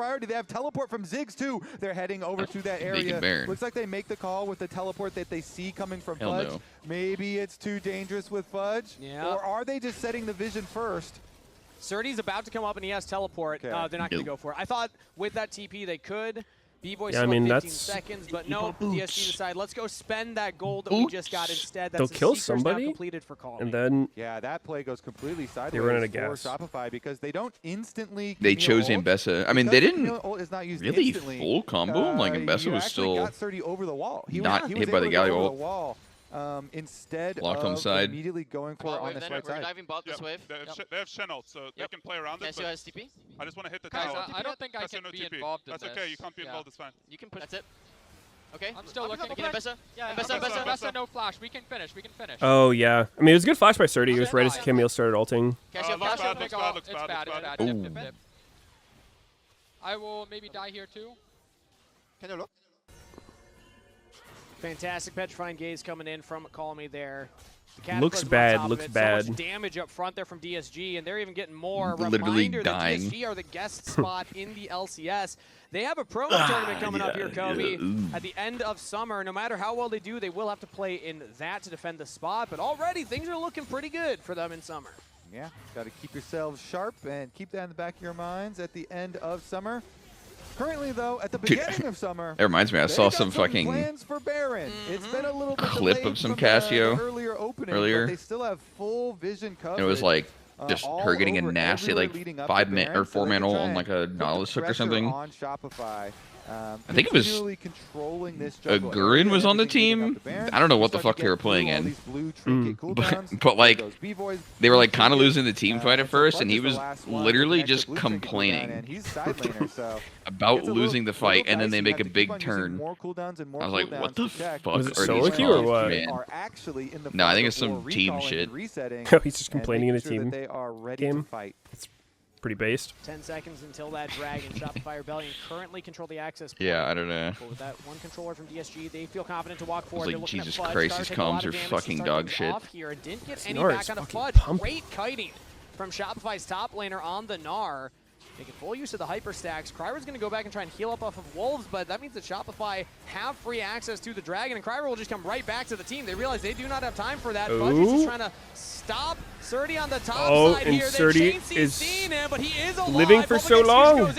priority. They have teleport from Ziggs too. They're heading over to that area. Baron. Looks like they make the call with the teleport that they see coming from Hell Fudge. no. Maybe it's too dangerous with Fudge. Yeah. Or are they just setting the vision first? Surdy's about to come up and he has teleport. They're not going to go for it. I thought with that TP they could. B-Boy still 15 seconds, but no, DSG decide, let's go spend that gold that we just got instead. They'll kill somebody, completed for Call and then that play goes completely sideways they run out of for gas. Shopify because they don't instantly. They chose Ambessa. I mean, they didn't really instantly, full combo. Like Ambessa was still got Surdy over the wall. not hit by the Galio ult. Instead Locked on the of side. Immediately going for it on this right side. Diving bot this wave. They have Shen ult, so they can play around it. Cassio has TP. I just want to hit the Guys, tower. I don't think I can be involved in That's this. okay, you can't be involved, it's fine. You can push. That's it. Okay. I'm still looking. Get Ambessa. Yeah, Ambessa. Ambessa, no flash. We can finish. We can finish. Oh yeah, I mean it was a good flash by Surdy. It was right as Camille started ulting. Cassio, looks bad. It's bad. Dip, dip. I will maybe die here too. Can you look? Fantastic petrifying gaze coming in from Call Me there. Looks bad. Looks So bad. much damage up front there from DSG, and they're even getting more. Literally Reminder dying. that DSG are the guest spot in the LCS. They have a promo tournament coming up here, Kobe, at the end of summer. No matter how well they do, they will have to play in that to defend the spot. But already things are looking pretty good for them in summer. Yeah, got to keep yourselves sharp and keep that in the back of your minds at the end of summer. Currently, though, at the beginning of summer, it reminds me. I saw some fucking plans for Baron. It's been a little bit clip of some Cassio earlier. earlier. But they still have full vision coverage. It was like just her getting a nasty like 5-man or 4-man ult on like a Nautilus hook or something. On Shopify. I think it was Gurren was on the team. I don't know what the fuck they were playing in. But like, they were like kind of losing the team fight at first, and he was literally just complaining about losing the fight, and then they make a big turn. I was like, what the fuck are these or what? man? No, I think it's some team shit. He's just complaining in a team game. It's pretty based. 10 seconds until that dragon. Shopify Rebellion currently control the access point. Yeah, I don't know. But with that one controller from DSG, they feel confident to walk forward. Like, Jesus Christ, these comms are fucking dog shit. Here and didn't get any back on a Fudge. Great kiting from Shopify's top laner on the Gnar. Making full use of the hyper stacks. Kryra's going to go back and try and heal up off of Wolves, but that means that Shopify have free access to the Dragon, and Kryra will just come right back to the team. They realize they do not have time for that. Fudge is just trying to stop Surdy on the top side and here. Surdy is him, but he is alive. living for so long.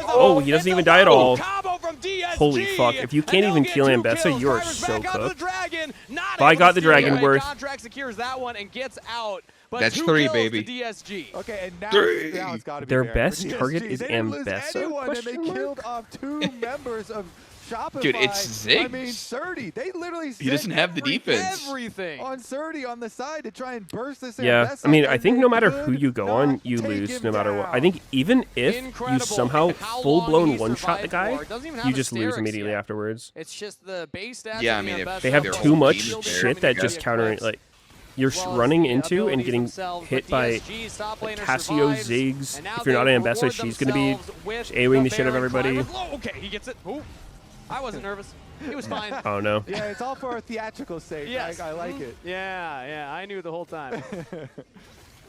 Oh, he doesn't even die at all. Holy fuck. If you can't even kill Ambessa, you are so cooked. If I got the Dragon worth. Contract secures that one and gets out. But that's 3, baby. DSG. Okay, and now, 3. Now it's got to be Their Baron. best target is They didn't lose Ambessa? anyone, and they killed off 2 members of Shopify. Dude, it's Ziggs. I mean, Surdy. They literally He doesn't have the defense. Everything on Surdy on the side to try and burst this. Yeah, Ambessa, I mean, I and think they no matter could who you go on, you not lose take no him matter what. down. I think even if you somehow How full-blown long he one-shot the guy, survived for. Doesn't even have you a just lose Sterix immediately yet. afterwards. It's just the base stats. Yeah, of I mean, the if Ambessa They have They're too all much team shit that just counter, like, you're running into and getting hit by like, Cassio, Ziggs. If you're not an Ambessa, she's going to be AoEing the shit out of everybody. Okay, he gets it. Ooh, I wasn't nervous. He was fine. Oh, no. Yeah, it's all for a theatrical sake. Yes. I like it. Yeah, I knew the whole time.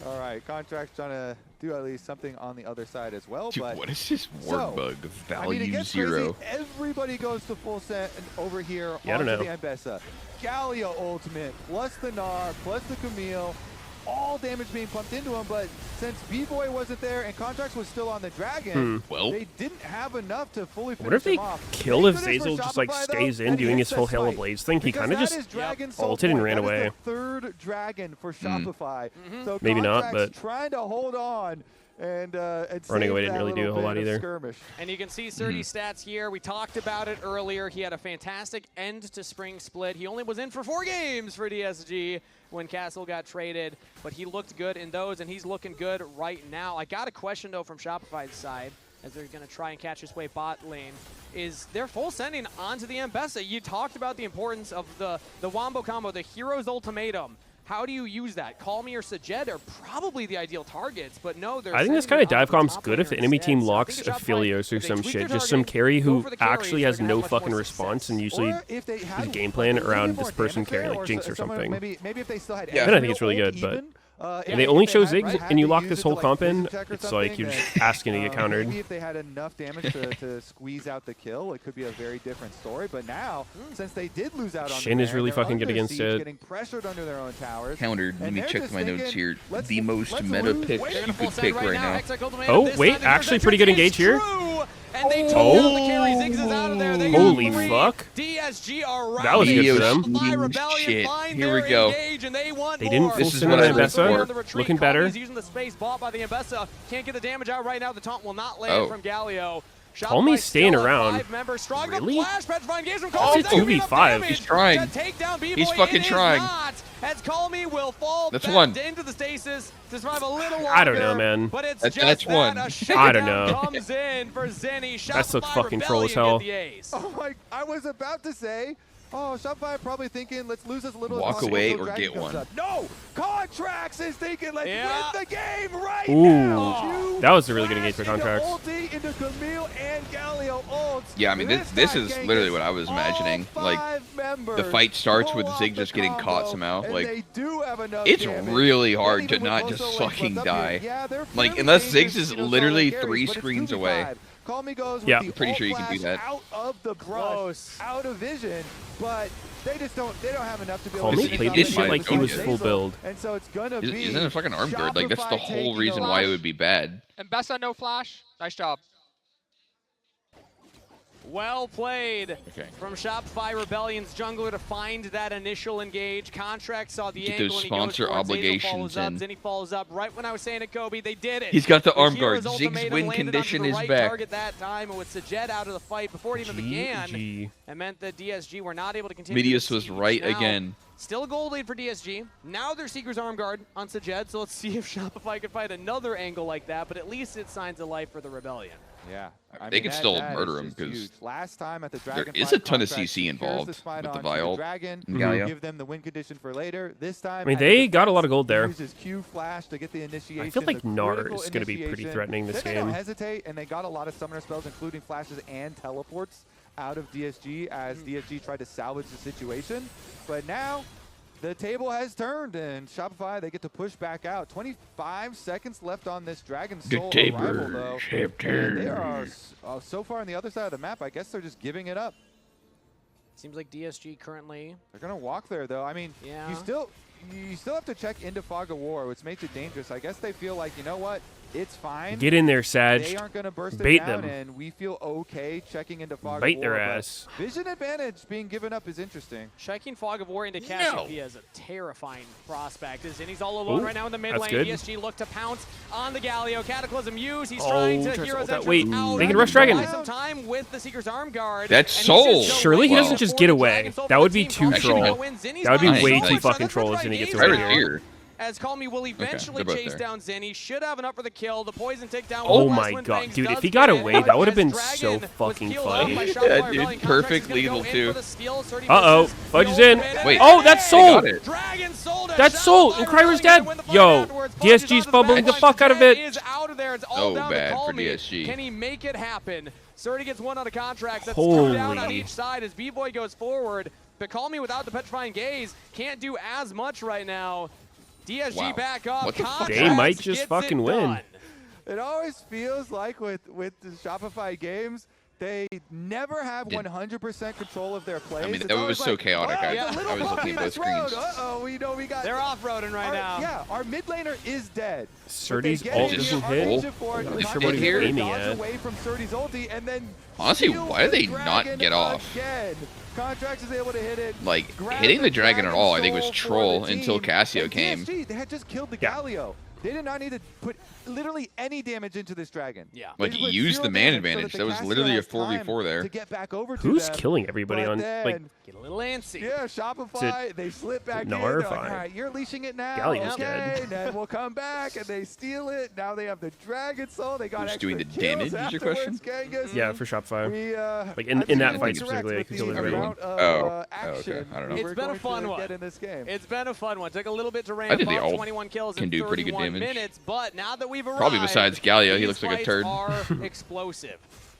All right, Contract's trying to do at least something on the other side as well. Dude, but what is this ward bug? Value I mean, it gets 0. Crazy. Everybody goes to full set over here Yeah, I don't onto know. the Ambessa. Galio ultimate, plus the Gnar, plus the Camille. All damage being pumped into him, but since B-Boy wasn't there and Contracts was still on the Dragon, Well, they didn't have enough to fully finish What if they him off. kill if Thank goodness Zazel for just like Shopify, stays though, in that doing his hits full this Hail of fight. Blaze thing? He Because kind of that just is Dragon Soul ulted and Point. ran That is away. the 3rd Dragon for Shopify. So Maybe not, Contracts but trying to hold on and running away save didn't that really do a little whole lot bit of either. skirmish. And you can see Surdy's stats here. We talked about it earlier. He had a fantastic end to spring split. He only was in for 4 games for DSG when Castle got traded, but he looked good in those, and he's looking good right now. I got a question, though, from Shopify's side, as they're going to try and catch his way bot lane, is they're full sending onto the Ambessa. You talked about the importance of the Wombo combo, the Hero's Ultimatum. How do you use that? Call Me or Sajed are probably the ideal targets, but no, they're I think this kind of dive comp's good if the enemy team locks Aphelios or some shit. Just some carry who actually has no fucking response and usually his game plan around this person carrying like Jinx or something. Maybe if they still had then I think it's really good, but And they only show Ziggs, and you lock this whole comp in, it's like you're just asking to get countered. Maybe if they had enough damage to squeeze out the kill, it could be a very different story. But now, since they did lose out on Shin is really fucking good against it. Getting pressured under their own towers. Countered. Let me check my notes here. The most meta pick you could pick right now. Oh, wait, actually pretty good engage here. And they took down the carry. Ziggs is out of there. They Holy fuck. DSG are that was good for them. Shit. Here we go. They didn't full send on the Ambessa. Looking better. He's using the space bought by the Ambessa. Can't get the damage out right now. The taunt will not land from Galio. Calmy's staying around. Really? It's a 2v5. He's trying. He's fucking trying. As Calmy will fall that's one. into the stasis to survive a little longer. I don't know, man. But it's that's one. I don't know. Comes in for Zenny. That looks fucking troll as hell. Oh my! I was about to say. Oh, Shopify probably thinking, let's lose this little. Walk away or get one. No, Contracts is thinking, let's win the game right Ooh, now. that was a really good engage for Contracts. Into Camille and Galio ults. Yeah, I mean, this is literally what I was imagining. Like, the fight starts with Ziggs just getting caught somehow. Like, it's really hard to not just fucking die. Like, unless Ziggs is literally 3 screens away. Calmy goes with I'm pretty sure you can do that. Out of the brush, out of vision, but they just don't have enough to be able to Calmy played this shit like he was full build. And so it's gonna be Isn't it a fucking arm guard? Like, that's the whole reason why it would be bad. Ambessa, no flash. Nice job. Well played from Shopify Rebellion's jungler to find that initial engage. Contract saw the Get angle those and he goes sponsor for it. obligations Zazel in. Zenny follows up right when I was saying it, Kobe. They did it. He's got the arm Hero's guard. Ziggs ultimatum win landed condition onto the is right back. target that time, and with Sajet out of the fight before it even began, it meant that DSG were not able to continue. Meteos was right again. Still a gold lead for DSG. Now they're Seeker's arm guard on Sajet, so let's see if Shopify can find another angle like that, but at least it signs of life for the Rebellion. Yeah. They can still murder him because there is a ton of CC involved with the Vial and Galio. Give them the win condition for later. This time, I mean, they got a lot of gold there. Q flash to get the initiation. I feel like Gnar is going to be pretty threatening this They game. don't hesitate, and they got a lot of summoner spells, including flashes and teleports, out of DSG as DSG tried to salvage the situation. But now, the table has turned, and Shopify, they get to push back out. 25 seconds left on this Dragon Soul arrival, though. And they are so far on the other side of the map, I guess they're just giving it up. Seems like DSG currently. They're going to walk there, though. I mean, you still have to check into Fog of War, which makes it dangerous. I guess they feel like, you know what? It's fine. Get in there, Sag. They aren't going to burst Bait it down, them. and we feel okay checking into Fog Bait of War. their ass. Vision advantage being given up is interesting. Checking Fog of War into Cassiopeia is a terrifying prospect. As Zinni's all alone Ooh, right now in the mid that's lane. good. DSG look to pounce on the Galio. Cataclysm use. He's trying to Hero's Entrance wait, out. they can rush Dragon. Buy some time with the Seeker's arm guard. That's Soul. Surely he doesn't just get away. That would be too troll. That would be way too fucking troll if Zinni gets away here. As Calmy will eventually chase down Zenny. Should have enough for the kill. The poison takedown. Oh my god, dude, if he got away, that would have been so fucking funny. Yeah, dude, perfect lethal too. Uh-oh, Fudge is in. Wait, oh, that's Soul! That's Soul! And Kryer's dead! Yo, DSG's bubbling the fuck out of it. So bad for DSG. Can he make it happen? Surdy gets one on a contract. That's Holy. two down on each side as B-Boy goes forward. But Calmy without the Petrifying Gaze can't do as much right now. DSG back up. They might just fucking win. It always feels like with the Shopify games, they never have 100% control of their plays. I mean, that was so chaotic. I was looking at both screens. We know we got. They're off-roading right now. Yeah, our mid laner is dead. Surdy's ult doesn't hit. I'm not sure what he's aiming at. Away from Surdy's ulti, and then honestly, why do they not get off? Contracts is able to hit it. Like, hitting the dragon at all, I think, was troll until Cassio came. They had just killed the Galio. They did not need to put literally any damage into this dragon. Yeah. Like, he used the man advantage. That was literally a 4v4 there. To get back over to Who's them, killing everybody on, like... Get a little antsy. Yeah, Shopify, they slip back in. They're like, all right, you're leashing it now. Galio's dead. And then we'll come back, and they steal it. Now they have the Dragon Soul. They got Who's doing the damage, is your question? Yeah, for Shopify. Like, in that fight specifically, I could kill everyone. Okay. I don't know. It's been a fun one. It's been a fun one. Took a little bit to ramp I think they up. all 21 kills can in do pretty good 31 damage. minutes, but now that we've arrived, Probably besides Galio, he looks like a these turd. fights are explosive.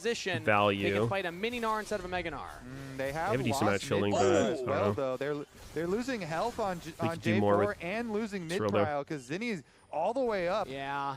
position, value. they can fight a mini Gnar instead of a Mega Gnar. They have a decent amount of lost shielding, mid but as well, though. They're losing health on could do more J4 with and losing mid Trildo. trial because Zinni's all the way up. Yeah.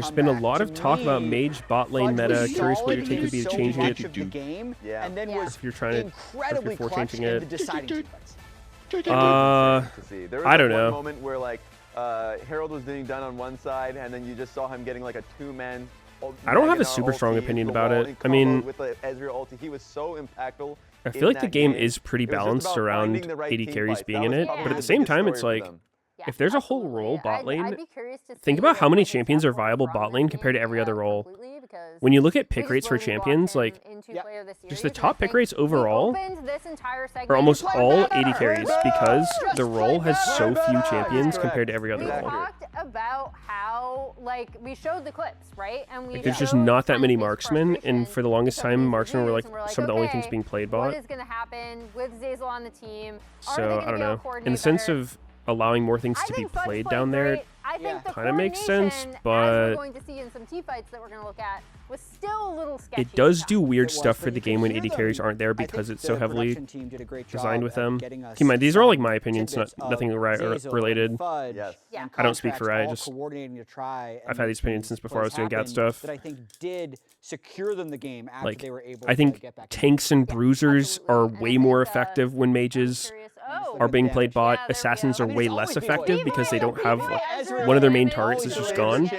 There's been a lot of talk about mage bot lane meta. Curious what your take would be to changing it. Yeah. And then was If you're trying to, incredibly before clutch changing in it. the deciding sequence. There was I don't one know. moment where like Herald was being done on one side, and then you just saw him getting like a two-man. I don't have a super strong opinion about it. I mean, with the Ezreal ulti, he was so impactful I feel like the game is pretty balanced around AD carries being in it, but at the same time, it's like, if there's a whole role bot lane, think about how many champions are viable bot lane compared to every other role. When you look at pick rates for champions, like, just the top pick rates overall are almost all AD carries because the role has so few champions compared to every other role. We talked about how, like, we showed the clips, right? And we There's just not that many marksmen, and for the longest time, marksmen were like some of the only things being played bot. What is going to happen with Zeyzal on the team? So, I don't know. In the sense of allowing more things to be played down there, kind of makes sense, but we're going to see in some team fights that we're going to look at, was still a little sketchy. it does do weird stuff for the game when AD carries aren't there because it's so heavily designed with them. Keep in mind, these are all like my opinions, nothing related. I don't speak for Riot. I've had these opinions since before I was doing GAT stuff. That I think did secure them the game after Like, they were able I think tanks and bruisers are way more effective when mages are being played bot. Assassins are way less effective because they don't have like, one of their main targets is just gone.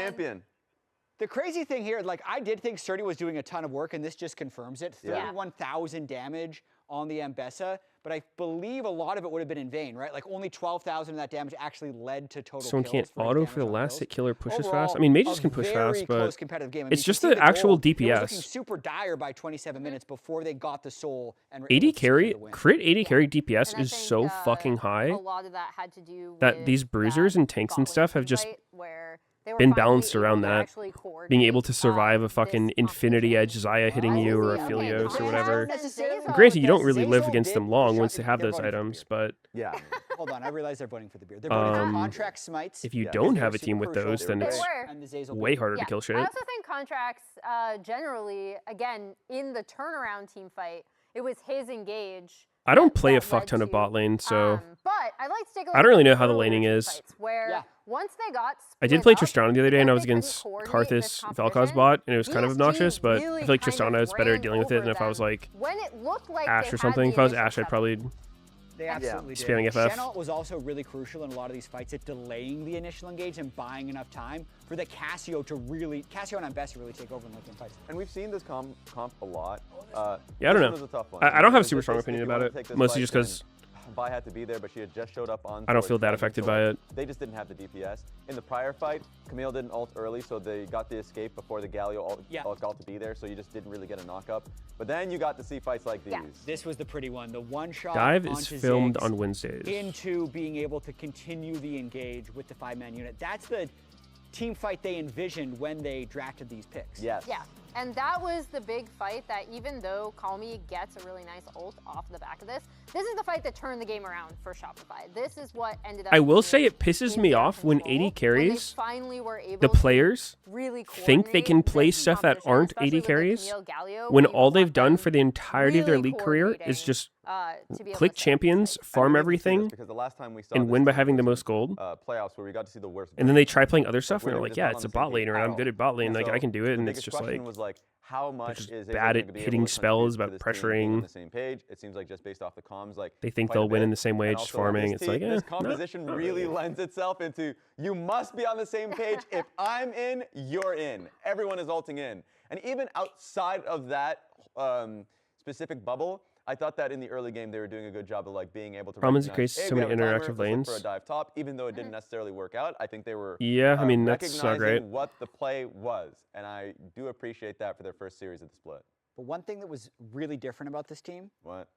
The crazy thing here, like, I did think Sturdy was doing a ton of work, and this just confirms it. 31,000 damage on the Ambessa, but I believe a lot of it would have been in vain, right? Like, only 12,000 of that damage actually led to total Someone kills. can't auto for the last hit killer pushes fast. I mean, mages can push fast, but it's just the actual DPS. It was looking super dire by 27 minutes before they got the soul. And AD carry, crit AD carry DPS is so fucking high a lot of that had to do that these bruisers and tanks and stuff have just been balanced around that. Being able to survive a fucking Infinity Edge Xayah hitting you or a Philios or whatever. Granted, you don't really live against them long once they have those items, but Hold on, I realize they're voting for the beer. They're voting for contract smites. if you don't have a team with those, then it's way harder to kill shit. I also think contracts generally, again, in the turnaround team fight, it was his engage. I don't play a fuck ton of bot lane, so But I like to take a look I don't really at know how the earlier laning team is. fights where once they got I did play Tristana the other day, and I was against Karthus Vel'Koz's bot, and it was kind of obnoxious, but I feel like Tristana is better at dealing with it than if I was like when it looked like Ashe or something. If I was Ashe, I'd probably They absolutely did. spamming FF. Chenault was also really crucial in a lot of these fights at delaying the initial engage and buying enough time for the Cassio and Ambessa to really take over in late game fights. And we've seen this comp a lot. Yeah, I don't this one was know. a tough one. I don't have a super This strong is- opinion if you about wanna it, take this mostly fight, just because then Vi had to be there, but she had just showed up on. I don't towards feel that Dragon affected Sword. by it. They just didn't have the DPS. In the prior fight, Camille didn't ult early, so they got the escape before the Galio ult got to be there, so you just didn't really get a knock up. But then you got to see fights like these. This was the pretty one. The one shot Dive is onto filmed Ziggs on Wednesdays. into being able to continue the engage with the 5-man unit. That's the team fight they envisioned when they drafted these picks. Yes. Yeah, and that was the big fight that even though Call Me gets a really nice ult off the back of this is the fight that turned the game around for Shopify. This is what ended up I will say it pisses me off when AD carries, the players think they can play stuff that aren't AD carries when all they've done for the entirety of their league career is just click champions, farm everything, and win by having the most gold. Playoffs where we got to see the worst. And then they try playing other stuff and they're like, yeah, it's a bot laner and I'm good at bot lane, like I can do it, and it's just like how much is bad at hitting spells, about pressuring. On the same page. It seems like just based off the comms, like They think they'll win in the same way, just farming. It's like, this composition not really really. lends itself into you must be on the same page. If I'm in, you're in. Everyone is ulting in, and even outside of that specific bubble, I thought that in the early game they were doing a good job of like being able to. Problem is it recognize, creates hey, so we many have a timer, interactive let's look lanes. for a dive top, even though it didn't necessarily work out. I think they were. Yeah, I mean, that's not great. recognizing what the play was, and I do appreciate that for their first series of the split. But one thing that was really different about this team. What?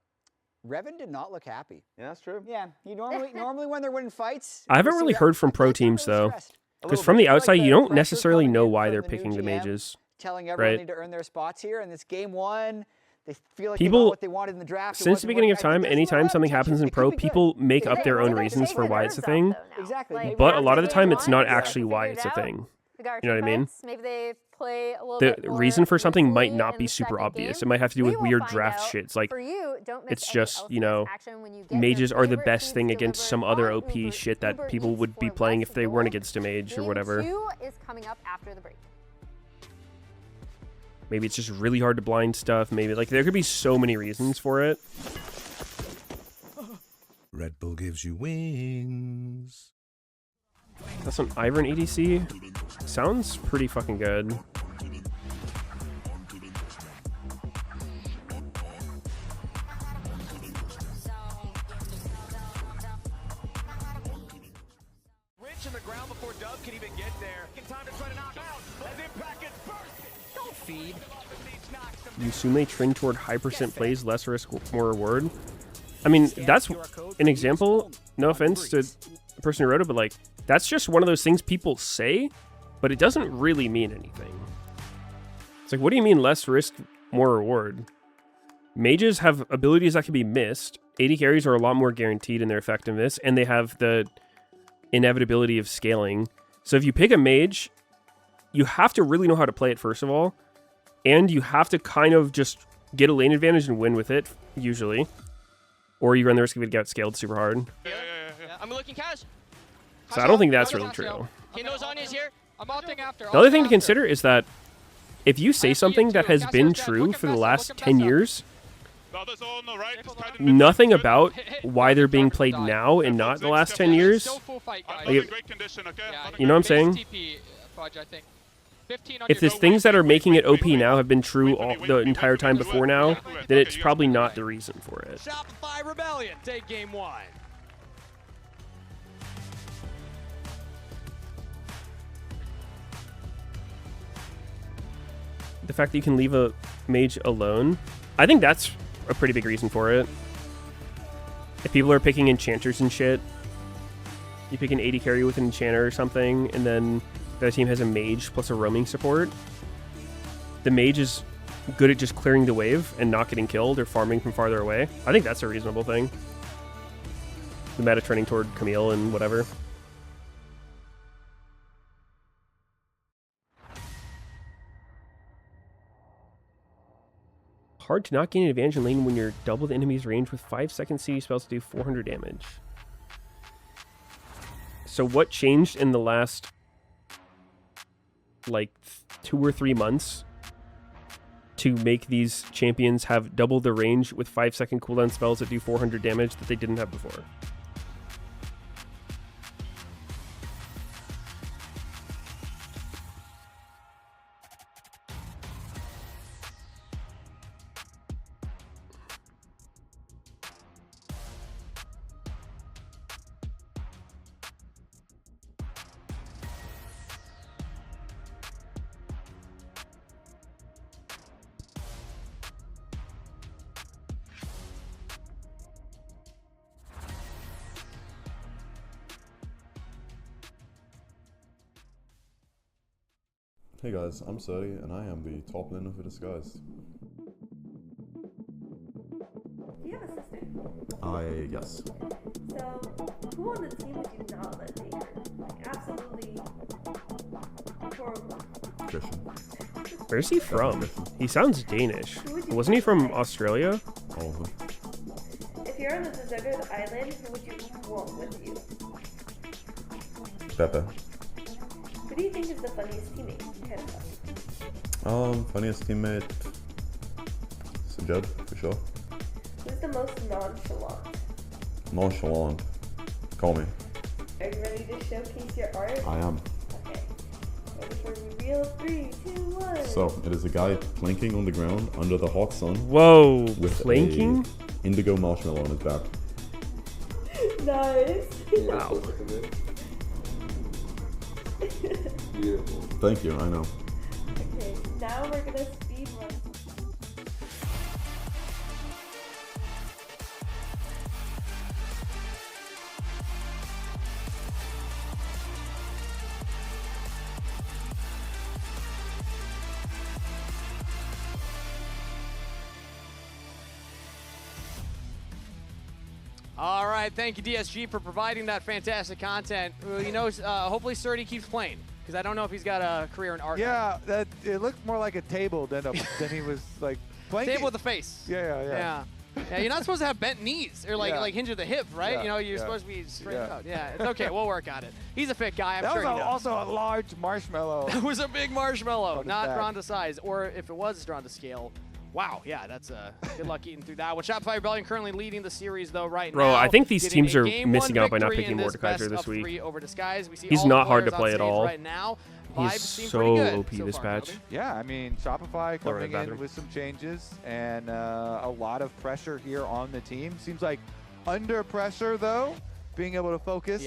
Revan did not look happy. Yeah, that's true. Yeah, he normally when they're winning fights. I haven't really heard from pro teams though, because from the outside you don't necessarily know why they're picking the mages. Telling everyone right? they need to earn their spots here, and this game one, they feel like People, they got what they wanted in the draft. since the beginning of time, anytime something happens in pro, people make up their own reasons for why it's a thing. Exactly. But a lot of the time, it's not actually why it's a thing. You know what I mean? Maybe they play a little The bit more reason for something might not in be the super second obvious. game. It might have to do We with will weird find draft out. shit. It's like, For you, don't miss it's any just, you know, action when you get mages your are the favorite best teams thing against delivered some other on OP Uber. shit that Uber people Eats would be for playing less if they weren't gold. against a mage or Game whatever. 2 is coming up after the break. Maybe it's just really hard to blind stuff. Maybe, like, there could be so many reasons for it. Red Bull gives you wings. That's an Ivern ADC. Sounds pretty fucking good. touching the ground before Dove can even get there. Time to try to knock out as Impact gets bursted. Don't feed. Yusume trend toward high percent plays, less risk, more reward. I mean, that's an example. No offense to the person who wrote it, but like, that's just one of those things people say, but it doesn't really mean anything. It's like, what do you mean less risk, more reward? Mages have abilities that can be missed. AD carries are a lot more guaranteed in their effectiveness, and they have the inevitability of scaling. So if you pick a mage, you have to really know how to play it, first of all, and you have to kind of just get a lane advantage and win with it, usually. Or you run the risk of it get scaled super hard. Yeah. I'm looking cash. So I don't think that's really true. Is here. I'm ulting after. The other thing to consider is that if you say something that has been true for the last 10 years, nothing about why they're being played now and not the last 10 years, like, you know what I'm saying? If the things that are making it OP now have been true the entire time before now, then it's probably not the reason for it. Shopify Rebellion take game 1. The fact that you can leave a mage alone, I think that's a pretty big reason for it. If people are picking enchanters and shit, you pick an AD carry with an enchanter or something, and then the other team has a mage plus a roaming support. The mage is good at just clearing the wave and not getting killed or farming from farther away. I think that's a reasonable thing. The meta trending toward Camille and whatever. Hard to not gain an advantage in lane when you're double the enemy's range with 5-second CD spells to do 400 damage. So what changed in the last, like, 2 or 3 months to make these champions have double the range with 5-second cooldown spells that do 400 damage that they didn't have before? Hey guys, I'm Suri and I am the top laner for Disguise. Do you have a sister? Yes. So, who on the team would you not let take her? Like, absolutely horrible. Christian. Where's he from? He sounds Danish. Wasn't he from Australia? All of them. If you're on the deserted island, who would you want with you? Pepe. Who do you think is the funniest teammate? Funniest teammate. Sajed, for sure. Who's the most nonchalant? Nonchalant. Call me. Are you ready to showcase your art? I am. Okay. Ready for reveal? 3, 2, 1. So, it is a guy planking on the ground under the hot sun. Whoa, with planking? A indigo marshmallow on his back. Nice. Wow. Beautiful. Thank you, I know. Okay, now we're gonna speed run. All right, thank you, DSG, for providing that fantastic content. You know, hopefully Sturdy keeps playing, because I don't know if he's got a career in art. Yeah, it looked more like a table than he was like playing. Table with a face. Yeah. Yeah, you're not supposed to have bent knees or like hinge at the hip, right? Yeah, You know, you're supposed to be straight out. Yeah, it's okay. We'll work on it. He's a fit guy. I'm sure he knows. Also a large marshmallow. That was a big marshmallow, not drawn to size, or if it was drawn to scale. Wow, yeah, that's good luck eating through that one. Shopify Rebellion currently leading the series, though, right now. Bro, I think these Getting teams a are game missing one out by not victory picking in this Mordekaiser this best of week. 3 over Disguise. We see He's all not the hard to players on play at stage all. right now. He's Vibes seem so pretty good OP so this far, patch. Calvin. Yeah, I mean, Shopify coming in bathroom. with some changes and a lot of pressure here on the team. Seems like under pressure, though, being able to focus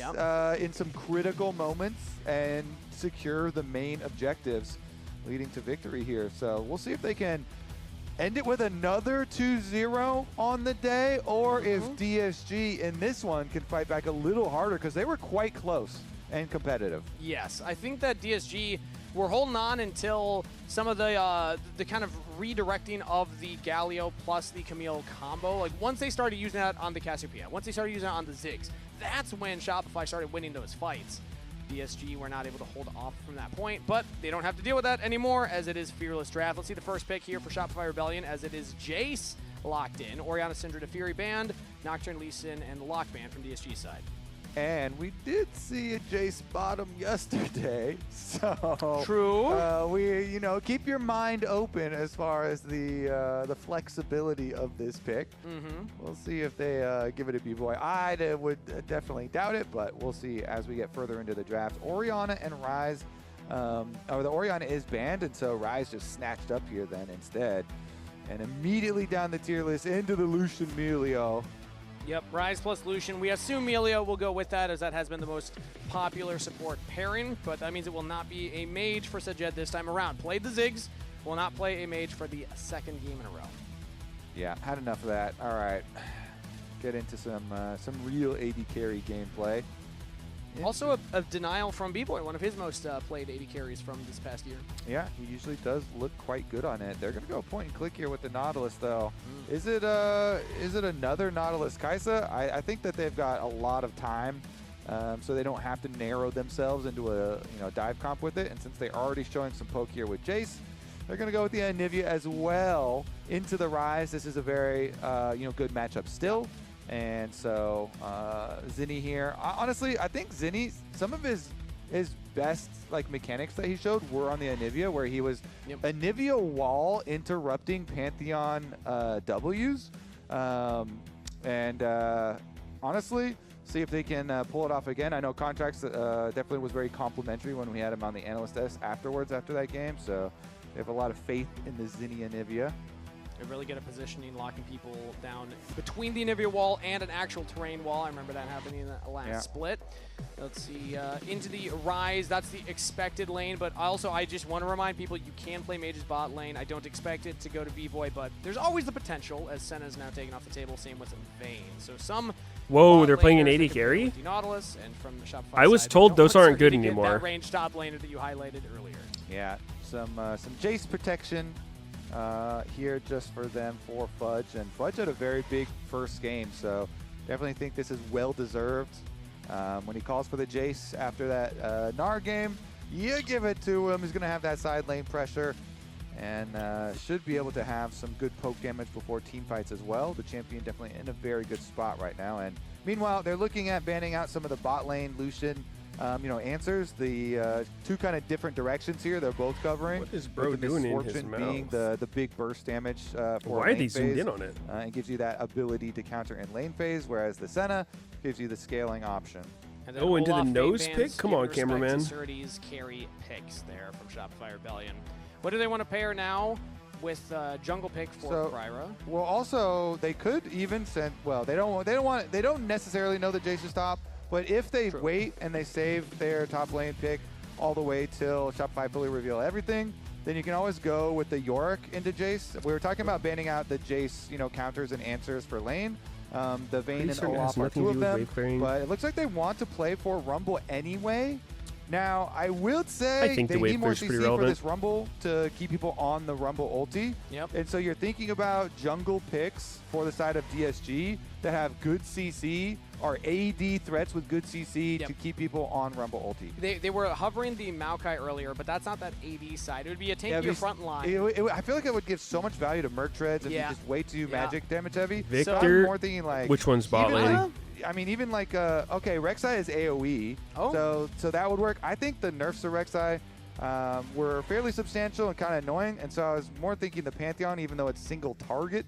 in some critical moments and secure the main objectives leading to victory here. So we'll see if they can end it with another 2-0 on the day, or if DSG in this one can fight back a little harder, because they were quite close and competitive. Yes, I think that DSG were holding on until some of the kind of redirecting of the Galio plus the Camille combo. Like once they started using that on the Cassiopeia, once they started using it on the Ziggs, that's when Shopify started winning those fights. DSG were not able to hold off from that point, but they don't have to deal with that anymore as it is Fearless Draft. Let's see the first pick here for Shopify Rebellion, as it is Jace locked in, Orianna, Syndra, the Fury Band, Nocturne, Lee Sin, and the Lock Band from DSG side. And we did see a Jace bottom yesterday, so true. We, keep your mind open as far as the flexibility of this pick. We'll see if they give it a B-boy. I would definitely doubt it, but we'll see as we get further into the draft. Orianna and Ryze, or the Orianna is banned, and so Ryze just snatched up here then instead, and immediately down the tier list into the Lucian Melio. Yep, Ryze plus Lucian. We assume Melio will go with that, as that has been the most popular support pairing, but that means it will not be a mage for Sajed this time around. Played the Ziggs, will not play a mage for the second game in a row. Yeah, had enough of that. All right, get into some real AD carry gameplay. Also a denial from B-Boy, one of his most played AD carries from this past year. Yeah, he usually does look quite good on it. They're going to go point and click here with the Nautilus, though. Is it another Nautilus Kai'Sa? I think that they've got a lot of time, so they don't have to narrow themselves into a dive comp with it. And since they're already showing some poke here with Jace, they're going to go with the Anivia as well into the Ryze. This is a very good matchup still. And so Zinni here. Honestly, I think Zinni, some of his best mechanics that he showed were on the Anivia, where he was Anivia wall interrupting Pantheon Ws. Honestly, see if they can pull it off again. I know Contracts definitely was very complimentary when we had him on the Analyst S afterwards after that game. So they have a lot of faith in the Zinni Anivia. They're really good at positioning, locking people down between the Anivia wall and an actual terrain wall. I remember that happening in the last split. Let's see, into the Ryze, that's the expected lane, but also I just want to remind people you can play Mage's bot lane. I don't expect it to go to B-Boy, but there's always the potential, as Senna's now taken off the table, same with Vayne. So some Whoa, they're playing an AD carry? Nautilus, and from the Shopify I was side, told those aren't good anymore. That range top laner that you highlighted earlier. Yeah, some Jace protection here just for them for Fudge, and Fudge had a very big first game, so definitely think this is well deserved. When he calls for the Jace after that Gnar game, you give it to him. He's going to have that side lane pressure and should be able to have some good poke damage before team fights as well. The champion definitely in a very good spot right now. And meanwhile, they're looking at banning out some of the bot lane Lucian answers. The two kind of different directions here they're both covering. What is bro doing in his mouth? Being the big burst damage for Why are they zoomed in on it? And gives you that ability to counter in lane phase, whereas the Senna gives you the scaling option. Oh, into the nose pick? Come on, cameraman. Surdy's carry picks there from Shopify Rebellion. What do they want to pair now with jungle pick for Kryra? Well, also they could even send. Well, they don't necessarily know the Jace is top. But if they wait and they save their top lane pick all the way till Shopify fully reveal everything, then you can always go with the Yorick into Jace. We were talking about banning out the Jace, counters and answers for lane. The Vayne and Olaf are two of them, but it looks like they want to play for Rumble anyway. Now, I will say they need more CC for this Rumble to keep people on the Rumble ulti. Yep. And so you're thinking about jungle picks for the side of DSG that have good CC, or AD threats with good CC to keep people on Rumble ulti. They were hovering the Maokai earlier, but that's not that AD side. It would be a tankier front line. I feel like it would give so much value to Merc Treads and be just way too magic damage heavy. Victor, so I'm more thinking which one's bot lane? I mean, even okay, Rek'Sai is AoE, so that would work. I think the nerfs to Rek'Sai were fairly substantial and kind of annoying, and so I was more thinking the Pantheon, even though it's single target.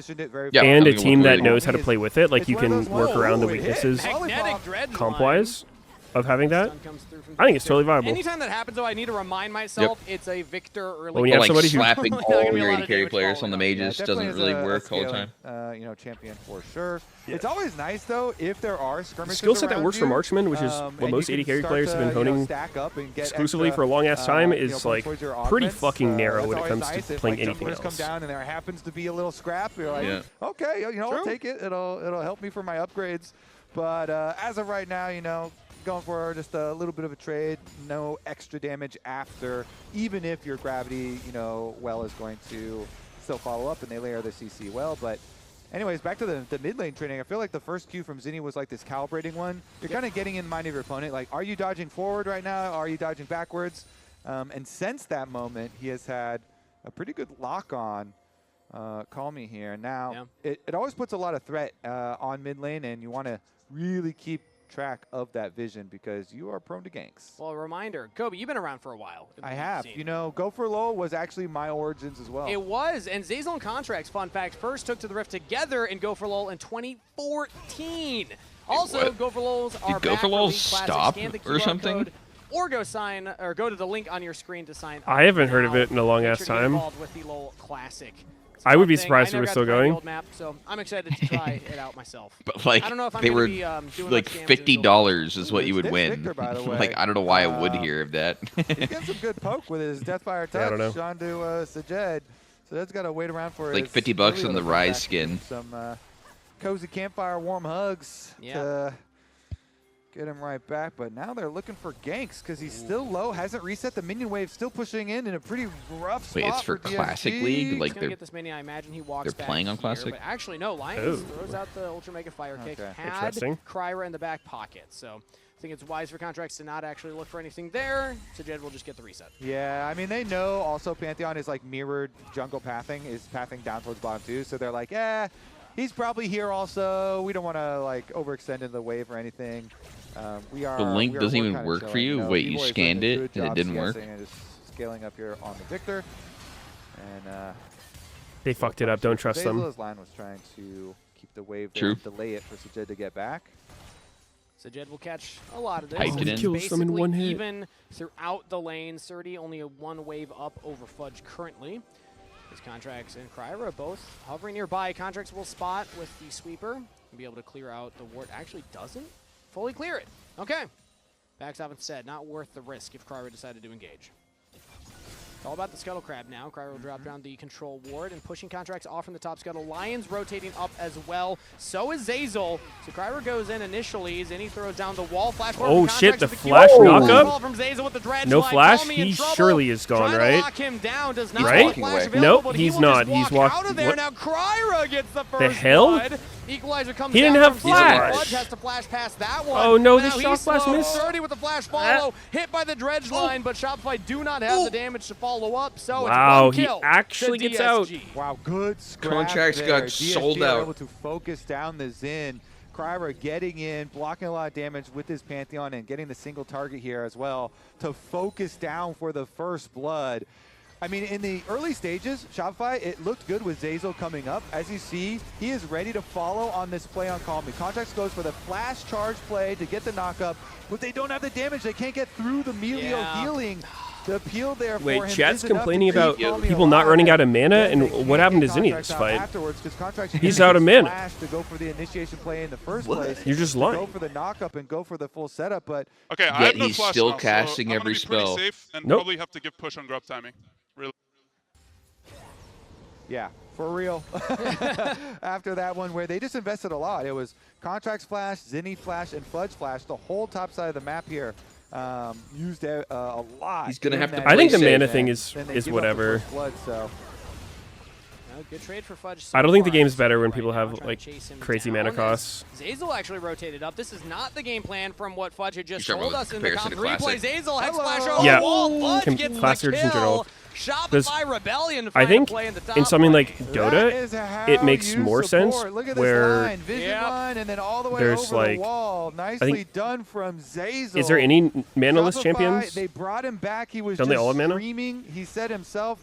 positioned it very and a I think team that Wolverine- knows how to play with it. Like, it's you one of can those work ones- around the Oh, it hit. weaknesses Magnetic Dread comp-wise. of having that, I think it's totally viable. Anytime that happens, though, I need to remind myself it's a Victor early. When you have somebody slapping Like, all gonna be a your lot AD of carry damage players on the following mages definitely doesn't is really a work all the scaling, time. you know, champion for sure. It's always nice though if there are skirmishes skill set that around works for you, marksman, which is what and most you AD can carry start players have been to, you know, honing stack up and get exclusively extra, for a long ass time, you know, is points like towards your pretty offense. fucking narrow That's when it always comes nice to if, playing like, anything junglers come else. down and there happens to be a little scrap. You're like, Yeah. okay, you know, I'll take it. It'll help me for my upgrades. But as of right now, you know, going for just a little bit of a trade, no extra damage after, even if your gravity, you know, well is going to still follow up and they layer the CC well. But anyways, back to the mid lane training. I feel like the first cue from Zinni was like this calibrating one. You're kind of getting in mind of your opponent. Like, are you dodging forward right now? Are you dodging backwards? And since that moment, he has had a pretty good lock on Call Me here. Now, it always puts a lot of threat on mid lane, and you want to really keep track of that vision because you are prone to ganks. Well, a reminder, Kobe, you've been around for a while. I have. You know, Go for Low was actually my origins as well. It was, and Zeyzal and Contracts, fun fact, first took to the Rift together in Go for LOL in 2014. Also, what? Go for LOLs are Did Go back for LOL League Classic. stop Scan the or QR something? code, or go sign, or go to the link on your screen to sign. I haven't heard of now. it in a long Make ass sure to get time. involved with the LOL Classic. I would be Thing. surprised I if never we're got still to try the going. old map, so I'm excited to try it out myself. But like, I don't know if I'm they gonna were be, doing like much damage in $50 is what you would It's win. Victor, by the way. Like, I don't know why I would hear of that. He's getting some good poke with his Deathfire touch. Yeah, I don't know. Onto Sajed. So that's got to wait around for Like his $50 Lily on the to come Rise back skin. and some cozy campfire, warm hugs to get him right back. But now they're looking for ganks because he's still low, hasn't reset. The minion wave still pushing in a pretty rough spot. Wait, it's for Classic DSG. League? Like He's gonna get this mini. I imagine he walks they're back playing on here, Classic? But actually, no. Lions throws out the Ultra Mega Fire Kick. Had Interesting. Kryra in the back pocket. So I think it's wise for Contracts to not actually look for anything there. So Jed will just get the reset. Yeah, I mean, they know also Pantheon is like mirrored jungle pathing, is pathing down towards bottom too. So they're like, yeah, he's probably here also. We don't want to like overextend in the wave or anything. We are. The link doesn't even kinda work for chilling, you? know? Wait, you B-Boy's scanned doing a it good and it job didn't work? scaling and just scaling up here on the Victor. And They fucked it up. Don't trust them. Zeyzal's line was trying to keep the wave there True. and delay it for Sajed to get back. So Jed will catch a lot of this. Hyped it It's in. Kills them in basically one hit. even throughout the lane. Surdy only a one wave up over Fudge currently. His Contracts and Kryra both hovering nearby. Contracts will spot with the sweeper and be able to clear out the ward. Actually doesn't fully clear it. Okay. Backs off instead. Not worth the risk if Kryra decided to engage. It's all about the Scuttle Crab now. Kryra will drop down the control ward and pushing Contracts off from the top Scuttle. Lions rotating up as well. So is Zeyzal. So Kryra goes in initially. Zinni throws down the wall. Flash Oh from shit, the Contracts with flash Q. knockup? Ball from Zeyzal with the dredge No line. flash? Call me in He trouble. surely is gone, Trying right? to lock him down. Does not Right? have a flash available, Nope, but he's he will not. just He's walk walked. out of there. What? Now Kryra gets the first The hell? blood. Equalizer comes He didn't down have from Fudge. flash. Fudge has to flash past that one. Oh, no, Now the he's shock blast slowed. missed. 30 with the flash follow. Hit by the dredge line, but Shopify do not have the damage to follow up. So Wow, it's one he kill actually to gets out. DSG. Wow, good scrap Contracts there. got DSG sold are out. able to focus down the Zen. Kryra getting in, blocking a lot of damage with his Pantheon and getting the single target here as well to focus down for the first blood. I mean, in the early stages, Shopify, it looked good with Zeyzal coming up. As you see, he is ready to follow on this play on Call Me. Contracts goes for the flash charge play to get the knockup, but they don't have the damage. They can't get through the Melio healing. The appeal there for him Wait, chat's is enough to complaining keep about Call Me people not alive. running out of mana, Then they and what can't happened to get Zinni in Contracts this out fight? afterwards, 'cause Contracts He's didn't out of use mana. flash to go for the initiation play in the first What? place. You're just To lying. Go for the knockup and go for the full setup, but Okay, I Yet have no he's flash still now, so casting I'm gonna every be pretty spell. safe and Nope. probably have to give push on grab timing. Really. yeah, for real. After that one where they just invested a lot. It was Contracts flash, Zinni flash, and Fudge flash. The whole top side of the map here used a lot. He's gonna in have to that play I think the safe. mana thing is Then they is give up the whatever. first blood, so. No, good trade for Fudge. I don't think the so far. game's better when Right people now, have trying to like chase him crazy down mana as costs. Zeyzal actually rotated up. This is not the game plan from what Fudge had just You're talking told about us in the comparison comp to replay. Classic. Zeyzal hex Hello. flash over Yeah. the wall. Fudge gets Classic the in general. kill. Shopify Rebellion I find a think play in the top in something lane. like That Dota, is how it makes you more sense support. Look at this where line, vision line, and then all the way there's, over like, the wall. Nicely done from Zeyzal. is there any mana-less Shopify, champions? They brought him back. He was Don't they just all have mana? screaming. He said himself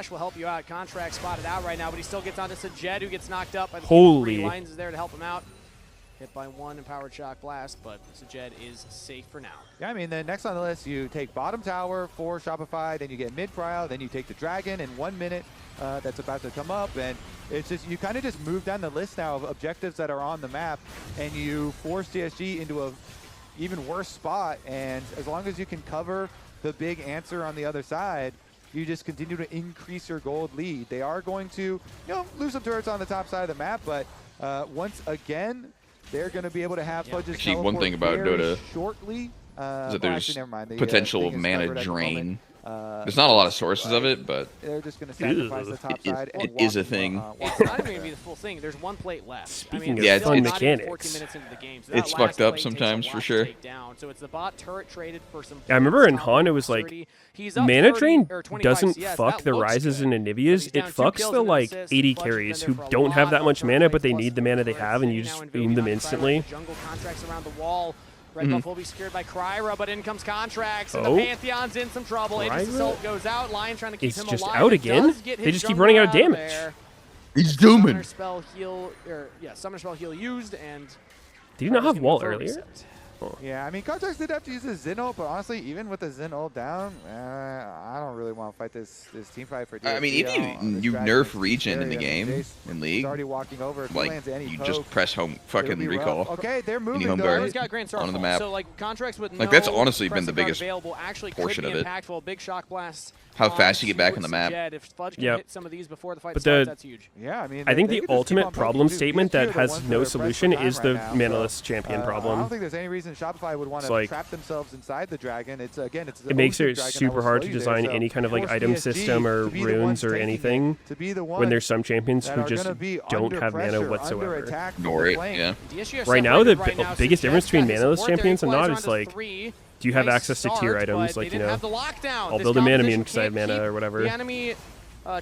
flash will help you out. Contract spotted out right now, but he still gets onto Sajed, who gets knocked up. By the Holy. Lines is there to help him out. Hit by one Empowered Shock Blast, but Sajed is safe for now. Yeah, I mean, then next on the list, you take bottom tower for Shopify, then you get mid cryo, then you take the dragon in 1 minute that's about to come up, and it's just, you kind of just move down the list now of objectives that are on the map, and you force TSG into a even worse spot, and as long as you can cover the big answer on the other side, you just continue to increase your gold lead. They are going to, lose some turrets on the top side of the map, but Once again, they're going to be able to have Fudge's Actually, one thing about very Dota shortly. is that Well, there's actually, never mind. The, potential thing is mana covered at the moment. drain. There's not a lot of sources of it, but they're just going to sacrifice the top side. it is a thing. It's not even going to be the full thing. There's one plate left. Speaking of fun it's mechanics, 14 minutes into the game, so it's fucked up sometimes for sure. So it's the bot turret traded for some. Yeah, I remember in Han it was like mana drain doesn't fuck the rises and Anivias. It fucks the like 80 carries who don't have that much mana, but they need the mana they have, and you just boom them instantly. Jungle contracts around the wall. Red Buff will be secured by Kryra, but in comes Contracts, and the Pantheon's in some trouble. Aegis Assault goes out. Lion trying to keep him alive. It's just out again? They just keep running out of damage. He's dooming. Summoner spell heal, Summoner spell heal used, and... Did you not have wall earlier? Oh. Yeah, I mean, Contracts did have to use his Zen ult, but honestly, even with the Zen ult down, I don't really want to fight this team fight for DSG. I mean, even you nerf regen in the game, in League, already walking over. like, you just press home fucking recall. Okay, they're moving, home guard on the map. So, like, Contracts with like, that's honestly been the biggest portion of it. Big shock blast. How fast you get back on the map. If Fudge can hit some of these before the fight but starts, that's huge. Yeah, I mean, I think the ultimate problem statement that has no solution is the manaless champion problem. I don't think there's any reason Shopify would want to trap themselves inside the dragon. It's again, it makes it super hard to design any kind of like item system or runes or anything when there's some champions who just don't have mana whatsoever. Ignore it, yeah. Right now, the biggest difference between manaless champions and not is like, do you have access to tier items? Like, you know, I'll build a mana immune because I have mana or whatever. The enemy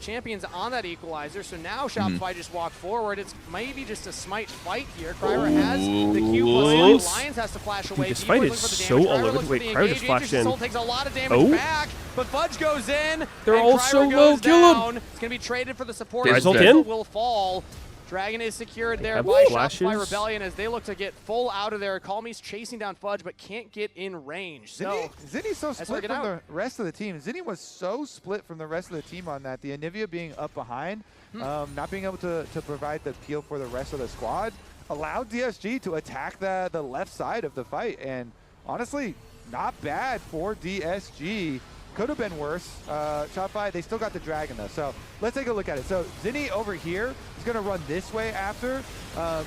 champions on that equalizer, so now Shopify just walk forward. It's maybe just a smite fight here. Kryra has the Q plus Lions has to flash away. This fight is so all over the place. Kryra just flashed in. Takes a lot of damage back, but Fudge goes in. They're all so low. Kill him. It's going to be traded for the support. In. Will fall. Dragon is secured there by Shopify Rebellion as they look to get full out of there. Calmy's chasing down Fudge, but can't get in range. So Zinni's so split from the rest of the team. Zinni was so split from the rest of the team on that. The Anivia being up behind, not being able to provide the peel for the rest of the squad, allowed DSG to attack the left side of the fight. And honestly, not bad for DSG. Could have been worse. Shopify, they still got the dragon though. So let's take a look at it. So Zinni over here is going to run this way after.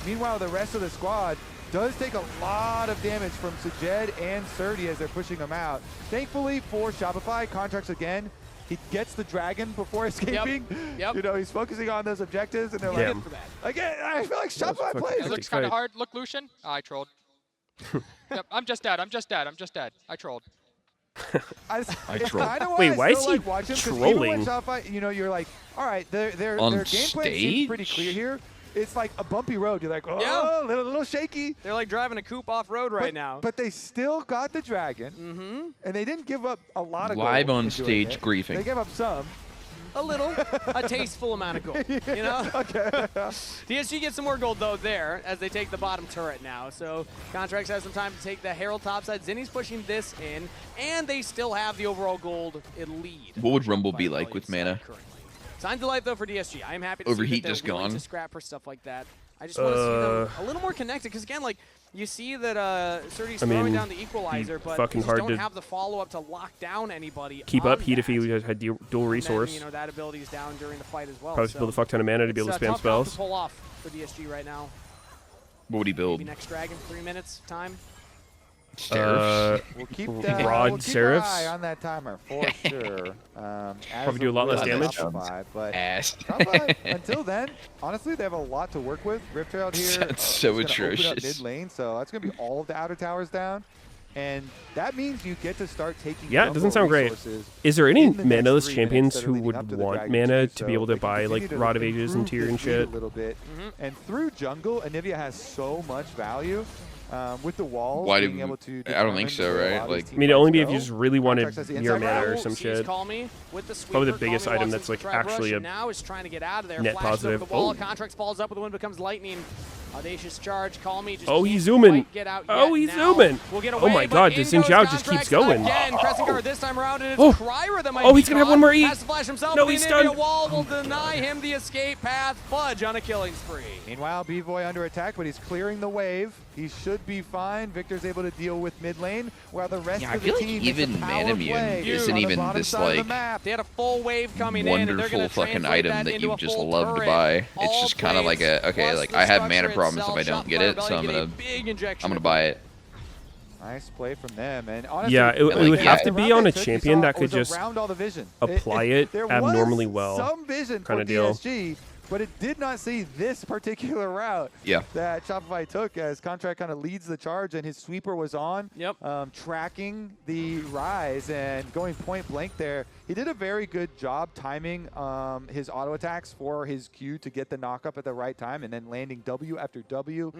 Meanwhile, the rest of the squad does take a lot of damage from Sajed and Surdy as they're pushing them out. Thankfully for Shopify, Contracts again, he gets the dragon before escaping. Yep. You know, he's focusing on those objectives, and they're like, again, I feel like Shopify plays. It looks kind of hard. Look, Lucian. Oh, I trolled. Yep, I'm just dead. I trolled. I troll. Wait, why is he trolling? Shopify, you know, you're like, all right, their gameplay seems pretty clear here. It's like a bumpy road. You're like, oh, a little shaky. They're like driving a coupe off road right now. But they still got the dragon, and they didn't give up a lot of live gold on stage griefing. They gave up some. A little, a tasteful amount of gold, you know? Okay. DSG gets some more gold, though, there, as they take the bottom turret now. So Contracts has some time to take the Herald topside. Zinni's pushing this in, and they still have the overall gold in lead. What would Rumble be like with mana? Signs of life, though, for DSG. I am happy to Overheat see that they're just willing gone. to scrap for stuff like that. I just want to see them a little more connected, because, again, like, you see that Surdy's throwing down the equalizer, but they just don't have the follow-up to lock down anybody. Keep up heat if he had dual resource. Then, you know, that ability is down during the fight as well. Probably build a fuck ton of mana to be able to spam spells. To pull off for DSG right now. What would he build? Maybe next dragon, 3 minutes time. We'll keep Rod our Seraphs. eye on that timer for sure. Probably do a lot less damage. But ass. until then, honestly, they have a lot to work with. Rift Herald here. That's so atrocious. Open up mid lane, so that's going to be all of the outer towers down. And that means you get to start taking it doesn't sound great. Is there any manaless champions who would want mana to be able to buy like Rod of Ages and tier and shit? A little bit. And through jungle, Anivia has so much value. With the walls, I don't think so, right? Like, I mean, it'd only be if you just really wanted near mana or some shit. Probably the biggest item that's like actually a now is trying to get out of there. net positive. The wall. Contracts falls up with the wind, becomes lightning. Audacious charge, call me. Just Oh, he's can't zooming. quite get out Oh, yet. he's Now zooming. we'll get Oh away, my but God, in this Xin goes Zhao just Contract keeps going. Again, Crescent Guard this time around, and it's Oh. Kryra that might Oh, be he's gonna have caught. one more E. Has to flash himself. No, but he's maybe stunned. a wall will deny him the escape path. Fudge on a killing spree. Meanwhile, B-Boy under attack, but he's clearing the wave. He should be fine. Victor's able to deal with mid lane, while the rest Yeah, I of the feel like team even Manamune isn't even this like They had a full wave coming in, and they're wonderful going to fucking translate item that into you a just full love to turret. buy. It's All just kind of like a okay, plus like the I have mana structure problems if itself, I don't Shopify get it, Rebellion so I'm getting a gonna big injection I'm gonna buy it. Nice play from them, and honestly, Yeah, it would have to be on a champion that could was just around all the vision. apply it There abnormally was well. Some vision kind for of deal. DSG, but it did not see this particular route Yeah. that Shopify took as Contract kind of leads the charge, and his sweeper was on, Yep. tracking the rise and going point blank there. He did a very good job timing his auto attacks for his Q to get the knock up at the right time, and then landing W after W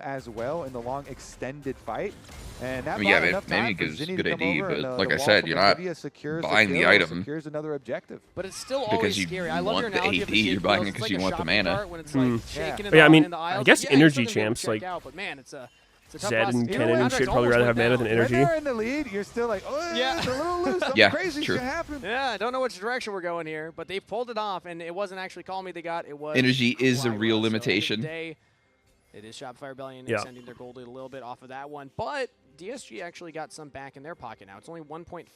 as well in the long extended fight. And that I mean, yeah, bought enough time maybe for gives Zinni good to come AD, over, but and like the I wall said, from you're not Olivia secures buying the kill, item secures another objective. But it's still because always you scary. I love your want the analogy of AD. the You're shape buying wheels. it It's because like you a want the shopping mana. cart when it's like shaking in Yeah, I mean, in the aisles. I guess Like, yeah, energy you should have been able to champs, check like out, but man, it's a tough Zed process. and You know, Kennen and Contract's shit probably almost rather went have mana down. than When energy. they're in the lead, you're still like, oh, Yeah. it's a little loose. Something Yeah, crazy's true. gonna happen. Yeah, I don't know which direction we're going here, but they pulled it off, and it wasn't actually Call Me they got. It was Energy is a Kryra. real So, limitation. end of the day, it is Shopify Rebellion Yeah. extending their gold lead a little bit off of that one, but DSG actually got some back in their pocket now. It's only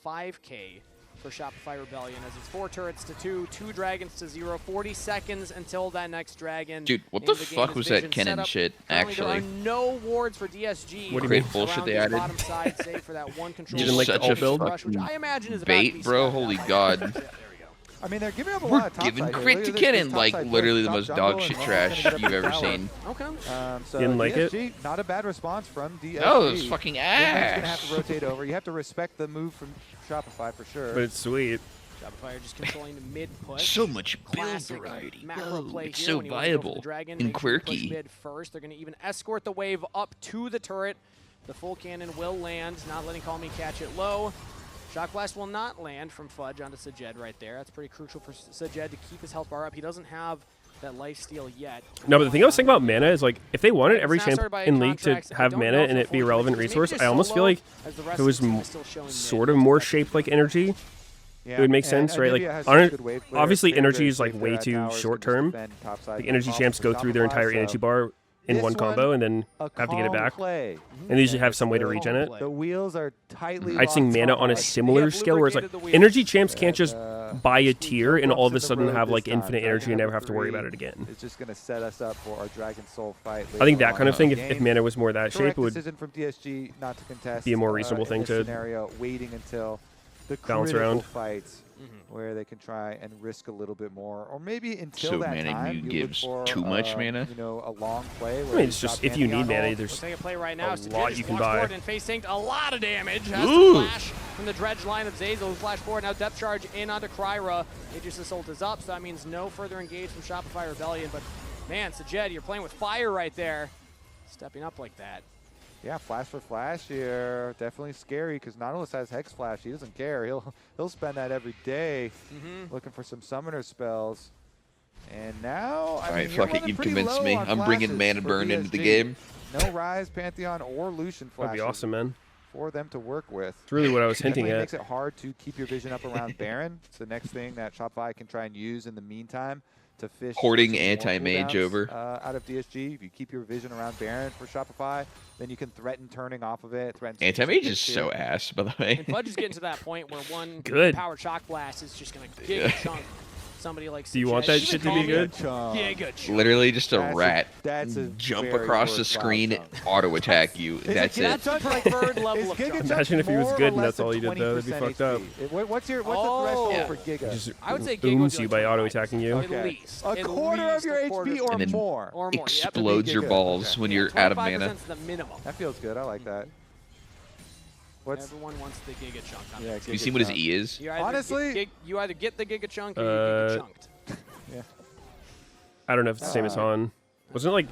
1.5K for Shopify Rebellion as it's 4 turrets to 2, 2 dragons to 0, 40 seconds until that next dragon. Dude, what in the game fuck is was that Vision Kennen setup. shit, Currently, actually? there are no wards for DSG. What do you Great mean? bullshit around they this added. bottom side, save for that one control. You didn't like the Such a ult build? rush, which I imagine is about to be Bait, bro. scouted out Holy by god. Yeah, there we go. I mean, they're giving up a We're lot of top giving side here. crit Look to at this Kennen, top like side literally push, the most top dog jungle, shit and trash Ron's gonna you've get up ever the seen. Okay. So Didn't like it? DSG, not a bad response from DSG. No, it was fucking Midlane's gonna ass. have to rotate over. You have to respect the move from Shopify for sure. But it's sweet. Shopify are just controlling the mid push. So much build Classic variety. macro Whoa, play it's here so when you wanna go for the viable dragon, and make sure you push quirky. mid first. They're going to even escort the wave up to the turret. The full cannon will land, not letting Call Me catch it low. Shock Blast will not land from Fudge onto Sajed right there. That's pretty crucial for Sajed to keep his health bar up. He doesn't have that lifesteal yet. No, but the thing I was thinking about mana is like if they wanted every It's not champ started by in League to contracts. I have don't mana know if and it be a relevant unfortunately, resource, maybe I almost feel like as the if rest it of was the team is still showing sort of more shaped like energy, it would make sense, right? Like, obviously energy is like way too short term. Like energy champs go through their entire energy bar in one combo and then have to get it back. And they usually have some way to regen it. The wheels are tightly I'd think mana on a similar scale where it's like energy champs can't just buy a tier and all of a sudden have like infinite energy and never have to worry about it again. It's just going to set us up for our Dragon Soul fight. I think that kind of thing, if mana was more that shape, it would decision from DSG not to contest, be a more reasonable in thing this to scenario, waiting until the bounce critical around. fights where they can try and risk a little bit more, or maybe until So that mana time you you gives look for, too much mana? You know, a long play. I Where mean, it's just if you need mana, there's Take a play right now. a lot you can buy. And face tanked a lot of damage. Has Ooh. to flash from the dredge line of Zazel, who flash forward. Now depth charge in onto Kryra. Aegis Assault is up, so that means no further engage from Shopify Rebellion. But man, Sajed, you're playing with fire right there. Stepping up like that. Yeah, flash for flash here. Definitely scary because Nautilus has Hex Flash. He doesn't care. He'll spend that every day looking for some summoner spells. And now, All right, fuck it. You've convinced me. I'm bringing Mana Burn into the game. No Rise, Pantheon, or Lucian Flash. That'd be awesome, man. For them to work with. It's really what I was hinting Definitely at. makes it hard to keep your vision up around Baron. It's the next thing that Shopify can try and use in the meantime to fish Hoarding some more anti-mage cooldowns, over. out of DSG. If you keep your vision around Baron for Shopify, then you can threaten turning off of it. Threaten Anti-mage is so ass, by the way. And Fudge is getting to that point where one Good. powered shock blast is just going to Yeah. chunk somebody like Do you Sajed. want that Even shit to Call be Me good? Giga chunk. Literally just a rat that's a jump very across the worthwhile screen, auto attack you. That's it. That's the preferred level of chunk. Imagine if he was good and that's all he did though. That'd be fucked up. What's the threshold Yeah. for Giga? Just I would say Giga booms you by auto attacking you. At least. A quarter of your HP or And then more. Or more. Yep. explodes your Giga. balls Okay. when Yeah, you're out of 25% mana. is the minimum. That feels good. I like that. What's Everyone wants the Giga chunk. On Yeah, their Have you Giga seen what his chunk. E is? You either Honestly- you either get the Giga chunk or you get chunked. Yeah. I don't know if it's the same as Han. Wasn't it like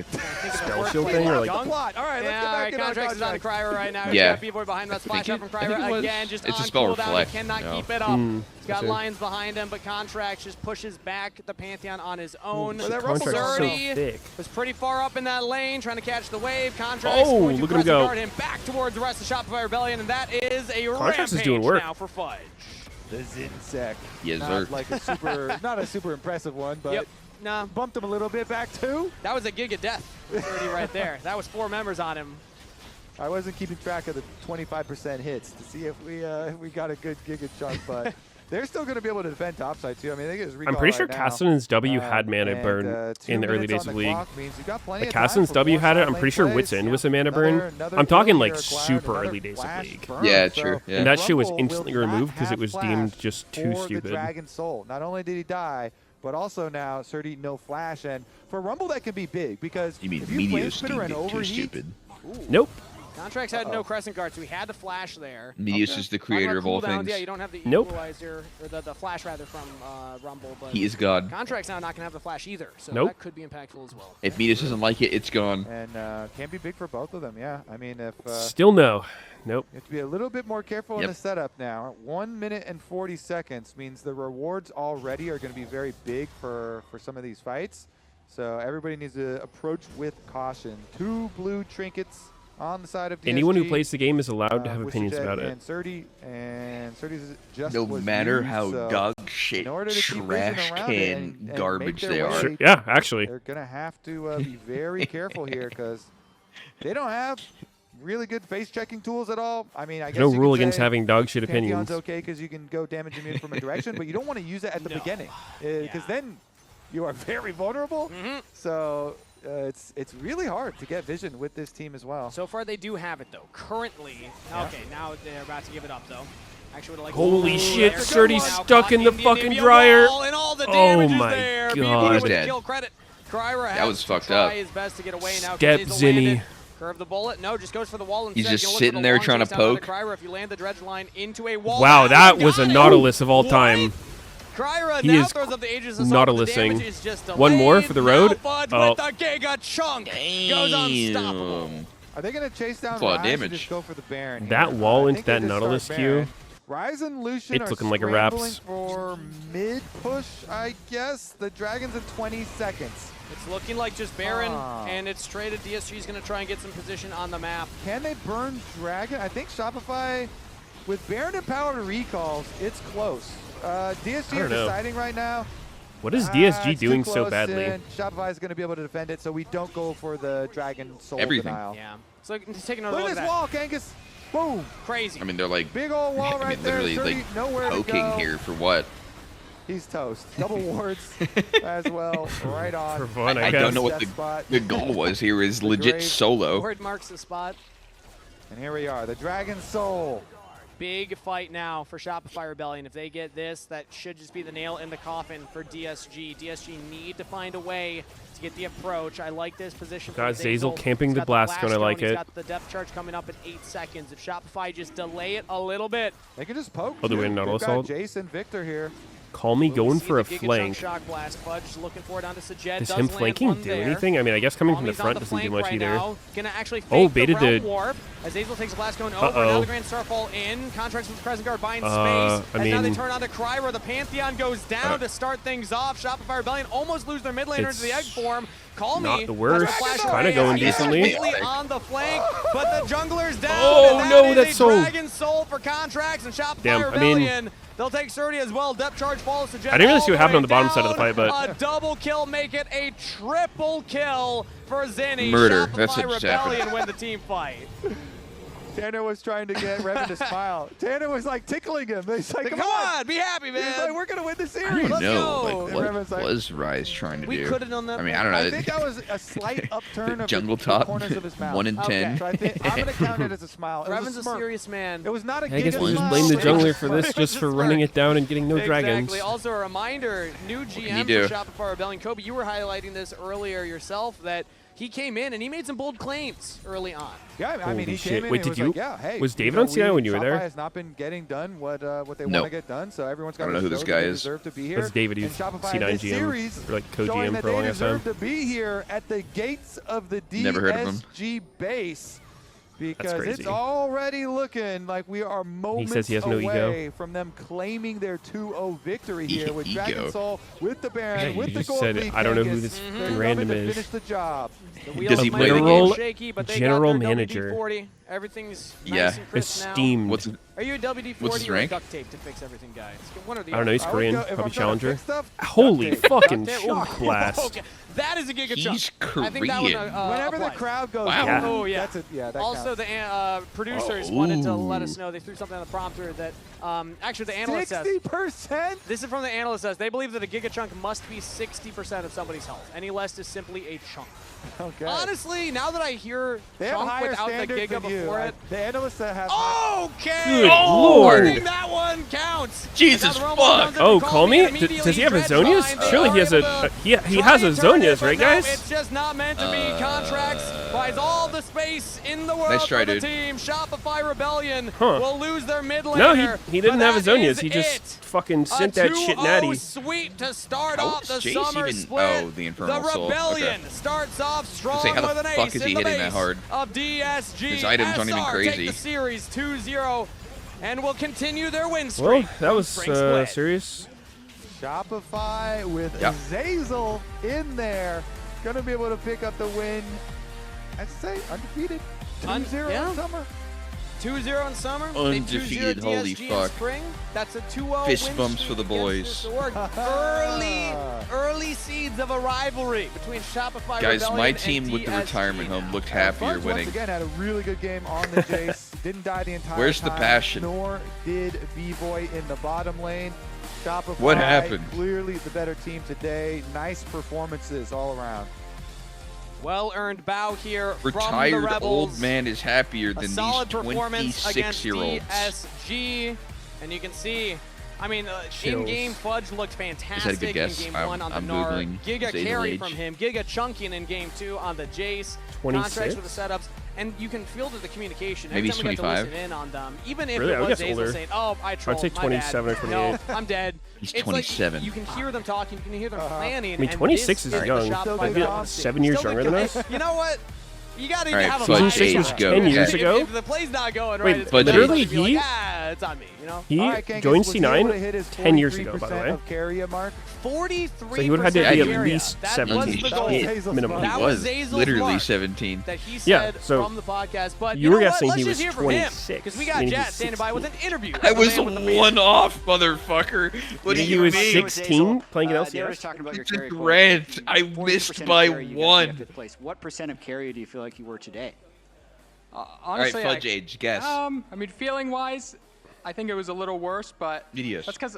to get spell shield thing or like. All right, let's get back in our Contracts is on Kryra right now. Yeah. He's got B-Boy behind him. That splash think up from I think it Kryra was- again. Just it's a on spell cooldown. reflect. He cannot No. keep it up. He's got I see. Lions behind him, but Contracts just pushes back the Pantheon on his own. Well, that Contract's so 30 thick. was pretty far up in that lane, trying to catch the wave. Contracts Oh, going to look at him crescent go. guard him back towards the rest of Shopify Rebellion, and that is a Contracts is rampage doing work. now for Fudge. The Zinsec. Yes, not sir. like a super, not a super impressive one, but Yep. Nah. bumped him a little bit back too. That was a gig of death, 30 right there. That was 4 members on him. I wasn't keeping track of the 25% hits to see if we got a good giga chunk, but they're still going to be able to defend topside too. I mean, they can just recall I'm pretty sure right now. Castellan's W had mana And, burn 2 in the early minutes days on of the League. clock means you've got plenty Like of time Castellan's for W more had it. side I'm lane pretty sure plays. Wits End was a mana burn. Another I'm talking ability like required, super another early days of flash League. burn. Yeah, So true. Yeah. And that shit was Rumble instantly will not removed because have it was flash deemed just too for stupid. The Dragon Soul. Not only did he die, but also now Surdy no flash, and for Rumble that can be big because You mean if you flame Meteos spitter deemed and it too overheat, stupid? Nope. Contracts had no crescent guard, so he had the flash there. Meteos is the creator of all Cooldowns, things. Yeah, you don't have the Nope. equalizer, or the flash rather from Rumble, but He is God. Contracts now not going to have the flash either, so Nope. that could be impactful as well. If Meteos doesn't like it, it's gone. and can be big for both of them. Yeah, I mean if Still no. Nope. you have to be a little bit more careful in Yep. the setup now. 1 minute and 40 seconds means the rewards already are going to be very big for some of these fights. So everybody needs to approach with caution. 2 blue trinkets on the side of DSG. Anyone who plays the game is allowed to have with opinions Sujet about it. And Surdy's just No was matter used, how so dog shit, in order to keep trash racing around it can and garbage make they their are. way, Sure. Yeah, actually. they're going to have to be very careful here because they don't have really good face checking tools at all. I mean, I guess No you rule could against say having dog shit Pantheon's opinions. okay because you can go damage immune from a direction, but you don't want to use it at the beginning because then you are very vulnerable. So it's really hard to get vision with this team as well. So far they do have it though. Currently, okay, now they're about to give it up though. Actually, like Holy shit, there's Surdy's one. Now stuck in the Indian fucking Navy dryer. wall, and all the Oh damage is my there. God. BB with the Dead. kill credit. Kryra That has was to fucked try up. his best to get away now. Step Hazel Zinni. landed. Curve the bullet. No, just goes for the wall instead. He's just Gonna look for sitting the there long trying to chase down onto poke. Kryra. If you land the dredge line into a wall. Wow, that you was a got it. Nautilus of all What? time. Kryra He now is throws up the Aegis Assault, but the damage is just One more delayed. for the Now road. Fudge Oh. with the Giga Chunk goes unstoppable. Damn. Are they going to chase down That's a lot of Ryze or damage. just go for the Baron? That here? wall I into think they that just start Nautilus Baron. queue. Ryze and Lucian It's are looking like a scrambling Raps. for mid push, I guess. The Dragons in 20 seconds. It's looking like just Baron, Ah. and it's traded. DSG is going to try and get some position on the map. Can they burn Dragon? I think Shopify, with Baron and Power recalls, it's close. DSG I are don't know. deciding right now. What is DSG it's too doing so close, badly? and Shopify is going to be able to defend it, so we don't go for the Dragon Soul Everything. denial. Yeah. So just take another Look look at at this that. wall, Kangas. Boom. Crazy. I mean, they're like, Big old wall I right mean, there. literally 30, like nowhere to poking go. here for what? He's toast. Double wards as well. Right on. For fun, I I guess. don't know what That spot. the goal was here. Is The legit grave. solo. Word marks the spot. And here we are, the Dragon Soul. Big fight now for Shopify Rebellion. If they get this, that should just be the nail in the coffin for DSG. DSG need to find a way to get the approach. I like this position. for Got Zazel. Zazel camping He's the got blast gun, I zone. like He's it. got the depth charge coming up in 8 seconds. If Shopify just delay it a little bit. They can just poke. Oh, do we too. have Nautilus They've got ult? Jason Victor here. Call me going See for a the Giga Chunk flank. Shock blast. Fudge looking for it onto Sajed. Does Does him land flanking one do there. anything? I mean, I guess coming from the Tommy's on front doesn't do flank much right either. now. Gonna actually Oh, fake baited the realm the- warp as Azel takes the blast going over. Uh-oh. Now the Grand Starfall in. Contracts with the Crescent Guard buying space. I As now they mean- turn onto Kryra. The Pantheon goes down to start things off. Shopify Rebellion almost lose their mid laner into the egg It's form. Call not me. the worst. Flash Kinda away going as he's decently. completely on the flank, but the jungler's down. Oh, and no, that is that's a soul. Dragon Soul for Contracts and Shopify Damn, I mean- Rebellion. They'll take Surdy as well. Depth charge follows to Jet. I didn't really all see what the happened way on the bottom side of the down. fight, but- A double kill make it a triple kill for Zinni. Murder. Shopify That's what just Rebellion happened. win the team fight. Tanner was trying to get Revan to smile. Tanner was like tickling him. He's like, Come on, be happy, man. He's like, we're going to win the I series. don't know. go. Like, what Revan's like- was Ryze trying to We do? could have done that. I mean, I don't know. I think that was a slight upturn of Jungle the top, corners of his mouth. 1 in 10. So I think I'm going to count it as a smile. It was Revan's a smirk. serious man. It was not a I guess giga we'll just smile. blame the It was a jungler for smirk. this just for running it down and getting no dragons. Exactly. Also a reminder, new can you GM do? for Shopify Rebellion. Kobe, you were highlighting this earlier yourself, that he came in and he made some bold claims early on. Yeah, I mean, he shit. came in Wait, and did was you- like, yeah, hey, was David on CI when you were there? Shopify has not been getting done what they want Nope. to get done, so everyone's I got don't to know who this show guy they is. deserve to be here. That's David, And he's Shopify C9 in this GM, series or like showing co-GM that for a they long deserve time. to be here at the gates of the Never heard of him. DSG base. Because crazy. it's already looking like we are moments says he has no away ego. from them claiming their 2-0 victory here with Ego. Dragon Soul, with the Baron, Yeah, you with the just Gold said League I don't know who Kangas. this They're fucking coming random to is. finish the job. The wheels Does he might play be the a little game? shaky, but they General got their manager. WD-40. Everything's Yeah. nice and crisp now. Esteemed. What's Are you a WD-40 What's his or a rank? duct tape to fix everything, guys? One or the I don't know. other. He's I would Korean. go- if I'm Probably trying to Challenger. fix stuff, Holy duct tape. fucking Duct tape. shock Ooh, blast. okay. That is a Giga Chunk. He's I think that one, Korean. Whenever the applies. crowd goes, Wow. down, Oh, yeah. that's that Also, counts. the producers wanted to let us know. They threw something on the prompter that actually the analyst says. 60%? This is from the analyst says they believe that a Giga Chunk must be 60% of somebody's health. Any less is simply a chunk. Okay. Honestly, now that I hear They have chunk higher without the standards Giga than you. before it. The analysts that have Okay. Good I lord. think that one counts. Jesus And now the fuck. Romo comes in Oh, to call me? and immediately Does he have a dreads Zonias? fine. They Surely are he has able a to he try has a and turn it, Zonias, but right, no, guys? it's just not meant to be. Contracts buys all the space in the world Nice try, for the dude. team. Shopify Rebellion Huh. will lose their mid laner. No, he didn't but have a that Zonias. is He just it. fucking sent that shit natty. 2-0 sweep to start How off is the Jace summer even- split. oh, the Infernal The Soul. Rebellion Okay. starts off strong say, how the with an fuck ace is he in the hitting that base hard? of DSG. His items aren't even SR crazy. take the series 2-0 and will continue their win Well, streak. that was Frank Split. serious. Shopify with Yep. Zazel in there. Going to be able to pick up the win. I'd say undefeated. 2-0 yeah. in summer. 2-0 in summer. Undefeated, They 2-0 holy DSG fuck. In spring. That's a 2-0 Fist win bumps streak for the against boys. this org. early seeds of a rivalry between Shopify Guys, Rebellion my and team with the DSG retirement now. home looked happier Fudge winning. once again had a really good game on the Jace. Didn't die the entire Where's the time. passion? Nor did B-Boy in the bottom lane. Shopify, What happened? Clearly the better team today. Nice performances all around. Well-earned bow here from the Retired Rebels. old man is happier A than these solid performance against 26-year-olds. DSG, and you can see, I mean, Chills. in-game Fudge looked fantastic good guess? in game I'm- 1 on I'm the Gnar. Googling Giga Zazel carry age. from him. Giga chunking in game 2 on the Jace. 26? Contracts with the setups, and you can feel that the communication. Maybe Every he's time we got to 25. listen in on them, even if Really? I it would was guess Zazel older. saying, "Oh, I trolled, say my 27 or bad. 28. No, I'm dead." He's It's 27. Like you can hear them talking, you can hear them planning. I mean, and 26 this is the young. Shopify Like, Rebellion. 7 years Still younger good than co- us? You know what? You got to All right, have a Fudge mindset. age was go. 10 years Okay. ago? If the play's not going Wait, right, it's literally gonna be he- like, it's on me, you know? He All right, Kangas, joined was he able to C9 hit his 10 years ago, by the 43% way. of carry mark? 43%. So he would have had to be at area. least That 17 was the That goal. was Hazel's minimum. mark. That He was was Zazel's literally mark 17. that he Yeah, said so from the podcast. But you were know what? guessing Let's he just was hear from him, 26, because we got meaning he Jet was standing by with an 16. interview. I with the was man with the face. one off, motherfucker. What do He you was mean? 16 playing an They were LCS? just talking about your It's a carry quota. grant. I 40% missed of by carry, you guys got one. fifth place. What percent of carry do you feel like you were today? Honestly, All right, Fudge age, guess. I mean, feeling-wise, I think it was a little worse, but Meteos. that's because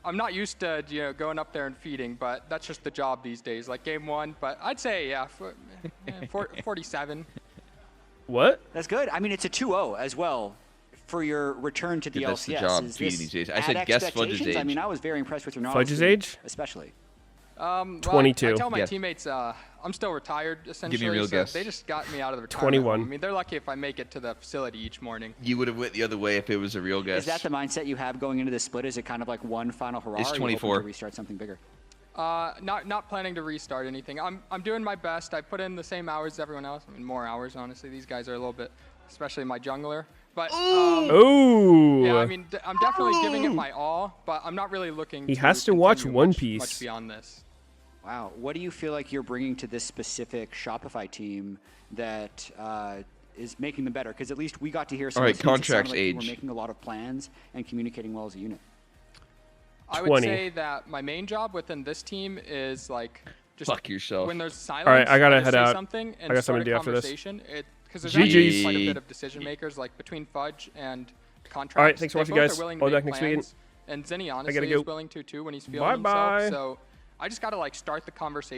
I'm not used to going up there and feeding, but that's just the job these days. Like game 1, but I'd say 47. What? That's good. I mean, it's a 2-0 as well for your return to the Yeah, LCS. that's the job, Is feeding this these days. I at said guess Fudge's expectations? I age. mean, I was very impressed with your knowledge. Fudge's age? Especially. Well, 22. I tell my Yeah. teammates I'm still retired, essentially. Give me a real so guess. They just got me out of the retirement 21. home. I mean, they're lucky if I make it to the facility each morning. You would have went the other way if it was a real guess. Is that the mindset you have going into this split? Is it kind of like one final hurrah? It's or are you hoping 24. to restart something bigger? Not planning to restart anything. I'm doing my best. I put in the same hours as everyone else. I mean, more hours, honestly. These guys are a little bit, especially my jungler. But Oh. yeah, I mean, I'm definitely giving it my all, but I'm not really looking. He has to watch continue One much Piece. beyond this. Wow. What do you feel like you're bringing to this specific Shopify team that is making them better? Because at least we got to hear some All of right, the things that sounded contracts like you age. were making a lot of plans and communicating well as a unit. I would 20. say that my main job within this team is like just Fuck yourself. when there's silence. All right, I gotta just head say out. Something and I got start something to a do after this. conversation. Because there's GG's. actually quite a bit of decision makers, like between Fudge and contracts. All right, thanks for They watching, both guys. are willing I'll to be back make next week. plans, And Zenny honestly go. is willing to too when he's feeling Bye-bye. himself. So I just gotta like start the conversation.